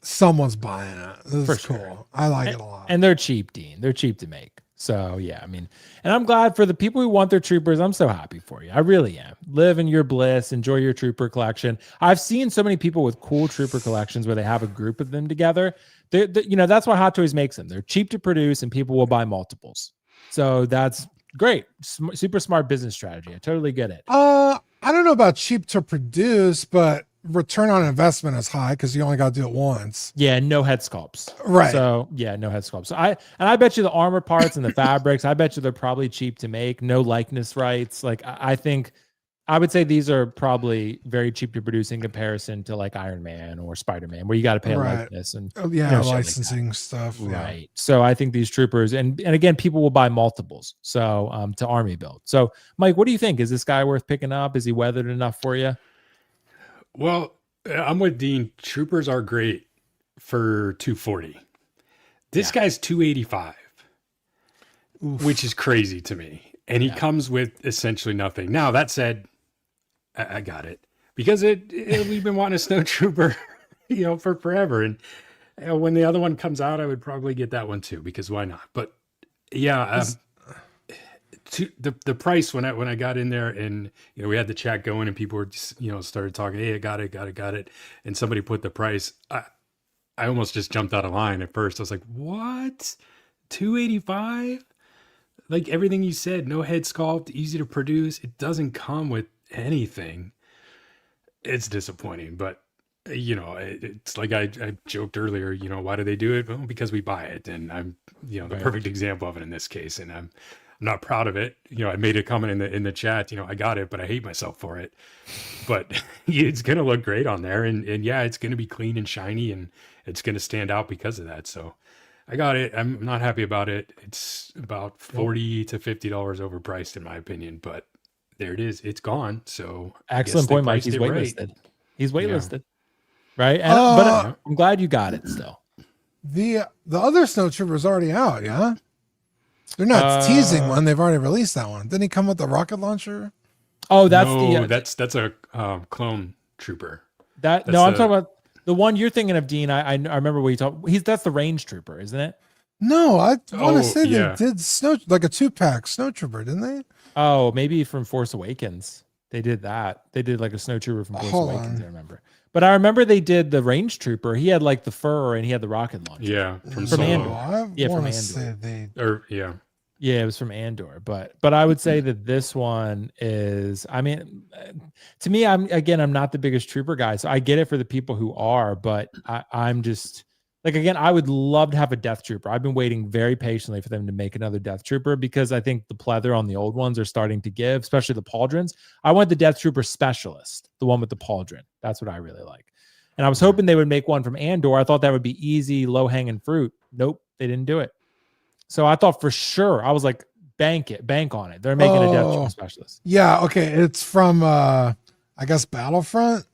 [SPEAKER 3] someone's buying it. This is cool. I like it a lot.
[SPEAKER 1] And they're cheap, Dean. They're cheap to make. So yeah, I mean, and I'm glad for the people who want their troopers. I'm so happy for you. I really am. Live in your bliss. Enjoy your trooper collection. I've seen so many people with cool trooper collections where they have a group of them together. You know, that's why Hot Toys makes them. They're cheap to produce and people will buy multiples. So that's great. Super smart business strategy. I totally get it.
[SPEAKER 3] I don't know about cheap to produce, but return on investment is high because you only got to do it once.
[SPEAKER 1] Yeah, no head sculpts.
[SPEAKER 3] Right.
[SPEAKER 1] So yeah, no head sculpts. So I bet you the armor parts and the fabrics, I bet you they're probably cheap to make. No likeness rights. Like I think I would say these are probably very cheap to produce in comparison to like Iron Man or Spider-Man, where you got to pay a likeness and
[SPEAKER 3] licensing like stuff.
[SPEAKER 1] Right. So I think these troopers and again, people will buy multiples. So to army build. So Mike, what do you think? Is this guy worth picking up? Is he weathered enough for you?
[SPEAKER 2] Well, I'm with Dean. Troopers are great for 240. This guy's 285, which is crazy to me. And he comes with essentially nothing. Now, that said, I got it because we've been wanting a snow trooper, you know, for forever. And when the other one comes out, I would probably get that one too, because why not? But yeah, the price when I got in there and, you know, we had the chat going and people were just, you know, started talking, hey, I got it. And somebody put the price. I almost just jumped out of line at first. I was like, what? 285? Like everything you said, no head sculpt, easy to produce. It doesn't come with anything. It's disappointing, but you know, it's like I joked earlier, you know, why do they do it? Well, because we buy it. And I'm, you know, the perfect example of it in this case. And I'm not proud of it. You know, I made a comment in the chat, you know, I got it, but I hate myself for it. But it's going to look great on there. And yeah, it's going to be clean and shiny and it's going to stand out because of that. So I got it. I'm not happy about it. It's about $40 to $50 overpriced in my opinion, but there it is. It's gone. So
[SPEAKER 1] excellent point, Mike. He's waitlisted. He's waitlisted. Right. And, but I'm glad you got it still.
[SPEAKER 3] The other snow trooper is already out. Yeah. They're not teasing one. They've already released that one. Didn't he come with the rocket launcher?
[SPEAKER 1] Oh, that's
[SPEAKER 2] that's a clone trooper.
[SPEAKER 1] I'm talking about the one you're thinking of, Dean. I remember what you talked. That's the range trooper, isn't it?
[SPEAKER 3] No, I want to say they did like a 2-pack snow trooper, didn't they?
[SPEAKER 1] Oh, maybe from Force Awakens. They did that. They did like a snow trooper from Force Awakens. I remember. But I remember they did the range trooper. He had like the fur and he had the rocket launcher.
[SPEAKER 2] Yeah, from
[SPEAKER 1] Andor. Yeah, from Andor. Yeah, it was from Andor. But I would say that this one is, I mean, to me, I'm not the biggest trooper guy, so I get it for the people who are, but I'm just like, again, I would love to have a Death Trooper. I've been waiting very patiently for them to make another Death Trooper because I think the pleather on the old ones are starting to give, especially the pauldrons. I want the Death Trooper Specialist, the one with the pauldron. That's what I really like. And I was hoping they would make one from Andor. I thought that would be easy, low-hanging fruit. Nope, they didn't do it. So I thought for sure, I was like, bank on it. They're making a Death Trooper Specialist.
[SPEAKER 3] Yeah, okay. It's from, I guess, Battlefront.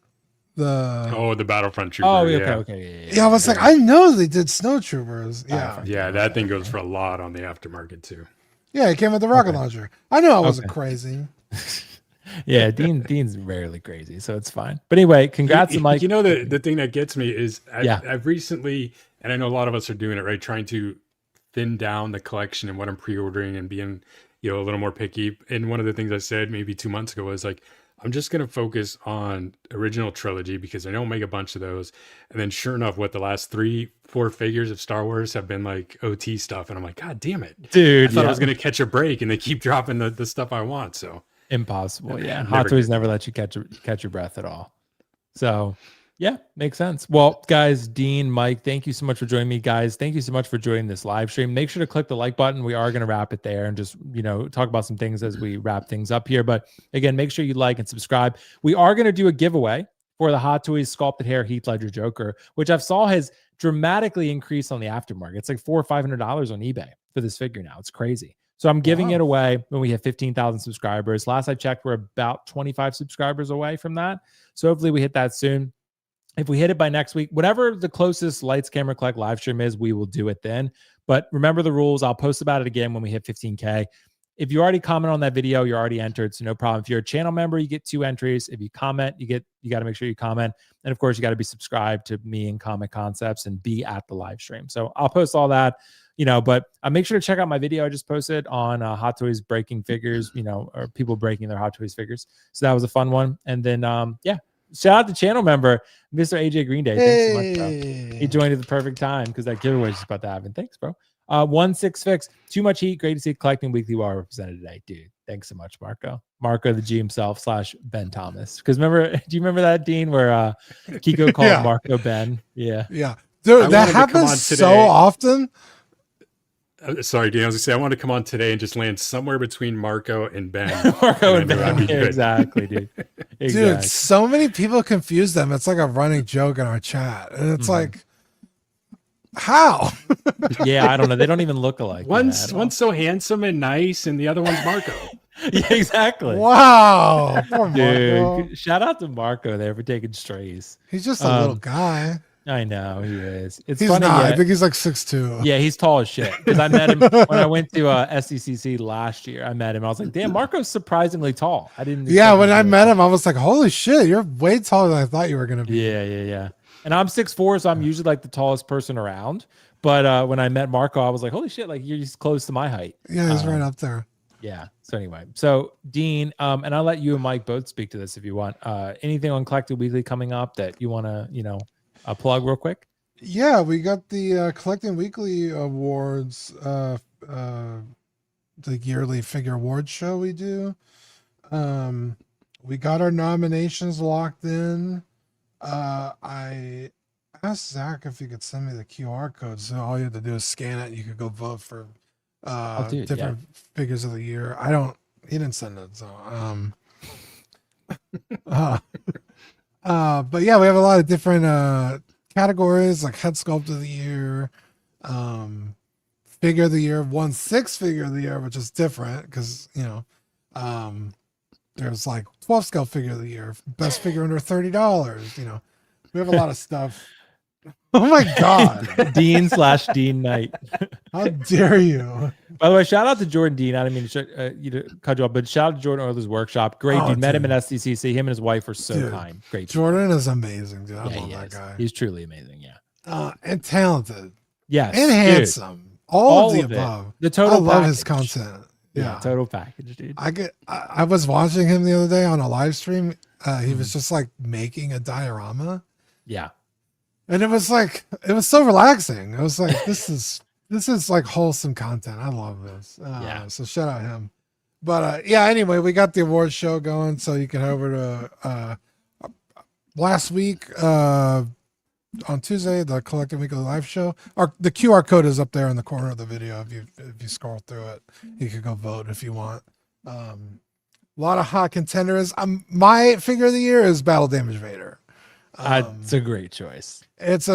[SPEAKER 2] The Battlefront Trooper.
[SPEAKER 1] Oh, okay.
[SPEAKER 3] Yeah, I was like, I know they did Snow Troopers.
[SPEAKER 2] Yeah, that thing goes for a lot on the aftermarket too.
[SPEAKER 3] Yeah, it came with the rocket launcher. I know I wasn't crazy.
[SPEAKER 1] Yeah, Dean's rarely crazy, so it's fine. But anyway, congrats to Mike.
[SPEAKER 2] You know, the thing that gets me is I've recently, and I know a lot of us are doing it, right? Trying to thin down the collection and what I'm pre-ordering and being, you know, a little more picky. And one of the things I said maybe 2 months ago was like, I'm just going to focus on original trilogy because I know I'll make a bunch of those. And then sure enough, what the last 3-4 figures of Star Wars have been like OT stuff. And I'm like, God damn it.
[SPEAKER 1] Dude,
[SPEAKER 2] I thought I was going to catch a break and they keep dropping the stuff I want. So
[SPEAKER 1] impossible. Yeah. Hot Toys never let you catch your breath at all. So yeah, makes sense. Well, guys, Dean, Mike, thank you so much for joining me, guys. Thank you so much for joining this live stream. Make sure to click the like button. We are going to wrap it there and just, talk about some things as we wrap things up here. But again, make sure you like and subscribe. We are going to do a giveaway for the Hot Toys sculpted hair Heath Ledger Joker, which I've saw has dramatically increased on the aftermarket. It's like $400 or $500 on eBay for this figure now. It's crazy. So I'm giving it away when we have 15,000 subscribers. Last I checked, we're about 25 subscribers away from that. So hopefully we hit that soon. If we hit it by next week, whatever the closest Lights Camera Collect live stream is, we will do it then. But remember the rules. I'll post about it again when we hit 15K. If you already comment on that video, you're already entered, so no problem. If you're a channel member, you get 2 entries. If you comment, you got to make sure you comment. And of course, you got to be subscribed to me and Comic Concepts and be at the live stream. So I'll post all that, but make sure to check out my video I just posted on Hot Toys breaking figures, or people breaking their Hot Toys figures. So that was a fun one. And then, shout out to channel member, Mr. AJ Green Day. Thanks so much, bro. He joined at the perfect time because that giveaway is just about to happen. Thanks, bro. 16 Too much heat. Great to see collecting weekly well represented today, dude. Thanks so much, Marco. Marco, the G himself / Ben Thomas. Because do you remember that, Dean, where Kiko called Marco Ben? Yeah.
[SPEAKER 3] Dude, that happens so often.
[SPEAKER 2] Sorry, Dean. I was gonna say I want to come on today and just land somewhere between Marco and Ben.
[SPEAKER 1] Marco and Ben. Exactly, dude. Exactly.
[SPEAKER 3] Dude, so many people confuse them. It's like a running joke in our chat, and it's like, how?
[SPEAKER 1] Yeah, I don't know. They don't even look alike.
[SPEAKER 2] One's so handsome and nice, and the other one's Marco.
[SPEAKER 1] Yeah, exactly.
[SPEAKER 3] Wow, poor
[SPEAKER 1] dude.
[SPEAKER 3] Marco.
[SPEAKER 1] Shout out to Marco there for taking strays.
[SPEAKER 3] He's just a little guy.
[SPEAKER 1] I know he is. He's
[SPEAKER 3] funny. Not. I think he's like 6'2".
[SPEAKER 1] Yeah, he's tall as shit. Because I met him when I went to SCCC last year. I met him. I was like, damn, Marco's surprisingly tall. I didn't.
[SPEAKER 3] Yeah, when I met him, I was like, holy shit, you're way taller than I thought you were gonna be.
[SPEAKER 1] Yeah. And I'm 6'4", so I'm usually like the tallest person around. But when I met Marco, I was like, holy shit, like you're just close to my height.
[SPEAKER 3] Yeah, he's right up there.
[SPEAKER 1] Yeah. So anyway, Dean, and I'll let you and Mike both speak to this if you want. Anything on Collected Weekly coming up that you want to, a plug real quick?
[SPEAKER 3] Yeah, we got the Collecting Weekly Awards, the yearly figure awards show we do. We got our nominations locked in. I asked Zach if he could send me the QR code, so all you have to do is scan it and you could go vote for different figures of the year. He didn't send it, so but yeah, we have a lot of different categories like head sculpt of the year, figure of the year, 1/6 figure of the year, which is different because there's like 12 scale figure of the year, best figure under $30. We have a lot of stuff. Oh my god,
[SPEAKER 1] Dean / Dean Knight.
[SPEAKER 3] How dare you?
[SPEAKER 1] By the way, shout out to Jordan Dean. I didn't mean to cut you off, but shout out to Jordan Oiler's workshop. Great dude. Met him at SDCC. Him and his wife are so kind. Great.
[SPEAKER 3] Jordan is amazing, dude. I love that guy.
[SPEAKER 1] He's truly amazing. Yeah.
[SPEAKER 3] And talented.
[SPEAKER 1] Yes.
[SPEAKER 3] And handsome. All of the above.
[SPEAKER 1] The total.
[SPEAKER 3] I love his content.
[SPEAKER 1] Yeah. Total package, dude.
[SPEAKER 3] I was watching him the other day on a live stream. He was just like making a diorama.
[SPEAKER 1] Yeah.
[SPEAKER 3] And it was so relaxing. I was like, this is like wholesome content. I love this. So shout out him. But anyway, we got the award show going, so you can head over to last week on Tuesday, the Collecting Weekly live show. The QR code is up there in the corner of the video. If you scroll through it, you can go vote if you want. A lot of hot contenders. My figure of the year is Battle Damage Vader.
[SPEAKER 1] It's a great choice.
[SPEAKER 3] It's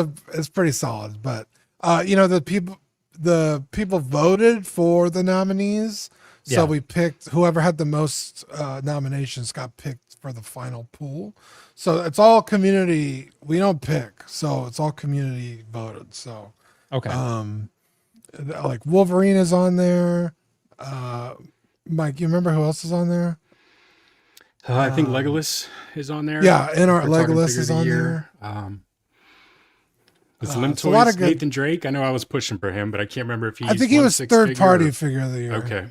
[SPEAKER 3] pretty solid, but the people voted for the nominees, so we picked whoever had the most nominations got picked for the final pool. So it's all community. We don't pick, so it's all community voted. So
[SPEAKER 1] okay,
[SPEAKER 3] like Wolverine is on there. Mike, you remember who else is on there?
[SPEAKER 2] I think Legolas is on there.
[SPEAKER 3] Yeah, InArt Legolas is on there.
[SPEAKER 2] Was Damtoys Nathan Drake? I know I was pushing for him, but I can't remember if he.
[SPEAKER 3] I think he was third party figure of the year.
[SPEAKER 2] Okay.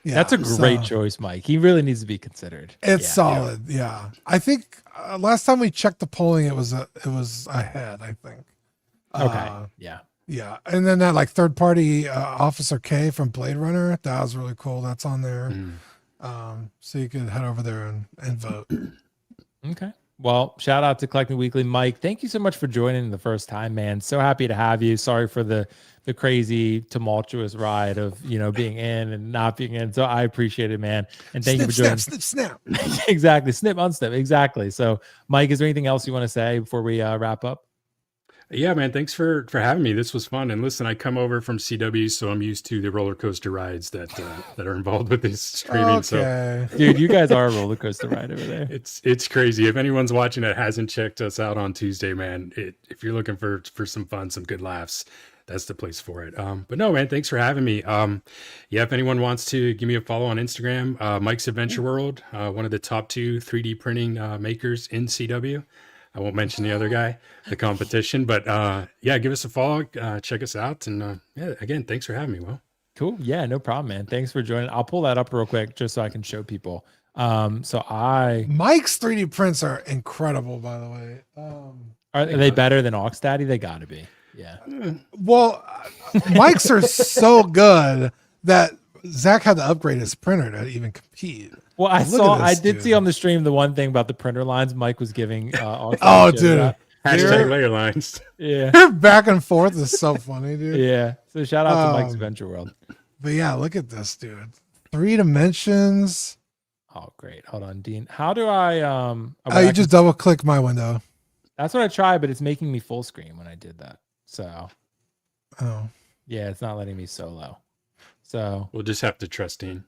[SPEAKER 3] Yeah,
[SPEAKER 1] That's a great choice, Mike. He really needs to be considered.
[SPEAKER 3] It's solid. Yeah. I think last time we checked the polling, it was ahead, I think.
[SPEAKER 1] Okay. Yeah.
[SPEAKER 3] Yeah. And then that like third party Officer K from Blade Runner, that was really cool. That's on there. So you can head over there and vote.
[SPEAKER 1] Okay. Well, shout out to Collecting Weekly. Mike, thank you so much for joining the first time, man. So happy to have you. Sorry for the crazy tumultuous ride of, being in and not being in. So I appreciate it, man. And thank you for joining.
[SPEAKER 3] Snap.
[SPEAKER 1] Exactly. Snip, unsnip. Exactly. So Mike, is there anything else you want to say before we wrap up?
[SPEAKER 2] Yeah, man. Thanks for having me. This was fun. And listen, I come over from CW, so I'm used to the roller coaster rides that are involved with this streaming.
[SPEAKER 3] Okay.
[SPEAKER 2] So,
[SPEAKER 1] dude, you guys are a roller coaster ride over there.
[SPEAKER 2] It's crazy. If anyone's watching that hasn't checked us out on Tuesday, man, if you're looking for some fun, some good laughs, that's the place for it. But no, man, thanks for having me. If anyone wants to give me a follow on Instagram, Mike's Adventure World, one of the top 2 3D printing makers in CW. I won't mention the other guy, the competition, but give us a follow, check us out. And again, thanks for having me, Will.
[SPEAKER 1] Cool. Yeah, no problem, man. Thanks for joining. I'll pull that up real quick just so I can show people.
[SPEAKER 3] Mike's 3D prints are incredible, by the way.
[SPEAKER 1] Are they better than Aux Daddy? They gotta be. Yeah.
[SPEAKER 3] Well, Mike's are so good that Zach had to upgrade his printer to even compete.
[SPEAKER 1] Well, I did see on the stream the one thing about the printer lines Mike was giving.
[SPEAKER 3] Dude.
[SPEAKER 2] Hashtag layer lines.
[SPEAKER 1] Yeah.
[SPEAKER 3] Their back and forth is so funny, dude.
[SPEAKER 1] Yeah. So shout out to Mike's Adventure World.
[SPEAKER 3] But yeah, look at this, dude. 3 dimensions.
[SPEAKER 1] Oh, great. Hold on, Dean. How do I
[SPEAKER 3] you just double click my window.
[SPEAKER 1] That's what I tried, but it's making me full screen when I did that. So yeah, it's not letting me solo. So
[SPEAKER 2] we'll just have to trust Dean.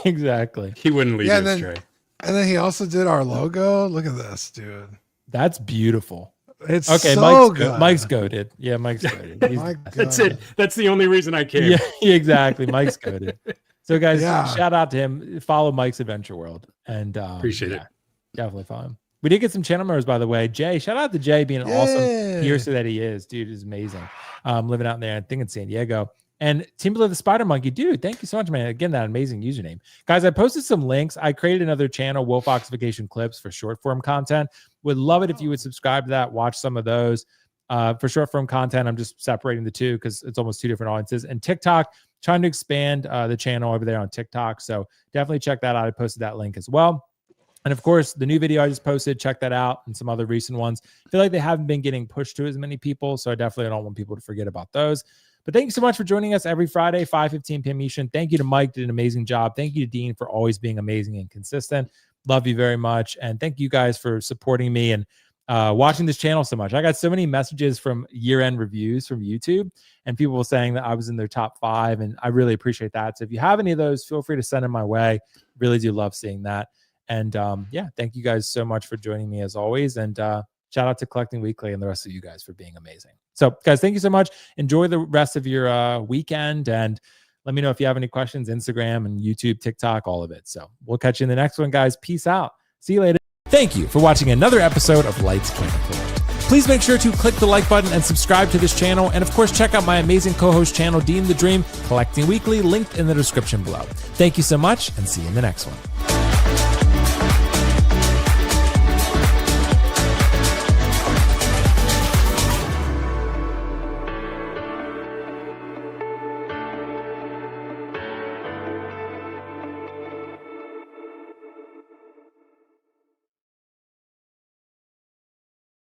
[SPEAKER 1] Exactly.
[SPEAKER 2] He wouldn't leave us astray.
[SPEAKER 3] And then he also did our logo. Look at this, dude.
[SPEAKER 1] That's beautiful.
[SPEAKER 3] It's okay. So
[SPEAKER 1] Mike's goated. Yeah, Mike's goated.
[SPEAKER 2] That's it. That's the only reason I came.
[SPEAKER 1] Yeah, exactly. Mike's goated. So guys, shout out to him. Follow Mike's Adventure World and
[SPEAKER 2] appreciate it.
[SPEAKER 1] Definitely follow him. We did get some channel members, by the way. Jay, shout out to Jay being an awesome piercer that he is. Dude is amazing. Living out there, I think in San Diego. And Timberlake the Spider Monkey, dude, thank you so much, man. Again, that amazing username. Guys, I posted some links. I created another channel, Wolfox Vacation Clips, for short form content. Would love it if you would subscribe to that, watch some of those. For short form content, I'm just separating the two because it's almost 2 different audiences. And TikTok, trying to expand the channel over there on TikTok. So definitely check that out. I posted that link as well. And of course, the new video I just posted, check that out, and some other recent ones. I feel like they haven't been getting pushed to as many people, so I definitely don't want people to forget about those. But thank you so much for joining us every Friday, 5:15 p.m. Eastern. Thank you to Mike, did an amazing job. Thank you to Dean for always being amazing and consistent. Love you very much. And thank you guys for supporting me and watching this channel so much. I got so many messages from year-end reviews from YouTube and people saying that I was in their top 5, and I really appreciate that. So if you have any of those, feel free to send them my way. Really do love seeing that. And thank you guys so much for joining me as always. And shout out to Collecting Weekly and the rest of you guys for being amazing. So guys, thank you so much. Enjoy the rest of your weekend, and let me know if you have any questions. Instagram and YouTube, TikTok, all of it. So we'll catch you in the next one, guys. Peace out. See you later. Thank you for watching another episode of Lights Camera Color. Please make sure to click the like button and subscribe to this channel. And of course, check out my amazing co-host channel, Dean the Dream, Collecting Weekly, linked in the description below. Thank you so much, and see you in the next one.